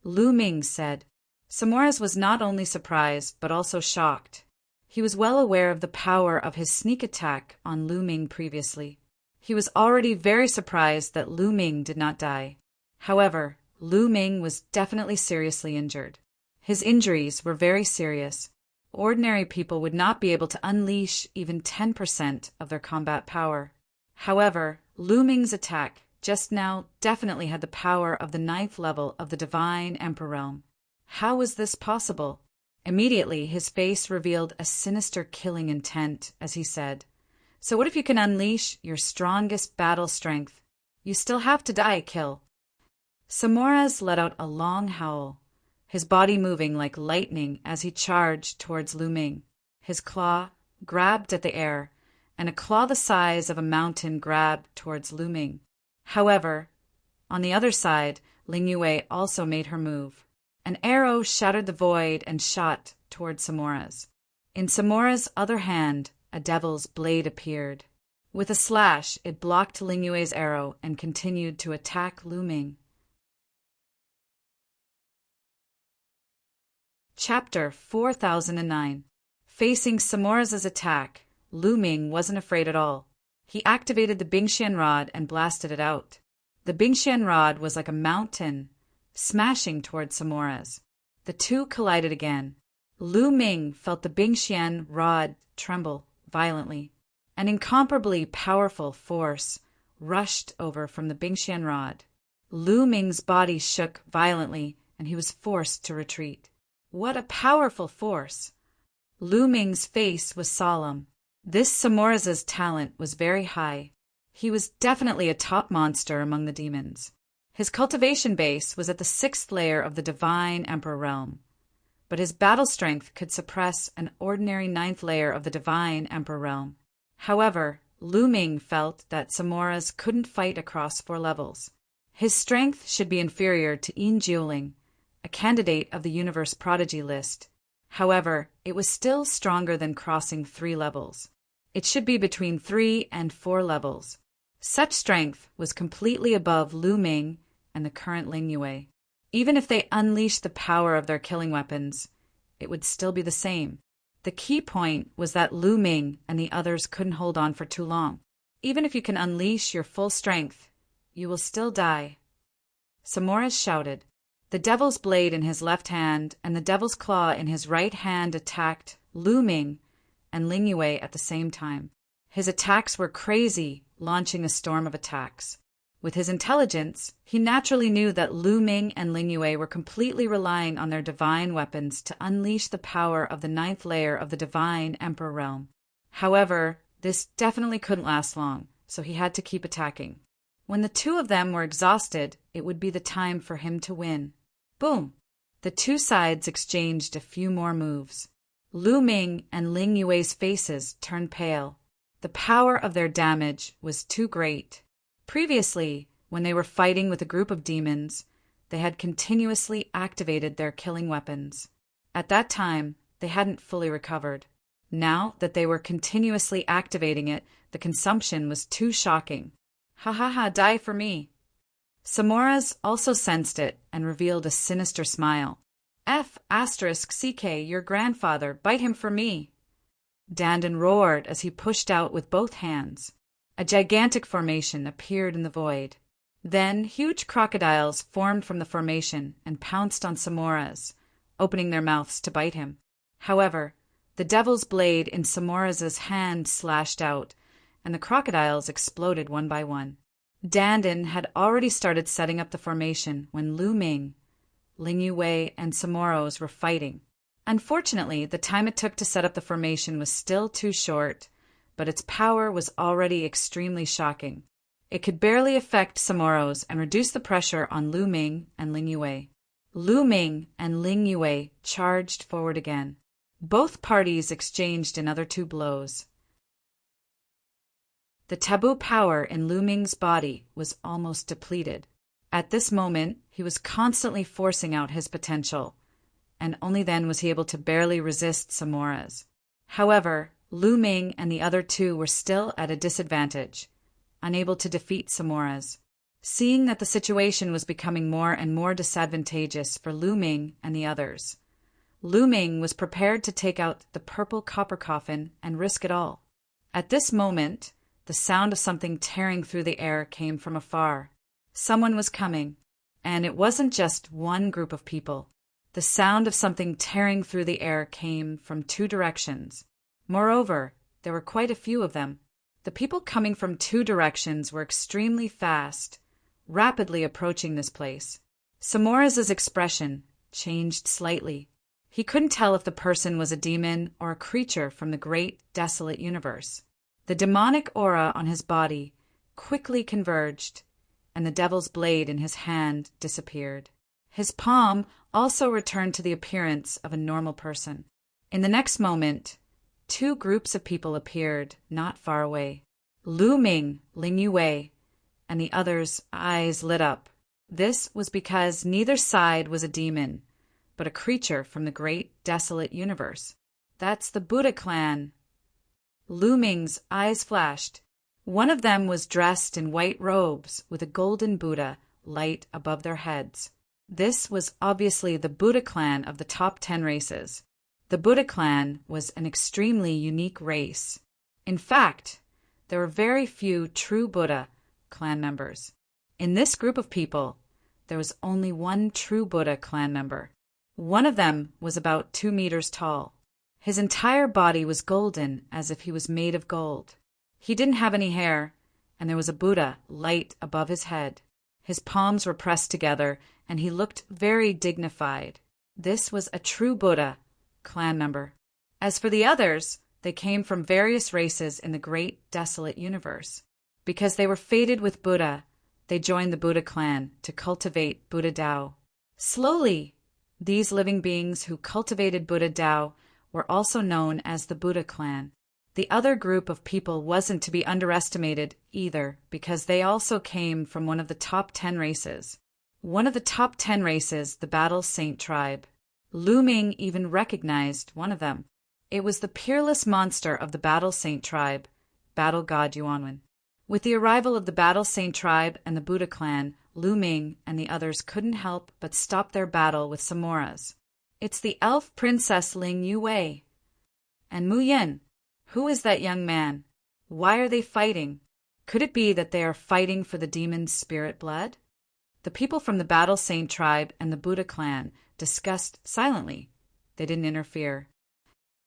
Lu Ming said. Samores was not only surprised but also shocked. He was well aware of the power of his sneak attack on Lu Ming previously. He was already very surprised that Lu Ming did not die. However, Lu Ming was definitely seriously injured. His injuries were very serious. Ordinary people would not be able to unleash even 10% of their combat power. However, Lu Ming's attack just now definitely had the power of the 9th level of the Divine Emperor Realm. How was this possible? Immediately, his face revealed a sinister killing intent as he said, "So what if you can unleash your strongest battle strength? You still have to die, kill." Samores let out a long howl, his body moving like lightning as he charged towards Lu Ming. His claw grabbed at the air, and a claw the size of a mountain grabbed towards Lu Ming. However, on the other side, Ling Yue also made her move. An arrow shattered the void and shot towards Samores. In Samores' other hand, a devil's blade appeared. With a slash, it blocked Ling Yue's arrow and continued to attack Lu Ming. Chapter 4009. Facing Samores' attack, Lu Ming wasn't afraid at all. He activated the Bingxian rod and blasted it out. The Bingxian rod was like a mountain, smashing towards Samores. The two collided again. Lu Ming felt the Bingxian rod tremble violently. An incomparably powerful force rushed over from the Bingxian rod. Lu Ming's body shook violently, and he was forced to retreat. What a powerful force! Lu Ming's face was solemn. This Samores' talent was very high. He was definitely a top monster among the demons. His cultivation base was at the 6th layer of the Divine Emperor Realm, but his battle strength could suppress an ordinary 9th layer of the Divine Emperor Realm. However, Lu Ming felt that Samores couldn't fight across 4 levels. His strength should be inferior to Yin Jiuling, a candidate of the Universe Prodigy list. However, it was still stronger than crossing 3 levels. It should be between 3 and 4 levels. Such strength was completely above Lu Ming and the current Ling Yue. Even if they unleashed the power of their killing weapons, it would still be the same. The key point was that Lu Ming and the others couldn't hold on for too long. Even if you can unleash your full strength, you will still die. Samores shouted. The devil's blade in his left hand and the devil's claw in his right hand attacked Lu Ming and Ling Yue at the same time. His attacks were crazy, launching a storm of attacks. With his intelligence, he naturally knew that Lu Ming and Ling Yue were completely relying on their divine weapons to unleash the power of the 9th layer of the Divine Emperor Realm. However, this definitely couldn't last long, so he had to keep attacking. When the two of them were exhausted, it would be the time for him to win. Boom! The two sides exchanged a few more moves. Lu Ming and Ling Yue's faces turned pale. The power of their damage was too great. Previously, when they were fighting with a group of demons, they had continuously activated their killing weapons. At that time, they hadn't fully recovered. Now that they were continuously activating it, the consumption was too shocking. "Ha ha ha, die for me." Samores also sensed it and revealed a sinister smile. "F***CK, your grandfather, bite him for me." Dandan roared as he pushed out with both hands. A gigantic formation appeared in the void. Then huge crocodiles formed from the formation and pounced on Samoras, opening their mouths to bite him. However, the devil's blade in Samoras' hand slashed out, and the crocodiles exploded one by one. Dandan had already started setting up the formation when Lu Ming, Ling Yue, and Samoros were fighting. Unfortunately, the time it took to set up the formation was still too short, but its power was already extremely shocking. It could barely affect Samoros and reduce the pressure on Lu Ming and Ling Yue. Lu Ming and Ling Yue charged forward again. Both parties exchanged another 2 blows. The taboo power in Lu Ming's body was almost depleted. At this moment, he was constantly forcing out his potential, and only then was he able to barely resist Samoras. However, Lu Ming and the other 2 were still at a disadvantage, unable to defeat Samoras. Seeing that the situation was becoming more and more disadvantageous for Lu Ming and the others, Lu Ming was prepared to take out the purple copper coffin and risk it all. At this moment, the sound of something tearing through the air came from afar. Someone was coming, and it wasn't just one group of people. The sound of something tearing through the air came from 2 directions. Moreover, there were quite a few of them. The people coming from 2 directions were extremely fast, rapidly approaching this place. Samoras' expression changed slightly. He couldn't tell if the person was a demon or a creature from the great, desolate universe. The demonic aura on his body quickly converged, and the devil's blade in his hand disappeared. His palm also returned to the appearance of a normal person. In the next moment, 2 groups of people appeared not far away. Lu Ming, Ling Yue, and the others' eyes lit up. This was because neither side was a demon, but a creature from the great desolate universe. That's the Buddha clan. Lu Ming's eyes flashed. One of them was dressed in white robes with a golden Buddha light above their heads. This was obviously the Buddha clan of the top 10 races. The Buddha clan was an extremely unique race. In fact, there were very few true Buddha clan members. In this group of people, there was only one true Buddha clan member. One of them was about 2 meters tall. His entire body was golden, as if he was made of gold. He didn't have any hair, and there was a Buddha light above his head. His palms were pressed together, and he looked very dignified. This was a true Buddha clan member. As for the others, they came from various races in the great desolate universe. Because they were fated with Buddha, they joined the Buddha clan to cultivate Buddha Tao. Slowly, these living beings who cultivated Buddha Tao were also known as the Buddha clan. The other group of people wasn't to be underestimated either, because they also came from one of the top 10 races. One of the top 10 races, the Battle Saint tribe. Lu Ming even recognized one of them. It was the peerless monster of the Battle Saint tribe, Battle God Yuanwen. With the arrival of the Battle Saint tribe and the Buddha clan, Lu Ming and the others couldn't help but stop their battle with Samoras. It's the elf princess Ling Yue. And Mu Yin. Who is that young man? Why are they fighting? Could it be that they are fighting for the demon's spirit blood? The people from the Battle Saint tribe and the Buddha clan discussed silently. They didn't interfere.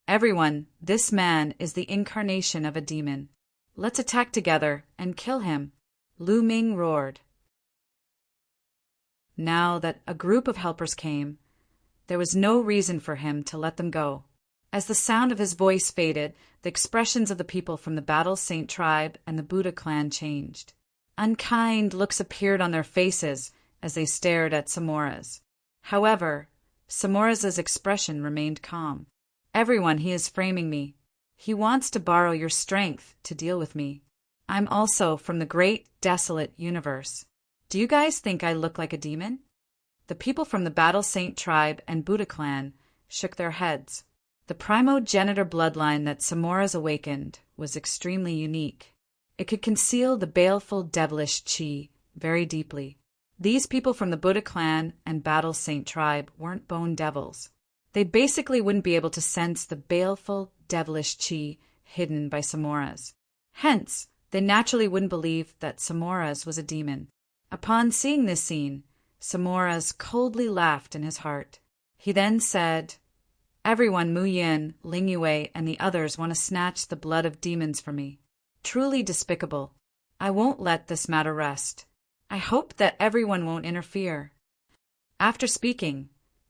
Everyone, this man is the incarnation of a demon. Let's attack together and kill him. Lu Ming roared. Now that a group of helpers came, there was no reason for him to let them go. As the sound of his voice faded, the expressions of the people from the Battle Saint tribe and the Buddha clan changed. Unkind looks appeared on their faces as they stared at Samoras. However, Samoras' expression remained calm. Everyone, he is framing me. He wants to borrow your strength to deal with me. I'm also from the great desolate universe. Do you guys think I look like a demon? The people from the Battle Saint tribe and Buddha clan shook their heads. The primogenitor bloodline that Samoras awakened was extremely unique. It could conceal the baleful devilish chi very deeply. These people from the Buddha clan and Battle Saint tribe weren't bone devils. They basically wouldn't be able to sense the baleful devilish chi hidden by Samoras. Hence, they naturally wouldn't believe that Samoras was a demon. Upon seeing this scene, Samoras coldly laughed in his heart. He then said, "Everyone, Mu Yin, Ling Yue, and the others want to snatch the blood of demons from me. Truly despicable. I won't let this matter rest. I hope that everyone won't interfere." After speaking,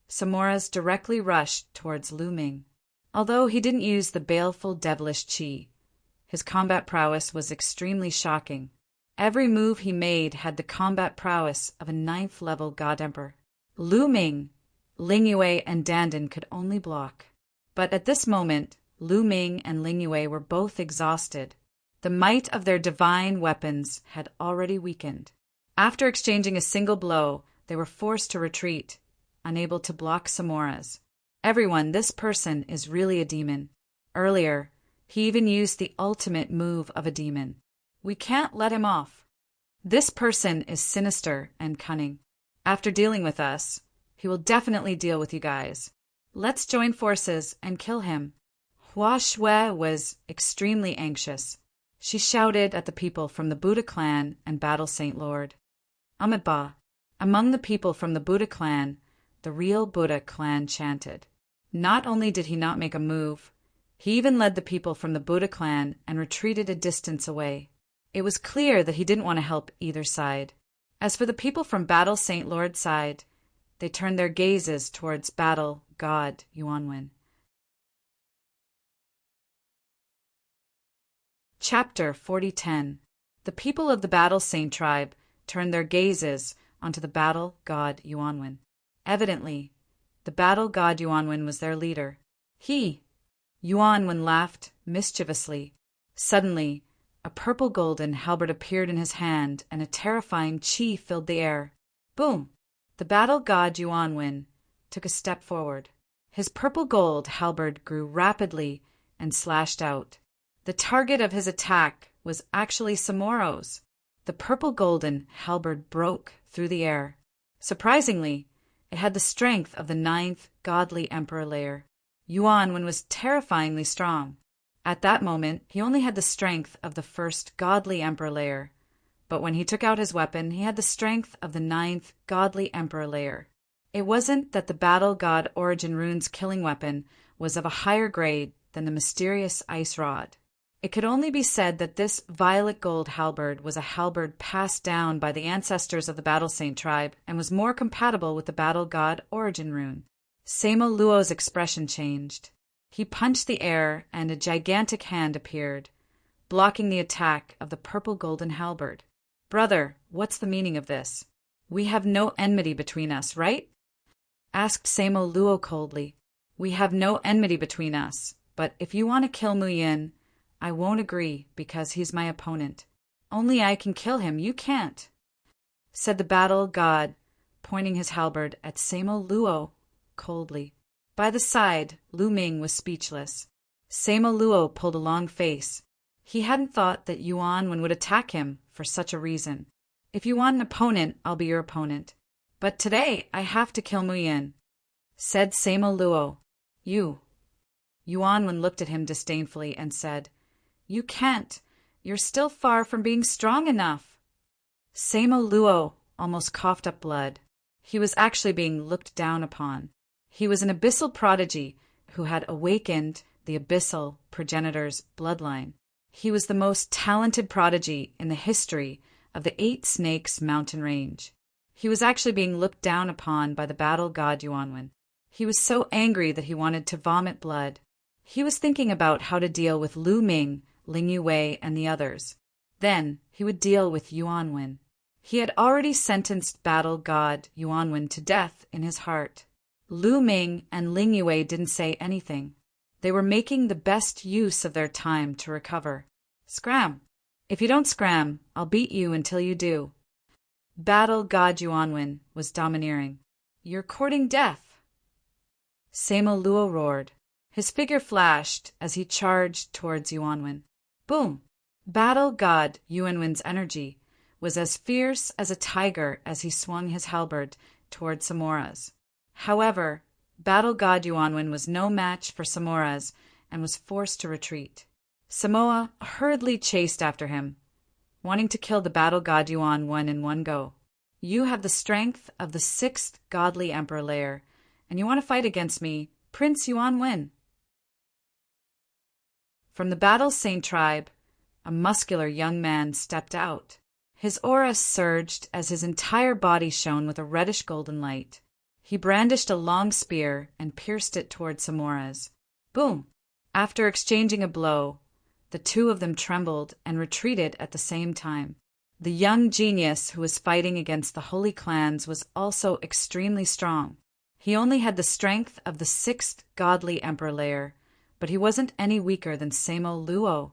Samoras directly rushed towards Lu Ming. Although he didn't use the baleful devilish chi, his combat prowess was extremely shocking. Every move he made had the combat prowess of a 9th-level God Emperor. Lu Ming, Ling Yue, and Dandan could only block. But at this moment, Lu Ming and Ling Yue were both exhausted. The might of their divine weapons had already weakened. After exchanging a single blow, they were forced to retreat, unable to block Samoras. "Everyone, this person is really a demon. Earlier, he even used the ultimate move of a demon. We can't let him off. This person is sinister and cunning. After dealing with us, he will definitely deal with you guys. Let's join forces and kill him." Hua Shui was extremely anxious. She shouted at the people from the Buddha clan and Battle Saint Lord. Amitabha. Among the people from the Buddha clan, the real Buddha clan chanted. Not only did he not make a move, he even led the people from the Buddha clan and retreated a distance away. It was clear that he didn't want to help either side. As for the people from Battle Saint Lord's side, they turned their gazes towards Battle God Yuanwen. Chapter 40:10. The people of the Battle Saint tribe turned their gazes onto the Battle God Yuanwen. Evidently, the Battle God Yuanwen was their leader. Yuanwen laughed mischievously. Suddenly, a purple golden halberd appeared in his hand, and a terrifying chi filled the air. Boom! The Battle God Yuanwen took a step forward. His purple gold halberd grew rapidly and slashed out. The target of his attack was actually Samoros. The purple golden halberd broke through the air. Surprisingly, it had the strength of the 9th godly emperor layer. Yuanwen was terrifyingly strong. At that moment, he only had the strength of the 1st godly emperor layer, but when he took out his weapon, he had the strength of the 9th godly emperor layer. It wasn't that the Battle God Origin Rune's killing weapon was of a higher grade than the mysterious ice rod. It could only be said that this violet gold halberd was a halberd passed down by the ancestors of the Battle Saint tribe and was more compatible with the Battle God Origin Rune. Samo Luo's expression changed. He punched the air and a gigantic hand appeared, blocking the attack of the purple golden halberd. "Brother, what's the meaning of this? We have no enmity between us, right?" asked Samo Luo coldly. "We have no enmity between us, but if you want to kill Mu Yin, I won't agree because he's my opponent. Only I can kill him, you can't," said the Battle God, pointing his halberd at Samo Luo coldly. By the side, Lu Ming was speechless. Samo Luo pulled a long face. He hadn't thought that Yuanwen would attack him for such a reason. "If you want an opponent, I'll be your opponent. But today I have to kill Mu Yin," said Samo Luo. Yuanwen looked at him disdainfully and said, "You can't. You're still far from being strong enough." Samo Luo almost coughed up blood. He was actually being looked down upon. He was an abyssal prodigy who had awakened the abyssal progenitor's bloodline. He was the most talented prodigy in the history of the 8 Snakes mountain range. He was actually being looked down upon by the Battle God Yuanwen. He was so angry that he wanted to vomit blood. He was thinking about how to deal with Lu Ming, Ling Yue, and the others. Then he would deal with Yuanwen. He had already sentenced Battle God Yuanwen to death in his heart. Lu Ming and Ling Yue didn't say anything. They were making the best use of their time to recover. "Scram! If you don't scram, I'll beat you until you do." Battle God Yuanwen was domineering. "You're courting death!" Samo Luo roared. His figure flashed as he charged towards Yuanwen. Boom! Battle God Yuanwen's energy was as fierce as a tiger as he swung his halberd towards Samoras. However, Battle God Yuanwen was no match for Samoras, and was forced to retreat. Samoa hurriedly chased after him, wanting to kill the battle god Yuan Wen in one go. You have the strength of the 6th godly emperor layer, and you want to fight against me, Prince Yuan Wen. From the battle saint tribe, a muscular young man stepped out. His aura surged as his entire body shone with a reddish golden light. He brandished a long spear and pierced it toward Samoras. Boom! After exchanging a blow, the two of them trembled and retreated at the same time. The young genius who was fighting against the holy clans was also extremely strong. He only had the strength of the 6th godly emperor layer, but he wasn't any weaker than Samo Luo.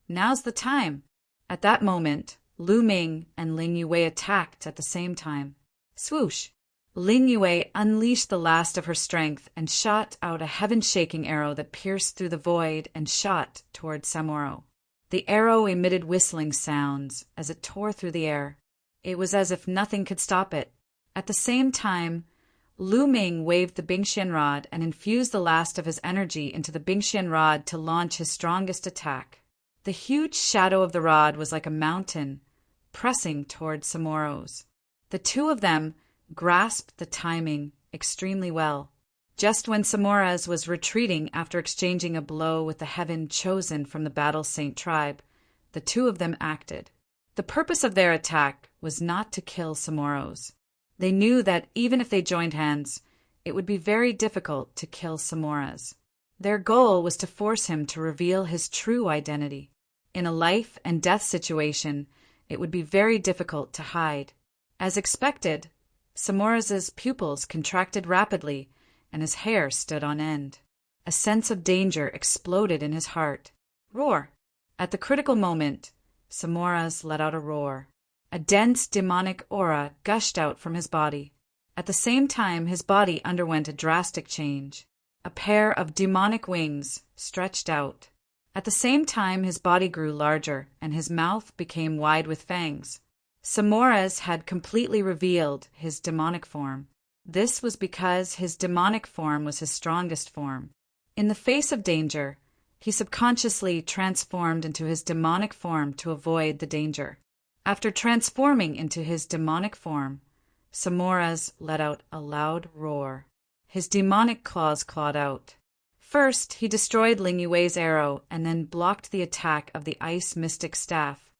Now's the time. At that moment, Lu Ming and Ling Yue attacked at the same time. Swoosh! Ling Yue unleashed the last of her strength and shot out a heaven-shaking arrow that pierced through the void and shot toward Samoro. The arrow emitted whistling sounds as it tore through the air. It was as if nothing could stop it. At the same time, Lu Ming waved the Bingxian rod and infused the last of his energy into the Bingxian rod to launch his strongest attack. The huge shadow of the rod was like a mountain, pressing toward Samoros. The two of them grasped the timing extremely well. Just when Samoras was retreating after exchanging a blow with the heaven chosen from the battle saint tribe, the two of them acted. The purpose of their attack was not to kill Samoros. They knew that even if they joined hands, it would be very difficult to kill Samoras. Their goal was to force him to reveal his true identity. In a life and death situation, it would be very difficult to hide. As expected, Samoras's pupils contracted rapidly, and his hair stood on end. A sense of danger exploded in his heart. Roar! At the critical moment, Samoras let out a roar. A dense demonic aura gushed out from his body. At the same time, his body underwent a drastic change. A pair of demonic wings stretched out. At the same time, his body grew larger, and his mouth became wide with fangs. Samoras had completely revealed his demonic form. This was because his demonic form was his strongest form. In the face of danger, he subconsciously transformed into his demonic form to avoid the danger. After transforming into his demonic form, Samoras let out a loud roar. His demonic claws clawed out. First, he destroyed Ling Yue's arrow and then blocked the attack of the ice mystic staff.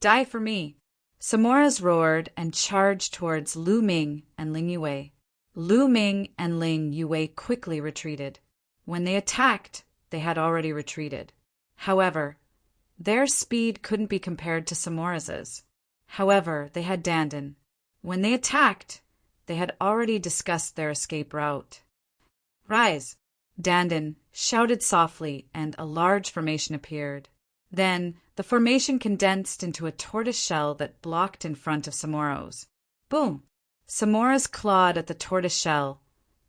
Die for me! Samoras roared and charged towards Lu Ming and Ling Yue. Lu Ming and Ling Yue quickly retreated. When they attacked, they had already retreated. However, their speed couldn't be compared to Samoras's. However, they had Dandan. When they attacked, they had already discussed their escape route. Rise! Dandan shouted softly, and a large formation appeared. Then, the formation condensed into a tortoise shell that blocked in front of Samoros. Boom! Samoras clawed at the tortoise shell,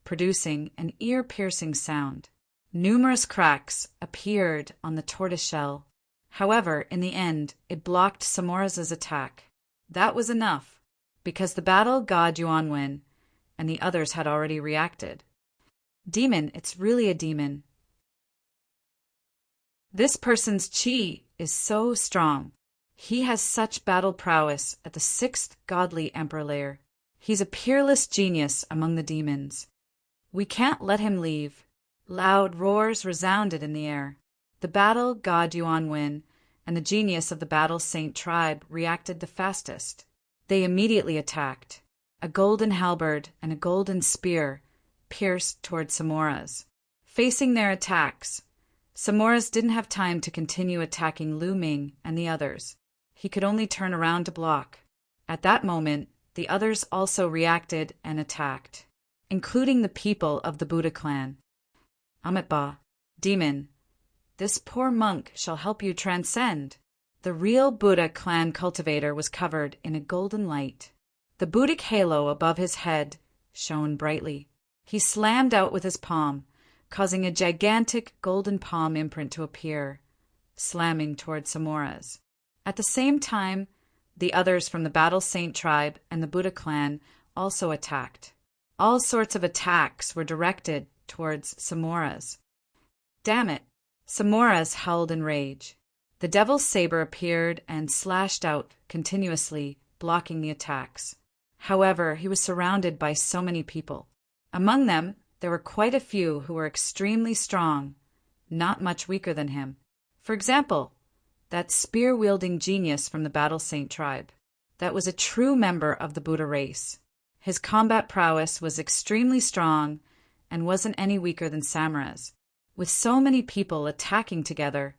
producing an ear-piercing sound. Numerous cracks appeared on the tortoise shell. However, in the end, it blocked Samoras's attack. That was enough, because the battle god Yuan Wen and the others had already reacted. Demon, it's really a demon. This person's chi is so strong. He has such battle prowess at the 6th godly emperor layer. He's a peerless genius among the demons. We can't let him leave. Loud roars resounded in the air. The battle god Yuan Wen and the genius of the battle saint tribe reacted the fastest. They immediately attacked. A golden halberd and a golden spear pierced toward Samoras. Facing their attacks, Samoras didn't have time to continue attacking Lu Ming and the others. He could only turn around to block. At that moment, the others also reacted and attacked, including the people of the Buddha clan. Amitba, demon, this poor monk shall help you transcend. The real Buddha clan cultivator was covered in a golden light. The Buddhic halo above his head shone brightly. He slammed out with his palm, causing a gigantic golden palm imprint to appear, slamming toward Samoras. At the same time, the others from the Battle Saint tribe and the Buddha clan also attacked. All sorts of attacks were directed towards Samoras. Damn it! Samoras howled in rage. The devil's saber appeared and slashed out continuously, blocking the attacks. However, he was surrounded by so many people. Among them, there were quite a few who were extremely strong, not much weaker than him. For example, that spear-wielding genius from the Battle Saint tribe. That was a true member of the Buddha race. His combat prowess was extremely strong and wasn't any weaker than Samara's. With so many people attacking together,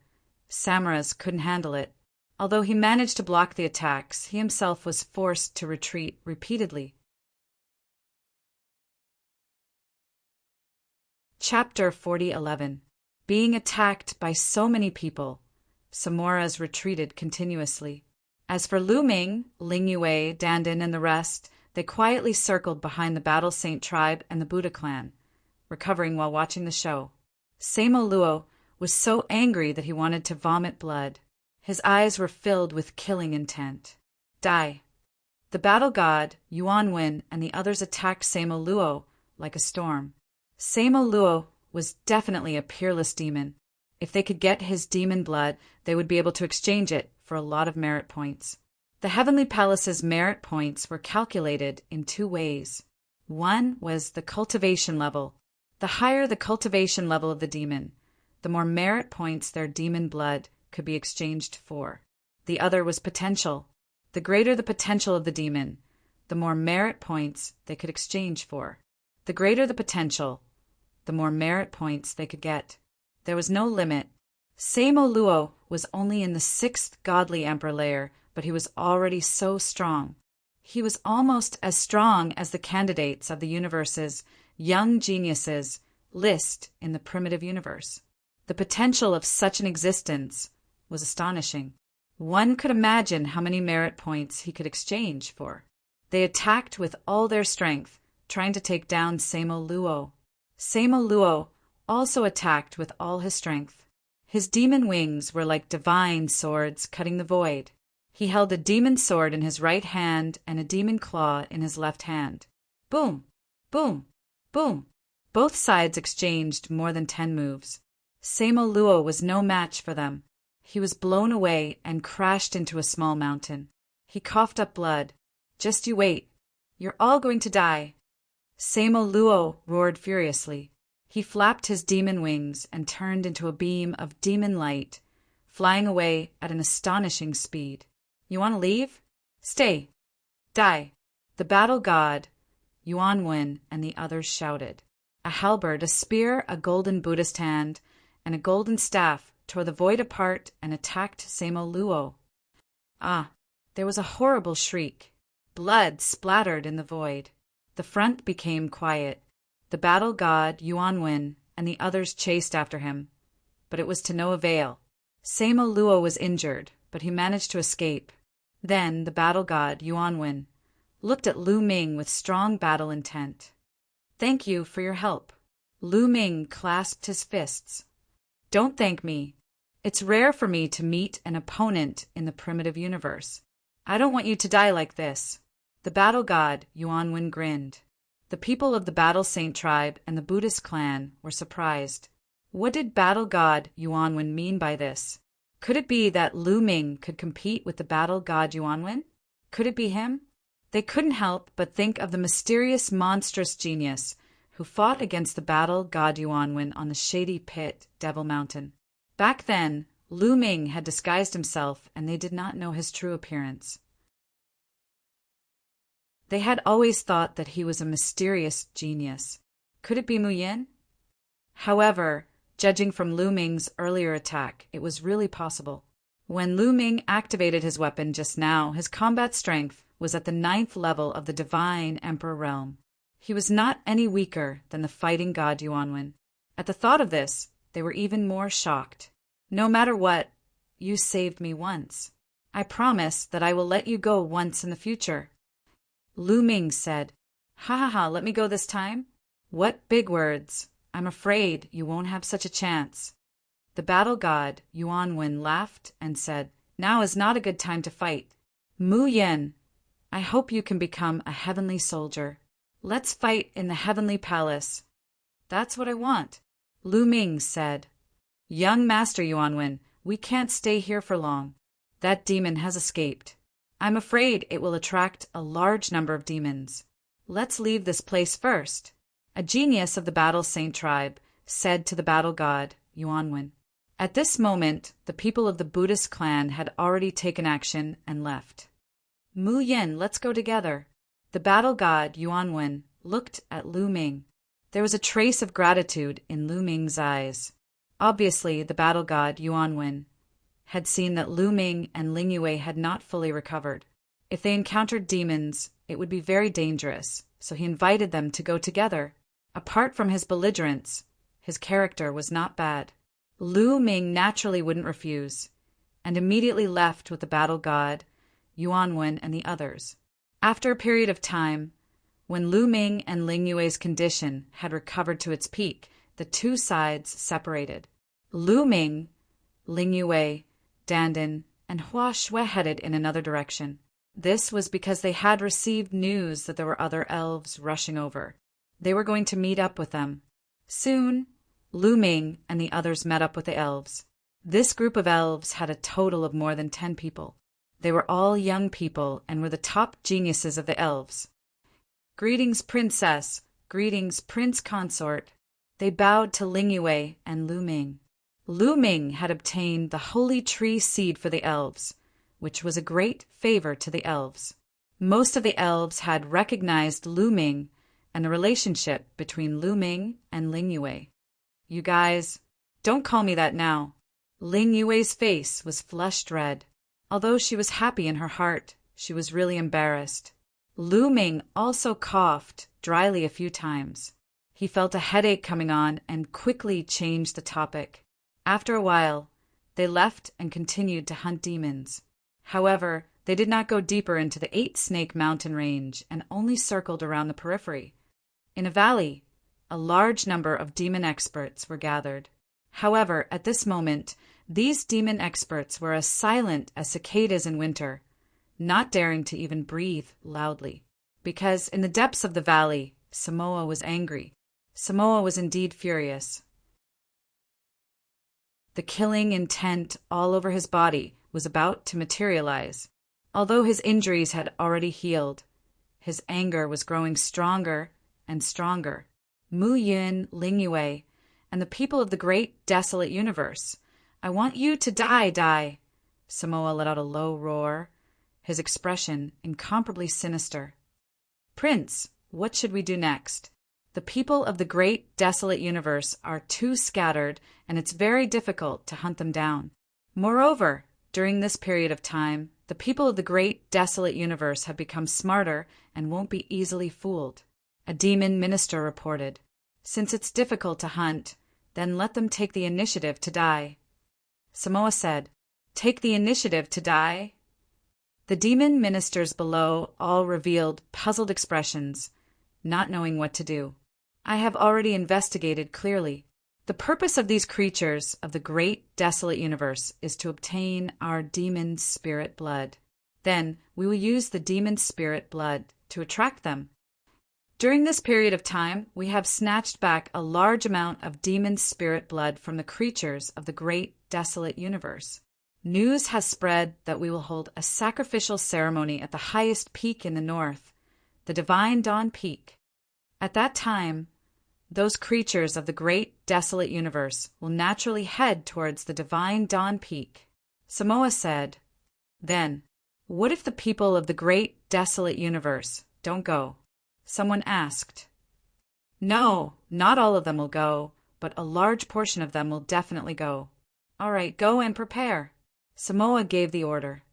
Samara's couldn't handle it. Although he managed to block the attacks, he himself was forced to retreat repeatedly. Chapter 40:11. Being attacked by so many people, Samoras retreated continuously. As for Lu Ming, Ling Yue, Dandan, and the rest, they quietly circled behind the Battle Saint tribe and the Buddha clan, recovering while watching the show. Samo Luo was so angry that he wanted to vomit blood. His eyes were filled with killing intent. Die. The battle god, Yuan Wen, and the others attacked Samo Luo like a storm. Samo Luo was definitely a peerless demon. If they could get his demon blood, they would be able to exchange it for a lot of merit points. The Heavenly Palace's merit points were calculated in two ways. One was the cultivation level. The higher the cultivation level of the demon, the more merit points their demon blood could be exchanged for. The other was potential. The greater the potential of the demon, the more merit points they could exchange for. The greater the potential, the more merit points they could get. There was no limit. Samo Luo was only in the 6th godly emperor layer, but he was already so strong. He was almost as strong as the candidates of the universe's young geniuses list in the primitive universe. The potential of such an existence was astonishing. One could imagine how many merit points he could exchange for. They attacked with all their strength, trying to take down Samo Luo. Samo Luo also attacked with all his strength. His demon wings were like divine swords cutting the void. He held a demon sword in his right hand and a demon claw in his left hand. Boom! Boom! Boom! Both sides exchanged more than 10 moves. Samo Luo was no match for them. He was blown away and crashed into a small mountain. He coughed up blood. Just you wait. You're all going to die. Samo Luo roared furiously. He flapped his demon wings and turned into a beam of demon light, flying away at an astonishing speed. You want to leave? Stay. Die. The battle god, Yuan Wen, and the others shouted. A halberd, a spear, a golden Buddhist hand, and a golden staff tore the void apart and attacked Samo Luo. Ah, there was a horrible shriek. Blood splattered in the void. The front became quiet. The battle god, Yuan Wen, and the others chased after him, but it was to no avail. Samo Luo was injured, but he managed to escape. Then the battle god, Yuan Wen, looked at Lu Ming with strong battle intent. Thank you for your help. Lu Ming clasped his fists. Don't thank me. It's rare for me to meet an opponent in the primitive universe. I don't want you to die like this. The battle god, Yuan Wen, grinned. The people of the Battle Saint tribe and the Buddhist clan were surprised. What did battle god Yuan Wen mean by this? Could it be that Lu Ming could compete with the battle god Yuan Wen? Could it be him? They couldn't help but think of the mysterious monstrous genius who fought against the battle god Yuan Wen on the shady pit, Devil Mountain. Back then, Lu Ming had disguised himself and they did not know his true appearance. They had always thought that he was a mysterious genius. Could it be Mu Yin? However, judging from Lu Ming's earlier attack, it was really possible. When Lu Ming activated his weapon just now, his combat strength was at the 9th level of the Divine Emperor realm. He was not any weaker than the fighting god Yuan Wen. At the thought of this, they were even more shocked. No matter what, you saved me once. I promise that I will let you go once in the future. Lu Ming said, Ha ha ha, let me go this time? What big words. I'm afraid you won't have such a chance. The battle god, Yuan Wen, laughed and said, Now is not a good time to fight. Mu Yin, I hope you can become a heavenly soldier. Let's fight in the heavenly palace. That's what I want. Lu Ming said, Young Master Yuanwen, we can't stay here for long. That demon has escaped. I'm afraid it will attract a large number of demons. Let's leave this place first. A genius of the Battle Saint tribe said to the battle god, Yuanwen. At this moment, the people of the Buddhist clan had already taken action and left. Mu Yin, let's go together. The battle god, Yuanwen, looked at Lu Ming. There was a trace of gratitude in Lu Ming's eyes. Obviously, the battle god, Yuanwen, had seen that Lu Ming and Ling Yue had not fully recovered. If they encountered demons, it would be very dangerous, so he invited them to go together. Apart from his belligerence, his character was not bad. Lu Ming naturally wouldn't refuse, and immediately left with the battle god, Yuanwen, and the others. After a period of time, when Lu Ming and Ling Yue's condition had recovered to its peak, the two sides separated. Lu Ming, Ling Yue, Dandan, and Hua Shui headed in another direction. This was because they had received news that there were other elves rushing over. They were going to meet up with them. Soon, Lu Ming and the others met up with the elves. This group of elves had a total of more than 10 people. They were all young people and were the top geniuses of the elves. Greetings, princess. Greetings, prince consort. They bowed to Ling Yue and Lu Ming. Lu Ming had obtained the holy tree seed for the elves, which was a great favor to the elves. Most of the elves had recognized Lu Ming and the relationship between Lu Ming and Ling Yue. You guys, don't call me that now. Ling Yue's face was flushed red. Although she was happy in her heart, she was really embarrassed. Lu Ming also coughed dryly a few times. He felt a headache coming on and quickly changed the topic. After a while, they left and continued to hunt demons. However, they did not go deeper into the 8-snake mountain range and only circled around the periphery. In a valley, a large number of demon experts were gathered. However, at this moment, these demon experts were as silent as cicadas in winter, not daring to even breathe loudly. Because in the depths of the valley, Samoa was angry. Samoa was indeed furious. The killing intent all over his body was about to materialize. Although his injuries had already healed, his anger was growing stronger and stronger. Mu Yun, Ling Yue, and the people of the great desolate universe, I want you to die. Samoa let out a low roar, his expression incomparably sinister. Prince, what should we do next? The people of the great desolate universe are too scattered, and it's very difficult to hunt them down. Moreover, during this period of time, the people of the great desolate universe have become smarter and won't be easily fooled. A demon minister reported, Since it's difficult to hunt, then let them take the initiative to die. Samoa said, Take the initiative to die? The demon ministers below all revealed puzzled expressions, not knowing what to do. I have already investigated clearly. The purpose of these creatures of the great desolate universe is to obtain our demon spirit blood. Then we will use the demon spirit blood to attract them. During this period of time, we have snatched back a large amount of demon spirit blood from the creatures of the great desolate universe. News has spread that we will hold a sacrificial ceremony at the highest peak in the north, the Divine Dawn Peak. At that time, those creatures of the great desolate universe will naturally head towards the Divine Dawn Peak. Samoa said, Then, what if the people of the great desolate universe don't go? Someone asked. No, not all of them will go, but a large portion of them will definitely go. All right, go and prepare. Samoa gave the order.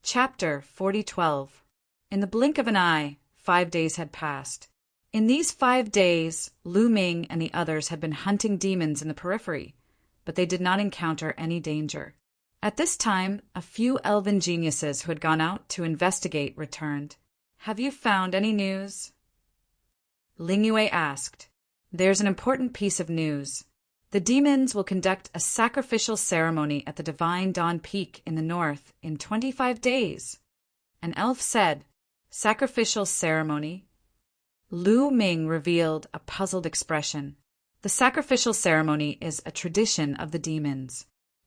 Chapter 40:12. In the blink of an eye, 5 days had passed. In these 5 days, Lu Ming and the others had been hunting demons in the periphery, but they did not encounter any danger. At this time, a few elven geniuses who had gone out to investigate returned. Have you found any news? Ling Yue asked. There's an important piece of news. The demons will conduct a sacrificial ceremony at the Divine Dawn Peak in the north in 25 days. An elf said, Sacrificial ceremony? Lu Ming revealed a puzzled expression. The sacrificial ceremony is a tradition of the demons.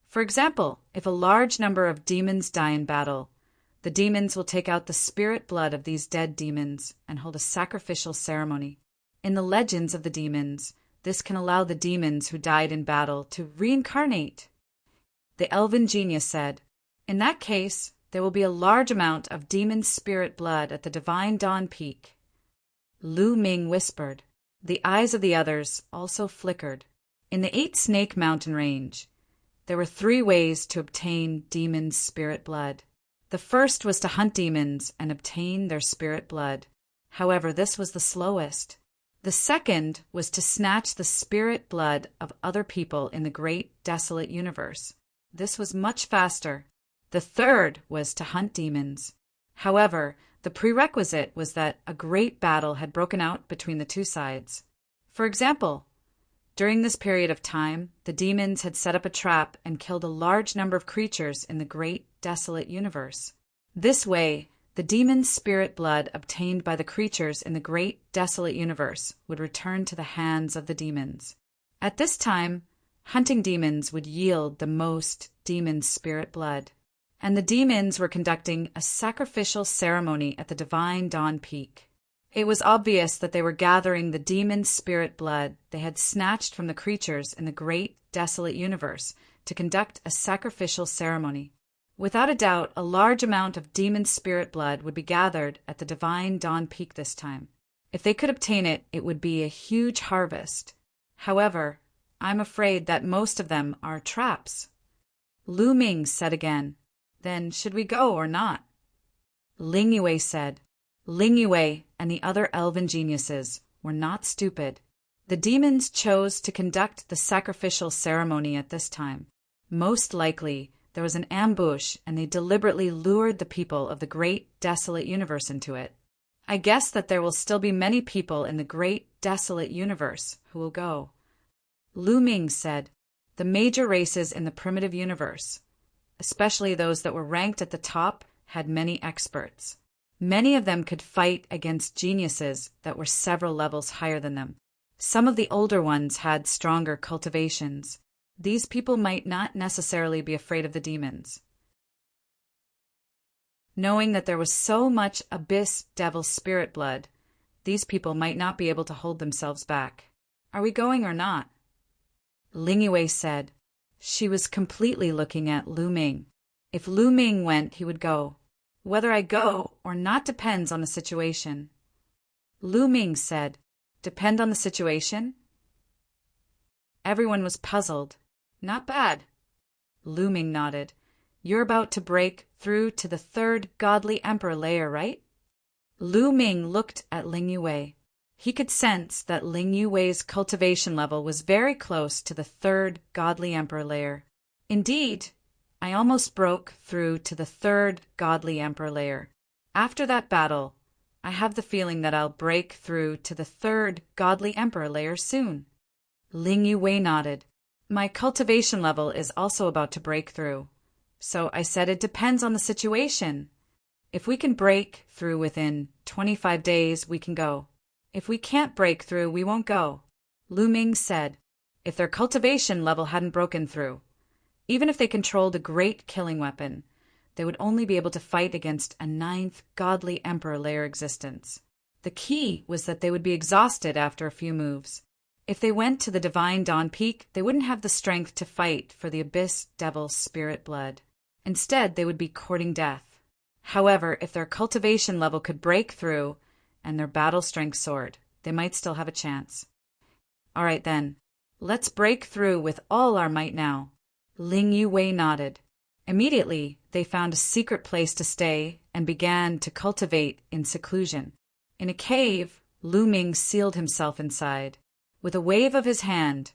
For example, if a large number of demons die in battle, the demons will take out the spirit blood of these dead demons and hold a sacrificial ceremony. In the legends of the demons, this can allow the demons who died in battle to reincarnate. The elven genius said, "In that case, there will be a large amount of demon spirit blood at the divine dawn peak." Lu Ming whispered. The eyes of the others also flickered. In the 8-Snake Mountain Range, there were 3 ways to obtain demon spirit blood. The first was to hunt demons and obtain their spirit blood. However, this was the slowest. The second was to snatch the spirit blood of other people in the great desolate universe. This was much faster. The third was to hunt demons. However, the prerequisite was that a great battle had broken out between the 2 sides. For example, during this period of time, the demons had set up a trap and killed a large number of creatures in the great desolate universe. This way, the demon spirit blood obtained by the creatures in the great desolate universe would return to the hands of the demons. At this time, hunting demons would yield the most demon spirit blood. And the demons were conducting a sacrificial ceremony at the divine dawn peak. It was obvious that they were gathering the demon spirit blood they had snatched from the creatures in the great desolate universe to conduct a sacrificial ceremony. Without a doubt, a large amount of demon spirit blood would be gathered at the divine dawn peak this time. If they could obtain it, it would be a huge harvest. However, I'm afraid that most of them are traps. Lu Ming said again, "Then should we go or not?" Ling Yue said. Ling Yue and the other elven geniuses were not stupid. The demons chose to conduct the sacrificial ceremony at this time. Most likely, there was an ambush and they deliberately lured the people of the great desolate universe into it. I guess that there will still be many people in the great desolate universe who will go. Lu Ming said, "The major races in the primitive universe, especially those that were ranked at the top, had many experts. Many of them could fight against geniuses that were several levels higher than them. Some of the older ones had stronger cultivations. These people might not necessarily be afraid of the demons. Knowing that there was so much abyss devil spirit blood, these people might not be able to hold themselves back. Are we going or not?" Ling Yue said. She was completely looking at Lu Ming. If Lu Ming went, he would go. "Whether I go or not depends on the situation." Lu Ming said, "Depend on the situation?" Everyone was puzzled. "Not bad." Lu Ming nodded. "You're about to break through to the 3rd godly emperor layer, right?" Lu Ming looked at Ling Yue. He could sense that Ling Yue's cultivation level was very close to the 3rd godly emperor layer. Indeed, I almost broke through to the 3rd godly emperor layer. After that battle, I have the feeling that I'll break through to the 3rd godly emperor layer soon. Ling Yue nodded. My cultivation level is also about to break through. So I said it depends on the situation. If we can break through within 25 days, we can go. If we can't break through, we won't go. Lu Ming said, if their cultivation level hadn't broken through, even if they controlled a great killing weapon, they would only be able to fight against a 9th godly emperor layer existence. The key was that they would be exhausted after a few moves. If they went to the Divine Dawn Peak, they wouldn't have the strength to fight for the Abyss Devil Spirit Blood. Instead, they would be courting death. However, if their cultivation level could break through and their battle strength soared, they might still have a chance. All right then, let's break through with all our might now. Ling Yue nodded. Immediately, they found a secret place to stay and began to cultivate in seclusion. In a cave, Lu Ming sealed himself inside. With a wave of his hand,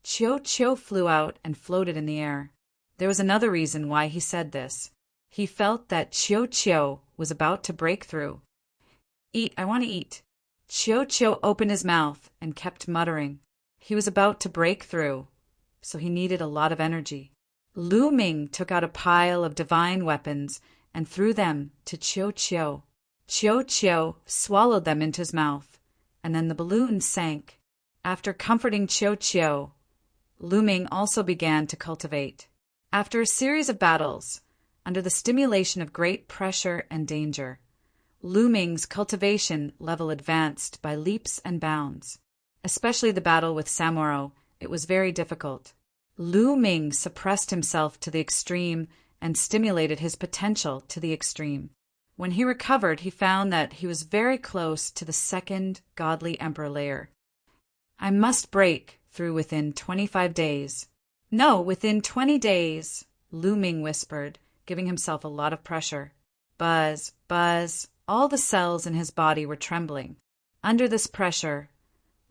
Chiu Chiu flew out and floated in the air. There was another reason why he said this. He felt that Chiu Chiu was about to break through. Eat, I want to eat. Chiu Chiu opened his mouth and kept muttering. He was about to break through, so he needed a lot of energy. Lu Ming took out a pile of divine weapons and threw them to Chiu Chiu. Chiu Chiu swallowed them into his mouth, and then the balloon sank. After comforting Qiu Qiu, Lu Ming also began to cultivate. After a series of battles, under the stimulation of great pressure and danger, Lu Ming's cultivation level advanced by leaps and bounds. Especially the battle with Samuro, it was very difficult. Lu Ming suppressed himself to the extreme and stimulated his potential to the extreme. When he recovered, he found that he was very close to the second godly emperor layer. I must break through within 25 days. No, within 20 days, Lu Ming whispered, giving himself a lot of pressure. Buzz, buzz, all the cells in his body were trembling. Under this pressure,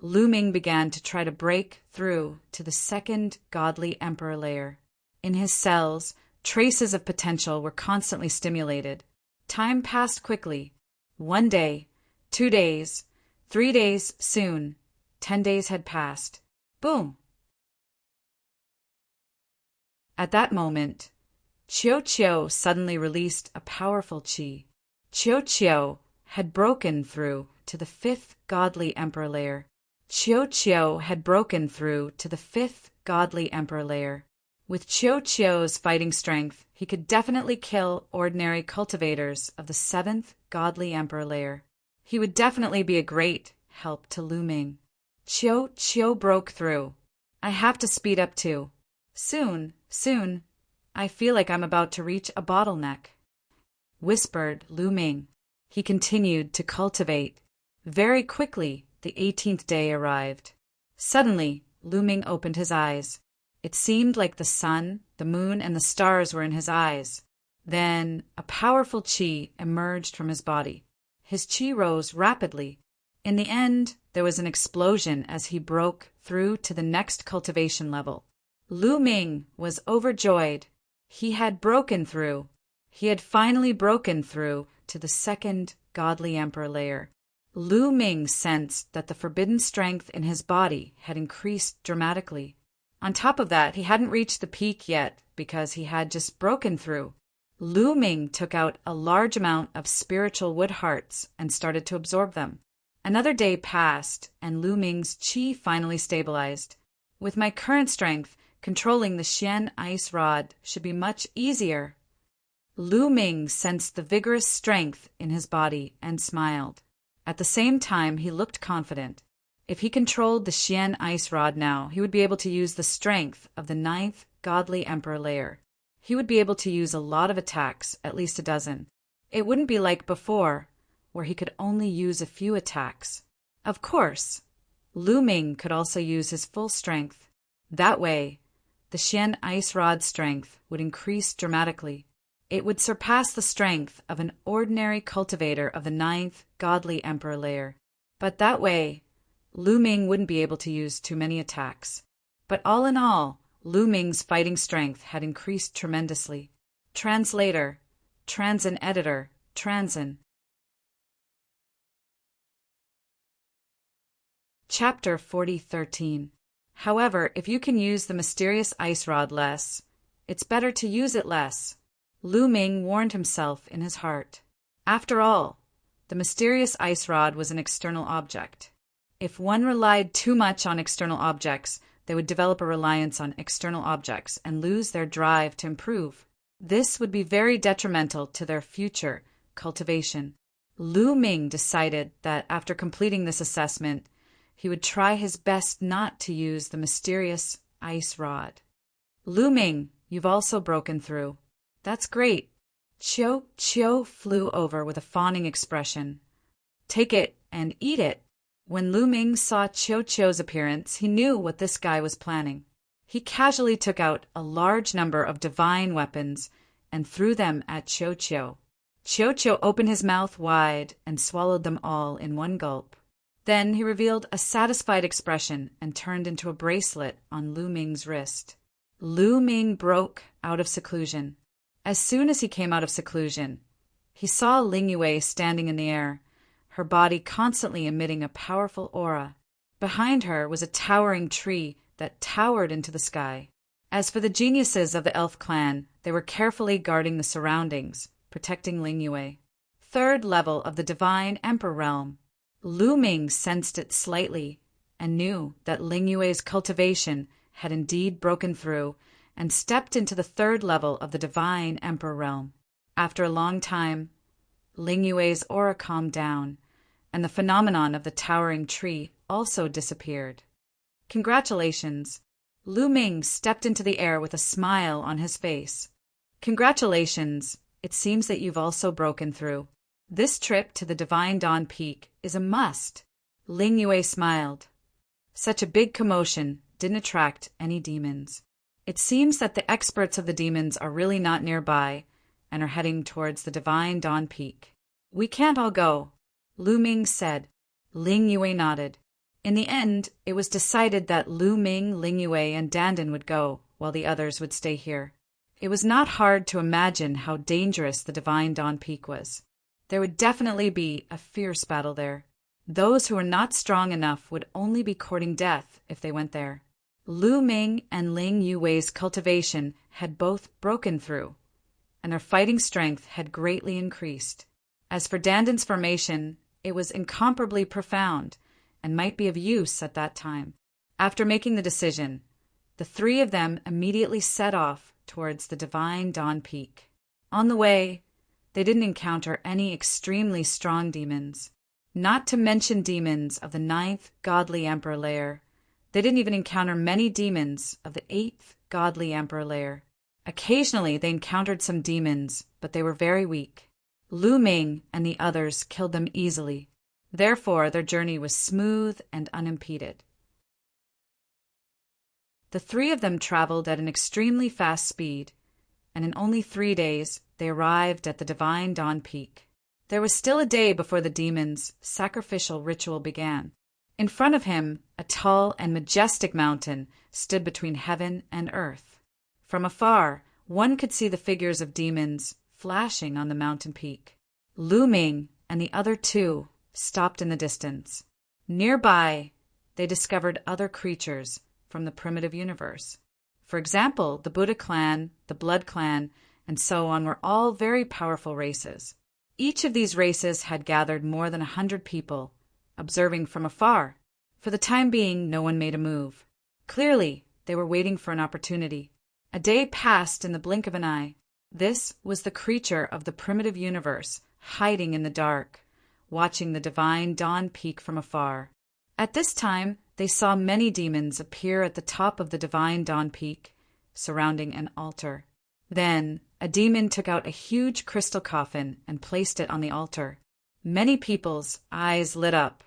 Lu Ming began to try to break through to the second godly emperor layer. In his cells, traces of potential were constantly stimulated. Time passed quickly. 1 day, 2 days, 3 days, soon. 10 days had passed. Boom! At that moment, Qiu Qiu suddenly released a powerful qi. Qiu Qiu had broken through to the 5th godly emperor layer. Qiu Qiu had broken through to the 5th godly emperor layer. With Qiu Qiu's fighting strength, he could definitely kill ordinary cultivators of the 7th godly emperor layer. He would definitely be a great help to Lu Ming. Qiu Qiu broke through. I have to speed up too. Soon, soon. I feel like I'm about to reach a bottleneck, whispered Lu Ming. He continued to cultivate. Very quickly, the 18th day arrived. Suddenly, Lu Ming opened his eyes. It seemed like the sun, the moon, and the stars were in his eyes. Then a powerful qi emerged from his body. His qi rose rapidly. In the end, there was an explosion as he broke through to the next cultivation level. Lu Ming was overjoyed. He had broken through. He had finally broken through to the second godly emperor layer. Lu Ming sensed that the forbidden strength in his body had increased dramatically. On top of that, he hadn't reached the peak yet because he had just broken through. Lu Ming took out a large amount of spiritual wood hearts and started to absorb them. Another day passed, and Lu Ming's qi finally stabilized. With my current strength, controlling the Xian ice rod should be much easier. Lu Ming sensed the vigorous strength in his body and smiled. At the same time, he looked confident. If he controlled the Xian ice rod now, he would be able to use the strength of the 9th godly emperor layer. He would be able to use a lot of attacks, at least a dozen. It wouldn't be like before, where he could only use a few attacks. Of course, Lu Ming could also use his full strength. That way, the Xian ice rod strength would increase dramatically. It would surpass the strength of an ordinary cultivator of the 9th godly emperor layer. But that way, Lu Ming wouldn't be able to use too many attacks. But all in all, Lu Ming's fighting strength had increased tremendously. Translator, Transin Editor, Transin. Chapter 40:13. However, if you can use the mysterious ice rod less, it's better to use it less. Lu Ming warned himself in his heart. After all, the mysterious ice rod was an external object. If one relied too much on external objects, they would develop a reliance on external objects and lose their drive to improve. This would be very detrimental to their future cultivation. Lu Ming decided that after completing this assessment, he would try his best not to use the mysterious ice rod. Lu Ming, you've also broken through. That's great. Qiu Qiu flew over with a fawning expression. Take it and eat it. When Lu Ming saw Qiu Qiu's appearance, he knew what this guy was planning. He casually took out a large number of divine weapons and threw them at Qiu Qiu. Qiu Qiu opened his mouth wide and swallowed them all in one gulp. Then he revealed a satisfied expression and turned into a bracelet on Lu Ming's wrist. Lu Ming broke out of seclusion. As soon as he came out of seclusion, he saw Ling Yue standing in the air, her body constantly emitting a powerful aura. Behind her was a towering tree that towered into the sky. As for the geniuses of the elf clan, they were carefully guarding the surroundings, protecting Ling Yue. Third level of the divine emperor realm. Lu Ming sensed it slightly and knew that Ling Yue's cultivation had indeed broken through and stepped into the third level of the divine emperor realm. After a long time, Ling Yue's aura calmed down, and the phenomenon of the towering tree also disappeared. Congratulations! Lu Ming stepped into the air with a smile on his face. Congratulations! It seems that you've also broken through. This trip to the Divine Dawn Peak is a must. Ling Yue smiled. Such a big commotion didn't attract any demons. It seems that the experts of the demons are really not nearby and are heading towards the Divine Dawn Peak. We can't all go, Lu Ming said. Ling Yue nodded. In the end, it was decided that Lu Ming, Ling Yue, and Dandan would go, while the others would stay here. It was not hard to imagine how dangerous the Divine Dawn Peak was. There would definitely be a fierce battle there. Those who were not strong enough would only be courting death if they went there. Lu Ming and Ling Yue's cultivation had both broken through, and their fighting strength had greatly increased. As for Dandan's formation, it was incomparably profound and might be of use at that time. After making the decision, the three of them immediately set off towards the Divine Dawn Peak. On the way, they didn't encounter any extremely strong demons, not to mention demons of the 9th Godly Emperor layer. They didn't even encounter many demons of the 8th Godly Emperor layer. Occasionally they encountered some demons, but they were very weak. Lu Ming and the others killed them easily. Therefore, their journey was smooth and unimpeded. The three of them traveled at an extremely fast speed, and in only 3 days they arrived at the Divine Dawn Peak. There was still a day before the demon's sacrificial ritual began. In front of him, a tall and majestic mountain stood between heaven and earth. From afar, one could see the figures of demons flashing on the mountain peak. Lu Ming and the other two stopped in the distance. Nearby, they discovered other creatures from the primitive universe. For example, the Buddha clan, the Blood clan, and so on were all very powerful races. Each of these races had gathered more than 100 people, observing from afar. For the time being, no one made a move. Clearly, they were waiting for an opportunity. A day passed in the blink of an eye. This was the creature of the primitive universe, hiding in the dark, watching the Divine Dawn Peak from afar. At this time, they saw many demons appear at the top of the Divine Dawn Peak, surrounding an altar. Then, a demon took out a huge crystal coffin and placed it on the altar. Many people's eyes lit up.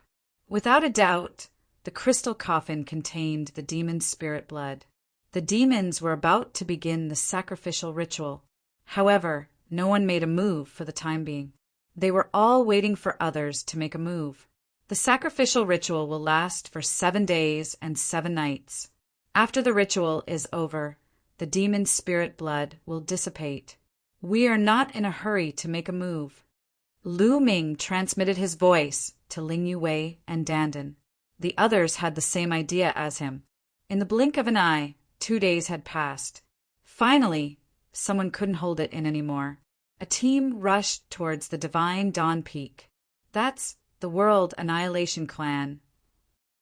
Without a doubt, the crystal coffin contained the demon's spirit blood. The demons were about to begin the sacrificial ritual. However, no one made a move for the time being. They were all waiting for others to make a move. The sacrificial ritual will last for 7 days and 7 nights. After the ritual is over, the demon's spirit blood will dissipate. We are not in a hurry to make a move. Lu Ming transmitted his voice to Ling Yue and Dandan. The others had the same idea as him. In the blink of an eye, 2 days had passed. Finally, someone couldn't hold it in anymore. A team rushed towards the Divine Dawn Peak. That's the World Annihilation Clan.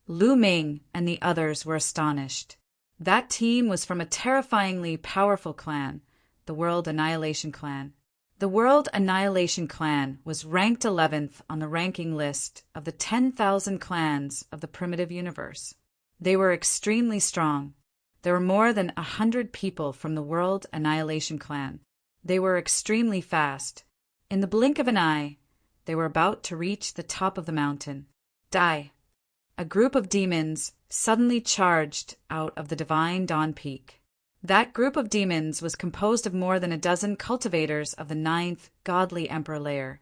Lu Ming and the others were astonished. That team was from a terrifyingly powerful clan, the World Annihilation Clan. The World Annihilation Clan was ranked 11th on the ranking list of the 10,000 clans of the primitive universe. They were extremely strong. There were more than 100 people from the World Annihilation Clan. They were extremely fast. In the blink of an eye, they were about to reach the top of the mountain. Die! A group of demons suddenly charged out of the Divine Dawn Peak. That group of demons was composed of more than a dozen cultivators of the 9th Godly Emperor layer,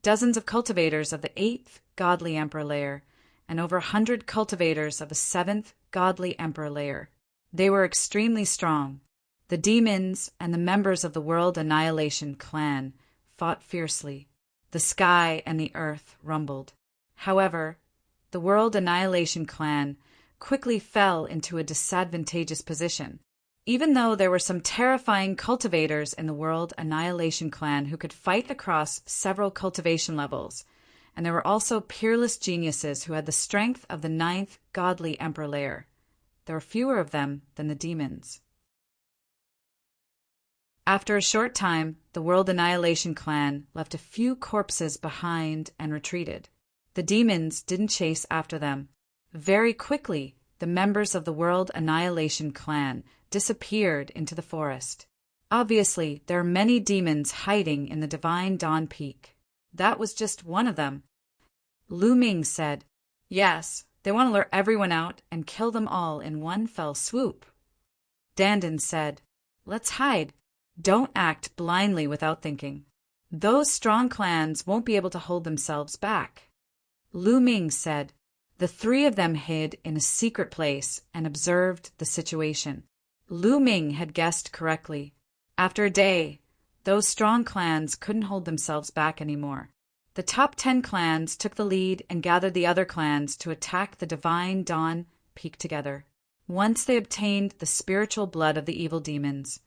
dozens of cultivators of the 8th Godly Emperor layer, and over 100 cultivators of the 7th Godly Emperor layer. They were extremely strong. The demons and the members of the World Annihilation Clan fought fiercely. The sky and the earth rumbled. However, the World Annihilation Clan quickly fell into a disadvantageous position. Even though there were some terrifying cultivators in the World Annihilation Clan who could fight across several cultivation levels and there were also peerless geniuses who had the strength of the ninth godly emperor layer. There were fewer of them than the demons. After a short time, the World Annihilation Clan left a few corpses behind and retreated. The demons didn't chase after them. Very quickly, the members of the World Annihilation Clan disappeared into the forest. Obviously, there are many demons hiding in the Divine Dawn Peak. That was just one of them. Lu Ming said, "Yes, they want to lure everyone out and kill them all in one fell swoop." Dandan said, "Let's hide. Don't act blindly without thinking. Those strong clans won't be able to hold themselves back." Lu Ming said, "The three of them hid in a secret place and observed the situation." Lu Ming had guessed correctly. After a day, those strong clans couldn't hold themselves back anymore. The top 10 clans took the lead and gathered the other clans to attack the Divine Dawn Peak together. Once they obtained the spiritual blood of the evil demons,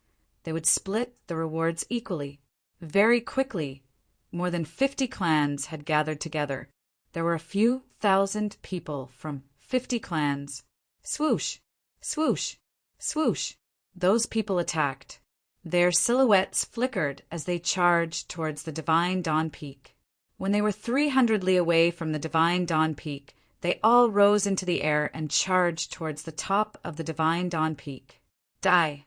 they would split the rewards equally. Very quickly, more than 50 clans had gathered together. There were a few thousand people from 50 clans. Swoosh, swoosh, swoosh. Those people attacked. Their silhouettes flickered as they charged towards the Divine Dawn Peak. When they were 300 li away from the Divine Dawn Peak, they all rose into the air and charged towards the top of the Divine Dawn Peak. Die!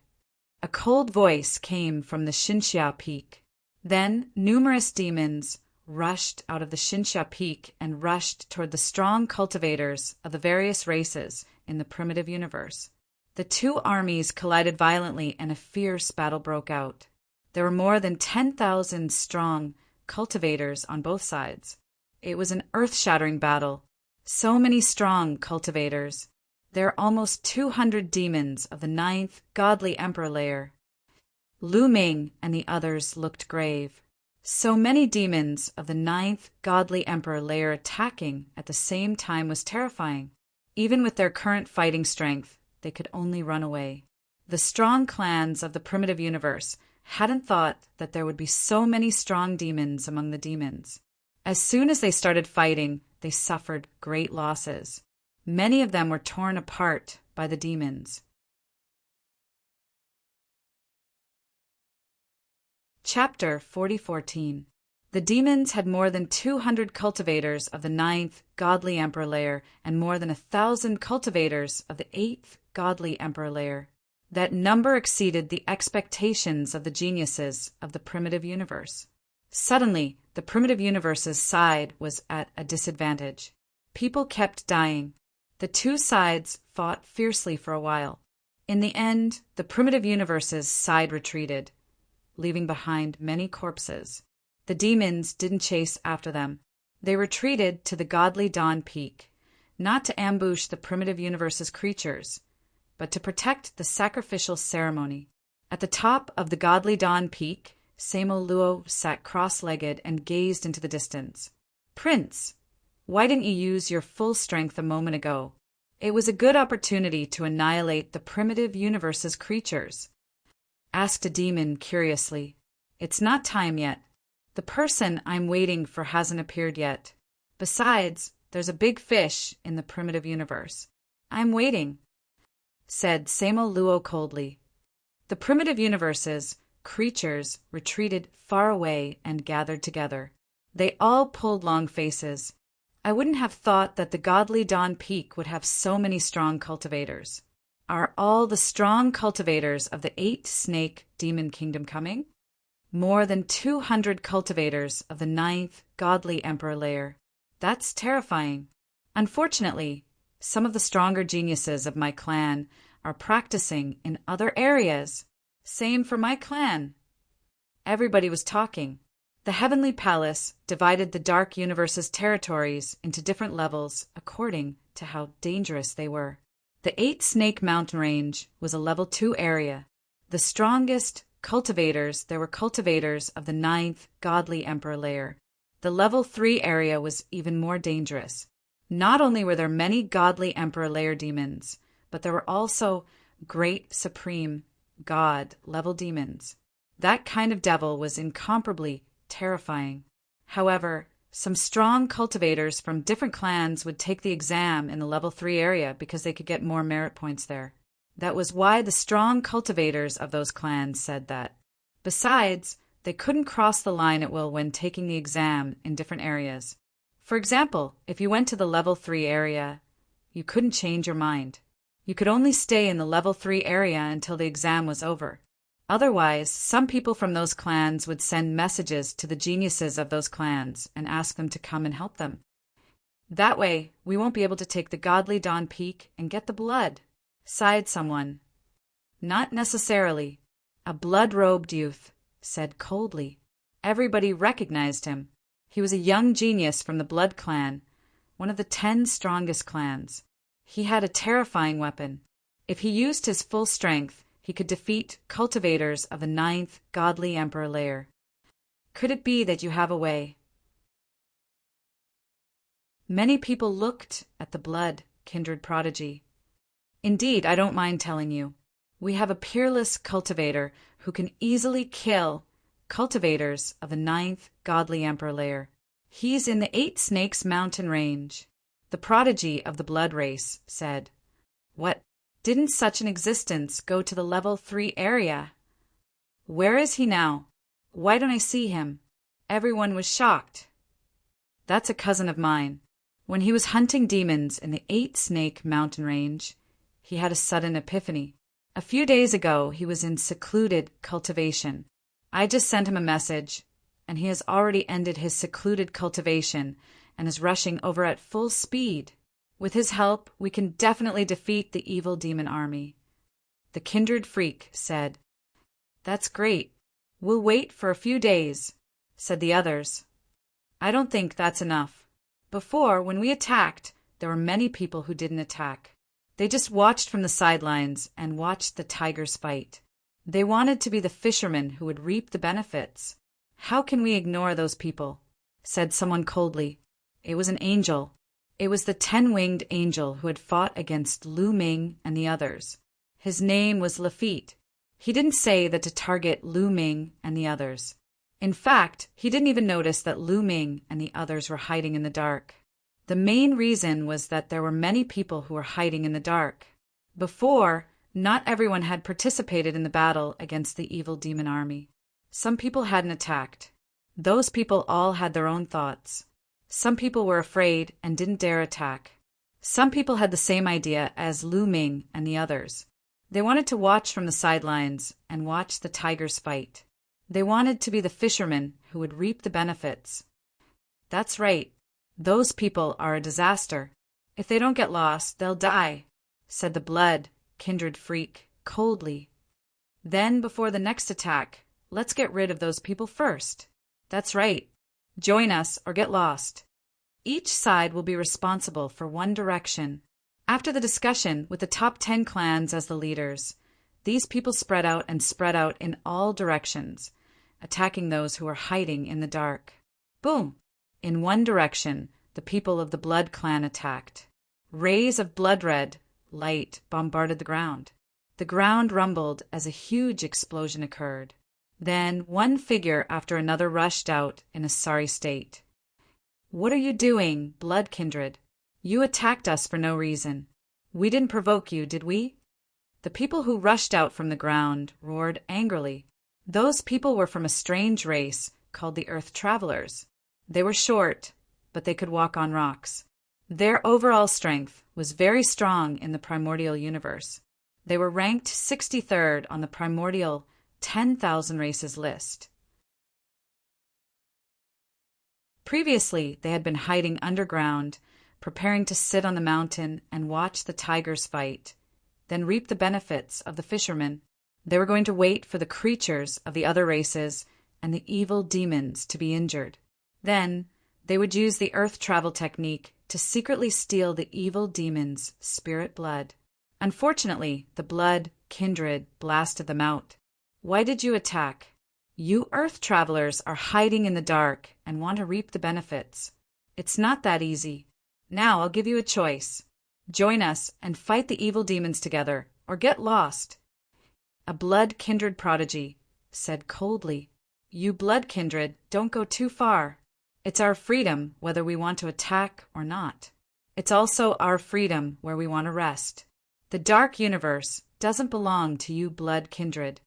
A cold voice came from the Xinxia Peak. Then numerous demons rushed out of the Xinxia Peak and rushed toward the strong cultivators of the various races in the primitive universe. The two armies collided violently and a fierce battle broke out. There were more than 10,000 strong cultivators on both sides. It was an earth-shattering battle. So many strong cultivators. There are almost 200 demons of the ninth godly emperor layer. Lu Ming and the others looked grave. So many demons of the ninth godly emperor layer attacking at the same time was terrifying. Even with their current fighting strength, they could only run away. The strong clans of the primitive universe hadn't thought that there would be so many strong demons among the demons. As soon as they started fighting, they suffered great losses. Many of them were torn apart by the demons. Chapter 4014. The demons had more than 200 cultivators of the ninth godly emperor layer and more than 1,000 cultivators of the eighth godly emperor layer. That number exceeded the expectations of the geniuses of the primitive universe. Suddenly, the primitive universe's side was at a disadvantage. People kept dying. The two sides fought fiercely for a while. In the end, the primitive universe's side retreated, leaving behind many corpses. The demons didn't chase after them. They retreated to the godly Dawn Peak, not to ambush the primitive universe's creatures, but to protect the sacrificial ceremony. At the top of the godly Dawn Peak, Samo Luo sat cross-legged and gazed into the distance. "Prince, why didn't you use your full strength a moment ago? It was a good opportunity to annihilate the primitive universe's creatures," asked a demon curiously. "It's not time yet. The person I'm waiting for hasn't appeared yet. Besides, there's a big fish in the primitive universe. I'm waiting," said Samo Luo coldly. The primitive universe's creatures retreated far away and gathered together. They all pulled long faces. "I wouldn't have thought that the godly Dawn Peak would have so many strong cultivators. Are all the strong cultivators of the 8-snake demon kingdom coming?" More than 200 cultivators of the 9th godly emperor layer. That's terrifying. Unfortunately, some of the stronger geniuses of my clan are practicing in other areas. Same for my clan. Everybody was talking. The Heavenly Palace divided the Dark Universe's territories into different levels according to how dangerous they were. The 8-snake mountain range was a level 2 area. The strongest there were cultivators of the 9th godly emperor layer. The level 3 area was even more dangerous. Not only were there many godly emperor layer demons, but there were also great supreme god level demons. That kind of devil was incomparably terrifying. However, Some strong cultivators from different clans would take the exam in the level 3 area because they could get more merit points there. That was why the strong cultivators of those clans said that. Besides, they couldn't cross the line at will when taking the exam in different areas. For example, if you went to the level 3 area, you couldn't change your mind. You could only stay in the level 3 area until the exam was over. Otherwise, some people from those clans would send messages to the geniuses of those clans and ask them to come and help them. That way, we won't be able to take the godly Dawn Peak and get the blood, sighed someone. Not necessarily. A blood-robed youth said coldly. Everybody recognized him. He was a young genius from the Blood Clan, one of the 10 strongest clans. He had a terrifying weapon. If he used his full strength, he could defeat cultivators of the 9th godly emperor layer. Could it be that you have a way? Many people looked at the blood kindred prodigy. Indeed, I don't mind telling you. We have a peerless cultivator who can easily kill cultivators of the 9th godly emperor layer. He's in the 8 Snakes mountain range. The prodigy of the blood race said, "What? Didn't such an existence go to the level 3 area? Where is he now? Why don't I see him?" Everyone was shocked. That's a cousin of mine. When he was hunting demons in the 8 Snake mountain range, he had a sudden epiphany. A few days ago, he was in secluded cultivation. I just sent him a message, and he has already ended his secluded cultivation and is rushing over at full speed. With his help, we can definitely defeat the evil demon army. The kindred freak said, "That's great. We'll wait for a few days," said the others. "I don't think that's enough. Before, when we attacked, there were many people who didn't attack. They just watched from the sidelines and watched the tigers fight. They wanted to be the fishermen who would reap the benefits. How can we ignore those people?" said someone coldly. It was an angel. It was the 10-winged angel who had fought against Lu Ming and the others. His name was Lafitte. He didn't say that to target Lu Ming and the others. In fact, he didn't even notice that Lu Ming and the others were hiding in the dark. The main reason was that there were many people who were hiding in the dark. Before, not everyone had participated in the battle against the evil demon army. Some people hadn't attacked. Those people all had their own thoughts. Some people were afraid and didn't dare attack. Some people had the same idea as Lu Ming and the others. They wanted to watch from the sidelines and watch the tigers fight. They wanted to be the fishermen who would reap the benefits. That's right. Those people are a disaster. If they don't get lost, they'll die, said the blood kindred freak coldly. Then, before the next attack, let's get rid of those people first. That's right. Join us or get lost. Each side will be responsible for one direction. After the discussion, with the top 10 clans as the leaders, these people spread out in all directions, attacking those who were hiding in the dark. Boom! In one direction, the people of the Blood Clan attacked. Rays of blood red light bombarded the ground. The ground rumbled as a huge explosion occurred. Then one figure after another rushed out in a sorry state. "What are you doing, blood kindred? You attacked us for no reason. We didn't provoke you, did we?" The people who rushed out from the ground roared angrily. Those people were from a strange race called the Earth Travelers. They were short, but they could walk on rocks. Their overall strength was very strong in the primordial universe. They were ranked 63rd on the primordial 10,000 races list. Previously, they had been hiding underground, preparing to sit on the mountain and watch the tigers fight, then reap the benefits of the fishermen. They were going to wait for the creatures of the other races and the evil demons to be injured. Then, they would use the earth travel technique to secretly steal the evil demons' spirit blood. Unfortunately, the blood kindred blasted them out. Why did you attack? You earth travelers are hiding in the dark and want to reap the benefits. It's not that easy. Now I'll give you a choice. Join us and fight the evil demons together, or get lost. A blood kindred prodigy said coldly, "You blood kindred, don't go too far. It's our freedom whether we want to attack or not. It's also our freedom where we want to rest. The dark universe doesn't belong to you blood kindred.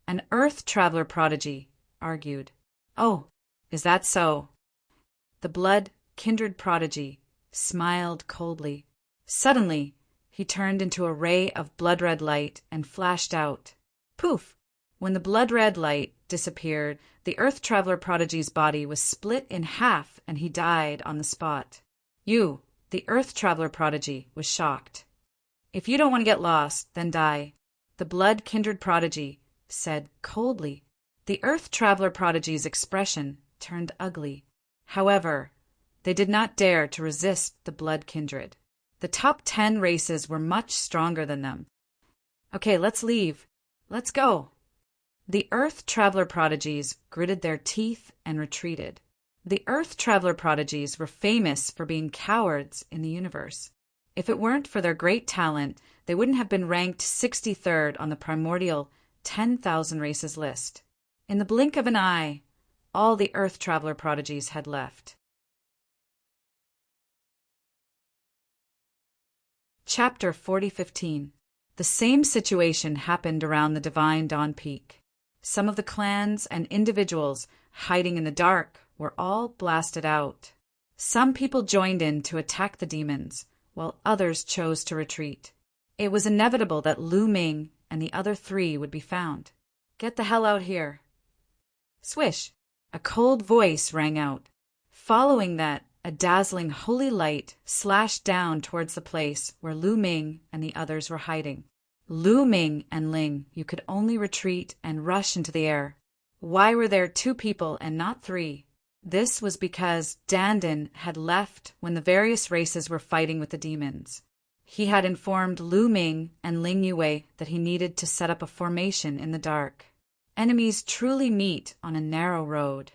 An Earth traveler prodigy argued. Oh, is that so? The blood kindred prodigy smiled coldly. Suddenly, he turned into a ray of blood-red light and flashed out. Poof! When the blood-red light disappeared, the Earth traveler prodigy's body was split in half and he died on the spot. You, the Earth traveler prodigy, was shocked. If you don't want to get lost, then die, the blood kindred prodigy said coldly. The Earth traveler prodigy's expression turned ugly. However, they did not dare to resist the blood kindred. The top 10 races were much stronger than them. Okay, let's leave. Let's go. The Earth traveler prodigies gritted their teeth and retreated. The Earth traveler prodigies were famous for being cowards in the universe. If it weren't for their great talent, they wouldn't have been ranked 63rd on the primordial 10,000 races list. In the blink of an eye, all the Earth traveler prodigies had left. Chapter 40:15. The same situation happened around the Divine Dawn Peak. Some of the clans and individuals hiding in the dark were all blasted out. Some people joined in to attack the demons, while others chose to retreat. It was inevitable that Lu Ming and the other 3 would be found. Get the hell out here. Swish! A cold voice rang out. Following that, a dazzling holy light slashed down towards the place where Lu Ming and the others were hiding. Lu Ming and Ling, you could only retreat and rush into the air. Why were there 2 people and not 3? This was because Dandan had left when the various races were fighting with the demons. He had informed Lu Ming and Ling Yue that he needed to set up a formation in the dark. Enemies truly meet on a narrow road.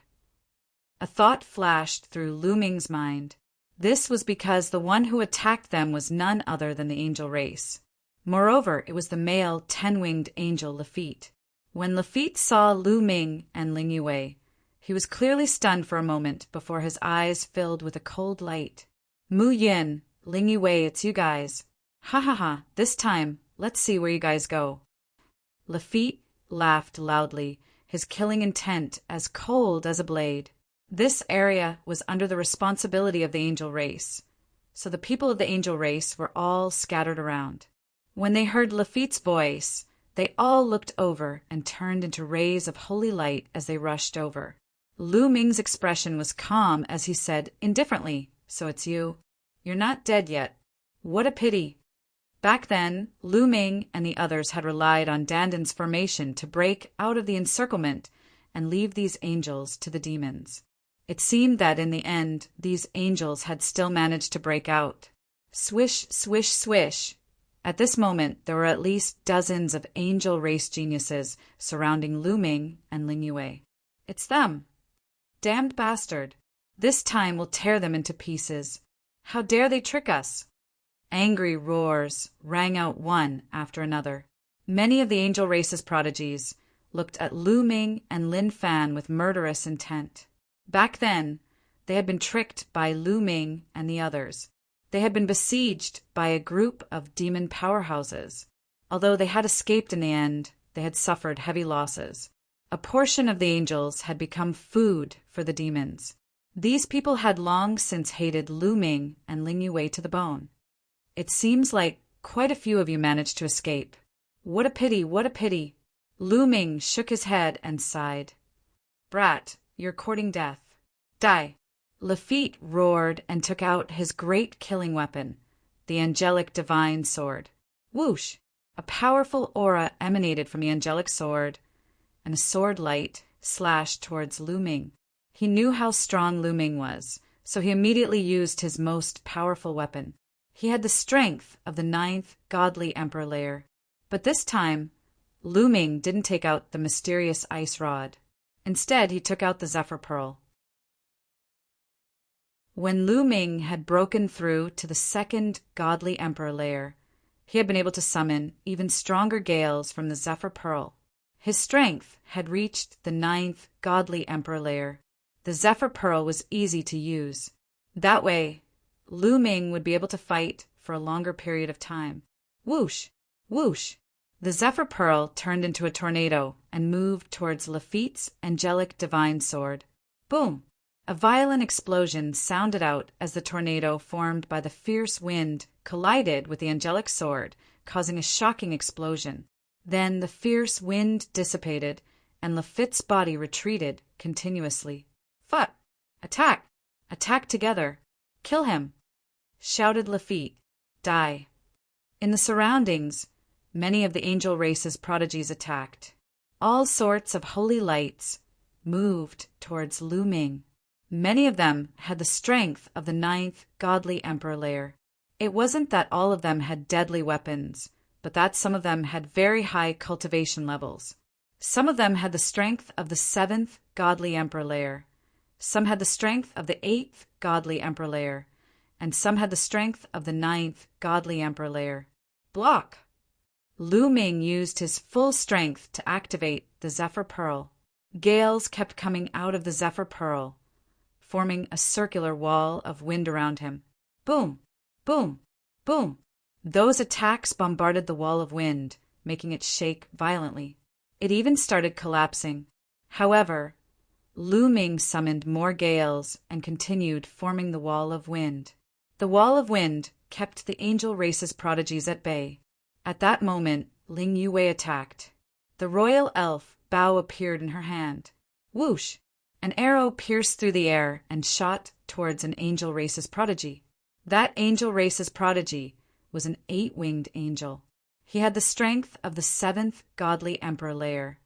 A thought flashed through Lu Ming's mind. This was because the one who attacked them was none other than the angel race. Moreover, it was the male 10-winged angel Lafitte. When Lafitte saw Lu Ming and Ling Yue, he was clearly stunned for a moment before his eyes filled with a cold light. Mu Yin, Ling Yue, it's you guys. Ha ha ha, this time, let's see where you guys go. Lafitte laughed loudly, his killing intent as cold as a blade. This area was under the responsibility of the angel race, so the people of the angel race were all scattered around. When they heard Lafitte's voice, they all looked over and turned into rays of holy light as they rushed over. Lu Ming's expression was calm as he said indifferently, "So it's you. You're not dead yet. What a pity." Back then, Lu Ming and the others had relied on Dandan's formation to break out of the encirclement and leave these angels to the demons. It seemed that in the end, these angels had still managed to break out. Swish, swish, swish. At this moment, there were at least dozens of angel race geniuses surrounding Lu Ming and Ling Yue. It's them. Damned bastard. This time we'll tear them into pieces. How dare they trick us? Angry roars rang out one after another. Many of the angel race's prodigies looked at Lu Ming and Lin Fan with murderous intent. Back then, they had been tricked by Lu Ming and the others. They had been besieged by a group of demon powerhouses. Although they had escaped in the end, they had suffered heavy losses. A portion of the angels had become food for the demons. These people had long since hated Lu Ming and Ling Yue to the bone. It seems like quite a few of you managed to escape. What a pity, what a pity. Lu Ming shook his head and sighed. Brat, you're courting death. Die. Lafitte roared and took out his great killing weapon, the angelic divine sword. Whoosh! A powerful aura emanated from the angelic sword, and a sword light slashed towards Lu Ming. He knew how strong Lu Ming was, so he immediately used his most powerful weapon. He had the strength of the 9th godly emperor layer. But this time, Lu Ming didn't take out the mysterious ice rod. Instead, he took out the Zephyr Pearl. When Lu Ming had broken through to the 2nd godly emperor layer, he had been able to summon even stronger gales from the Zephyr Pearl. His strength had reached the 9th godly emperor layer. The Zephyr Pearl was easy to use. That way, Lu Ming would be able to fight for a longer period of time. Whoosh! Whoosh! The Zephyr Pearl turned into a tornado and moved towards Lafitte's angelic divine sword. Boom! A violent explosion sounded out as the tornado formed by the fierce wind collided with the angelic sword, causing a shocking explosion. Then the fierce wind dissipated, and Lafitte's body retreated continuously. Fight! Attack! Attack together! Kill him! Shouted Lafitte. Die! In the surroundings, many of the angel race's prodigies attacked. All sorts of holy lights moved towards Lu Ming. Many of them had the strength of the 9th godly emperor layer. It wasn't that all of them had deadly weapons, but that some of them had very high cultivation levels. Some of them had the strength of the 7th godly emperor layer. Some had the strength of the 8th godly emperor layer, and some had the strength of the 9th godly emperor layer. Block! Lu Ming used his full strength to activate the Zephyr Pearl. Gales kept coming out of the Zephyr Pearl, forming a circular wall of wind around him. Boom! Boom! Boom! Those attacks bombarded the wall of wind, making it shake violently. It even started collapsing. However, Lu Ming summoned more gales and continued forming the wall of wind. The wall of wind kept the angel race's prodigies at bay. At that moment, Ling Yue attacked. The royal elf Bao appeared in her hand. Whoosh! An arrow pierced through the air and shot towards an angel race's prodigy. That angel race's prodigy was an 8-winged angel. He had the strength of the 7th godly emperor layer,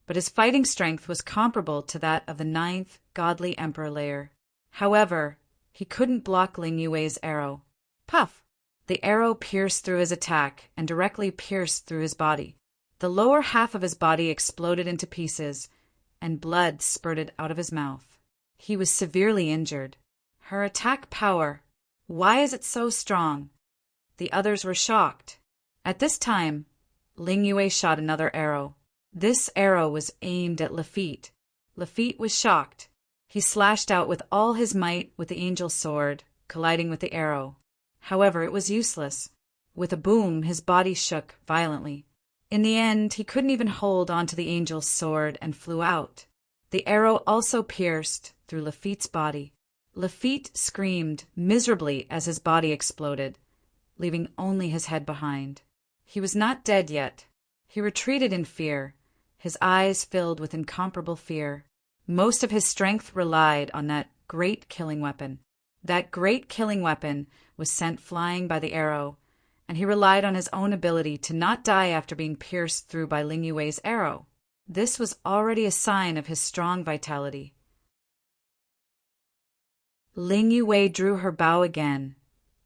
but his fighting strength was comparable to that of the 9th godly emperor layer. However, he couldn't block Ling Yue's arrow. Puff! The arrow pierced through his attack and directly pierced through his body. The lower half of his body exploded into pieces, and blood spurted out of his mouth. He was severely injured. Her attack power, why is it so strong? The others were shocked. At this time, Ling Yue shot another arrow. This arrow was aimed at Lafitte. Lafitte was shocked. He slashed out with all his might with the angel's sword, colliding with the arrow. However, it was useless. With a boom, his body shook violently. In the end, he couldn't even hold onto the angel's sword and flew out. The arrow also pierced through Lafitte's body. Lafitte screamed miserably as his body exploded, leaving only his head behind. He was not dead yet. He retreated in fear, his eyes filled with incomparable fear. Most of his strength relied on that great killing weapon. That great killing weapon was sent flying by the arrow, and he relied on his own ability to not die after being pierced through by Ling Yue's arrow. This was already a sign of his strong vitality. Ling Yue drew her bow again,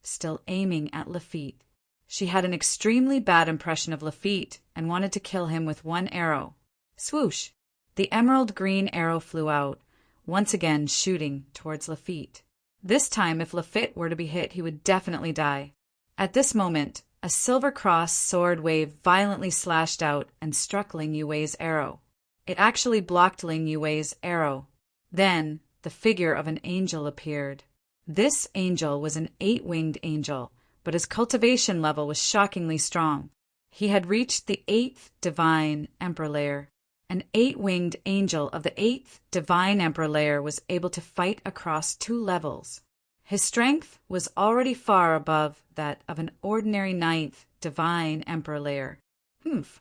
still aiming at Lafitte. She had an extremely bad impression of Lafitte and wanted to kill him with one arrow. Swoosh! The emerald green arrow flew out, once again shooting towards Lafitte. This time, if Lafitte were to be hit, he would definitely die. At this moment, a silver cross sword wave violently slashed out and struck Ling Yue's arrow. It actually blocked Ling Yue's arrow. Then, the figure of an angel appeared. This angel was an 8-winged angel, but his cultivation level was shockingly strong. He had reached the 8th divine emperor layer. An 8-winged angel of the 8th divine emperor layer was able to fight across 2 levels. His strength was already far above that of an ordinary 9th divine emperor layer.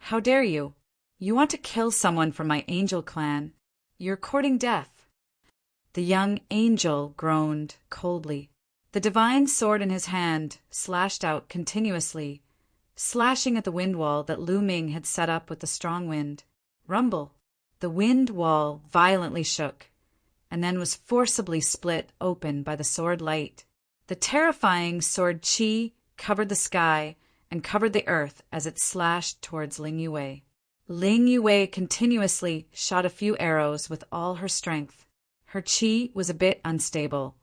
How dare you? You want to kill someone from my angel clan. You're courting death. The young angel groaned coldly. The divine sword in his hand slashed out continuously, slashing at the wind wall that Lu Ming had set up with the strong wind. Rumble! The wind wall violently shook, and then was forcibly split open by the sword light. The terrifying sword chi covered the sky and covered the earth as it slashed towards Ling Yue. Ling Yue continuously shot a few arrows with all her strength. Her chi was a bit unstable,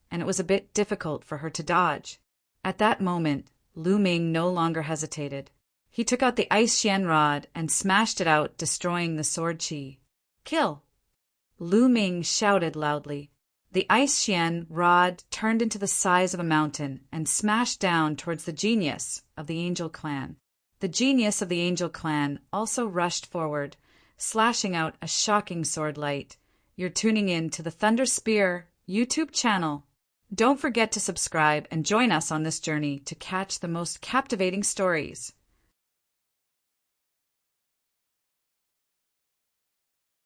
and it was a bit difficult for her to dodge. At that moment, Lu Ming no longer hesitated. He took out the ice xian rod and smashed it out, destroying the sword chi. Kill! Lu Ming shouted loudly. The Ice Xian rod turned into the size of a mountain and smashed down towards the genius of the Angel Clan. The genius of the Angel Clan also rushed forward, slashing out a shocking sword light. You're tuning in to the Thunder Spear YouTube channel. Don't forget to subscribe and join us on this journey to catch the most captivating stories.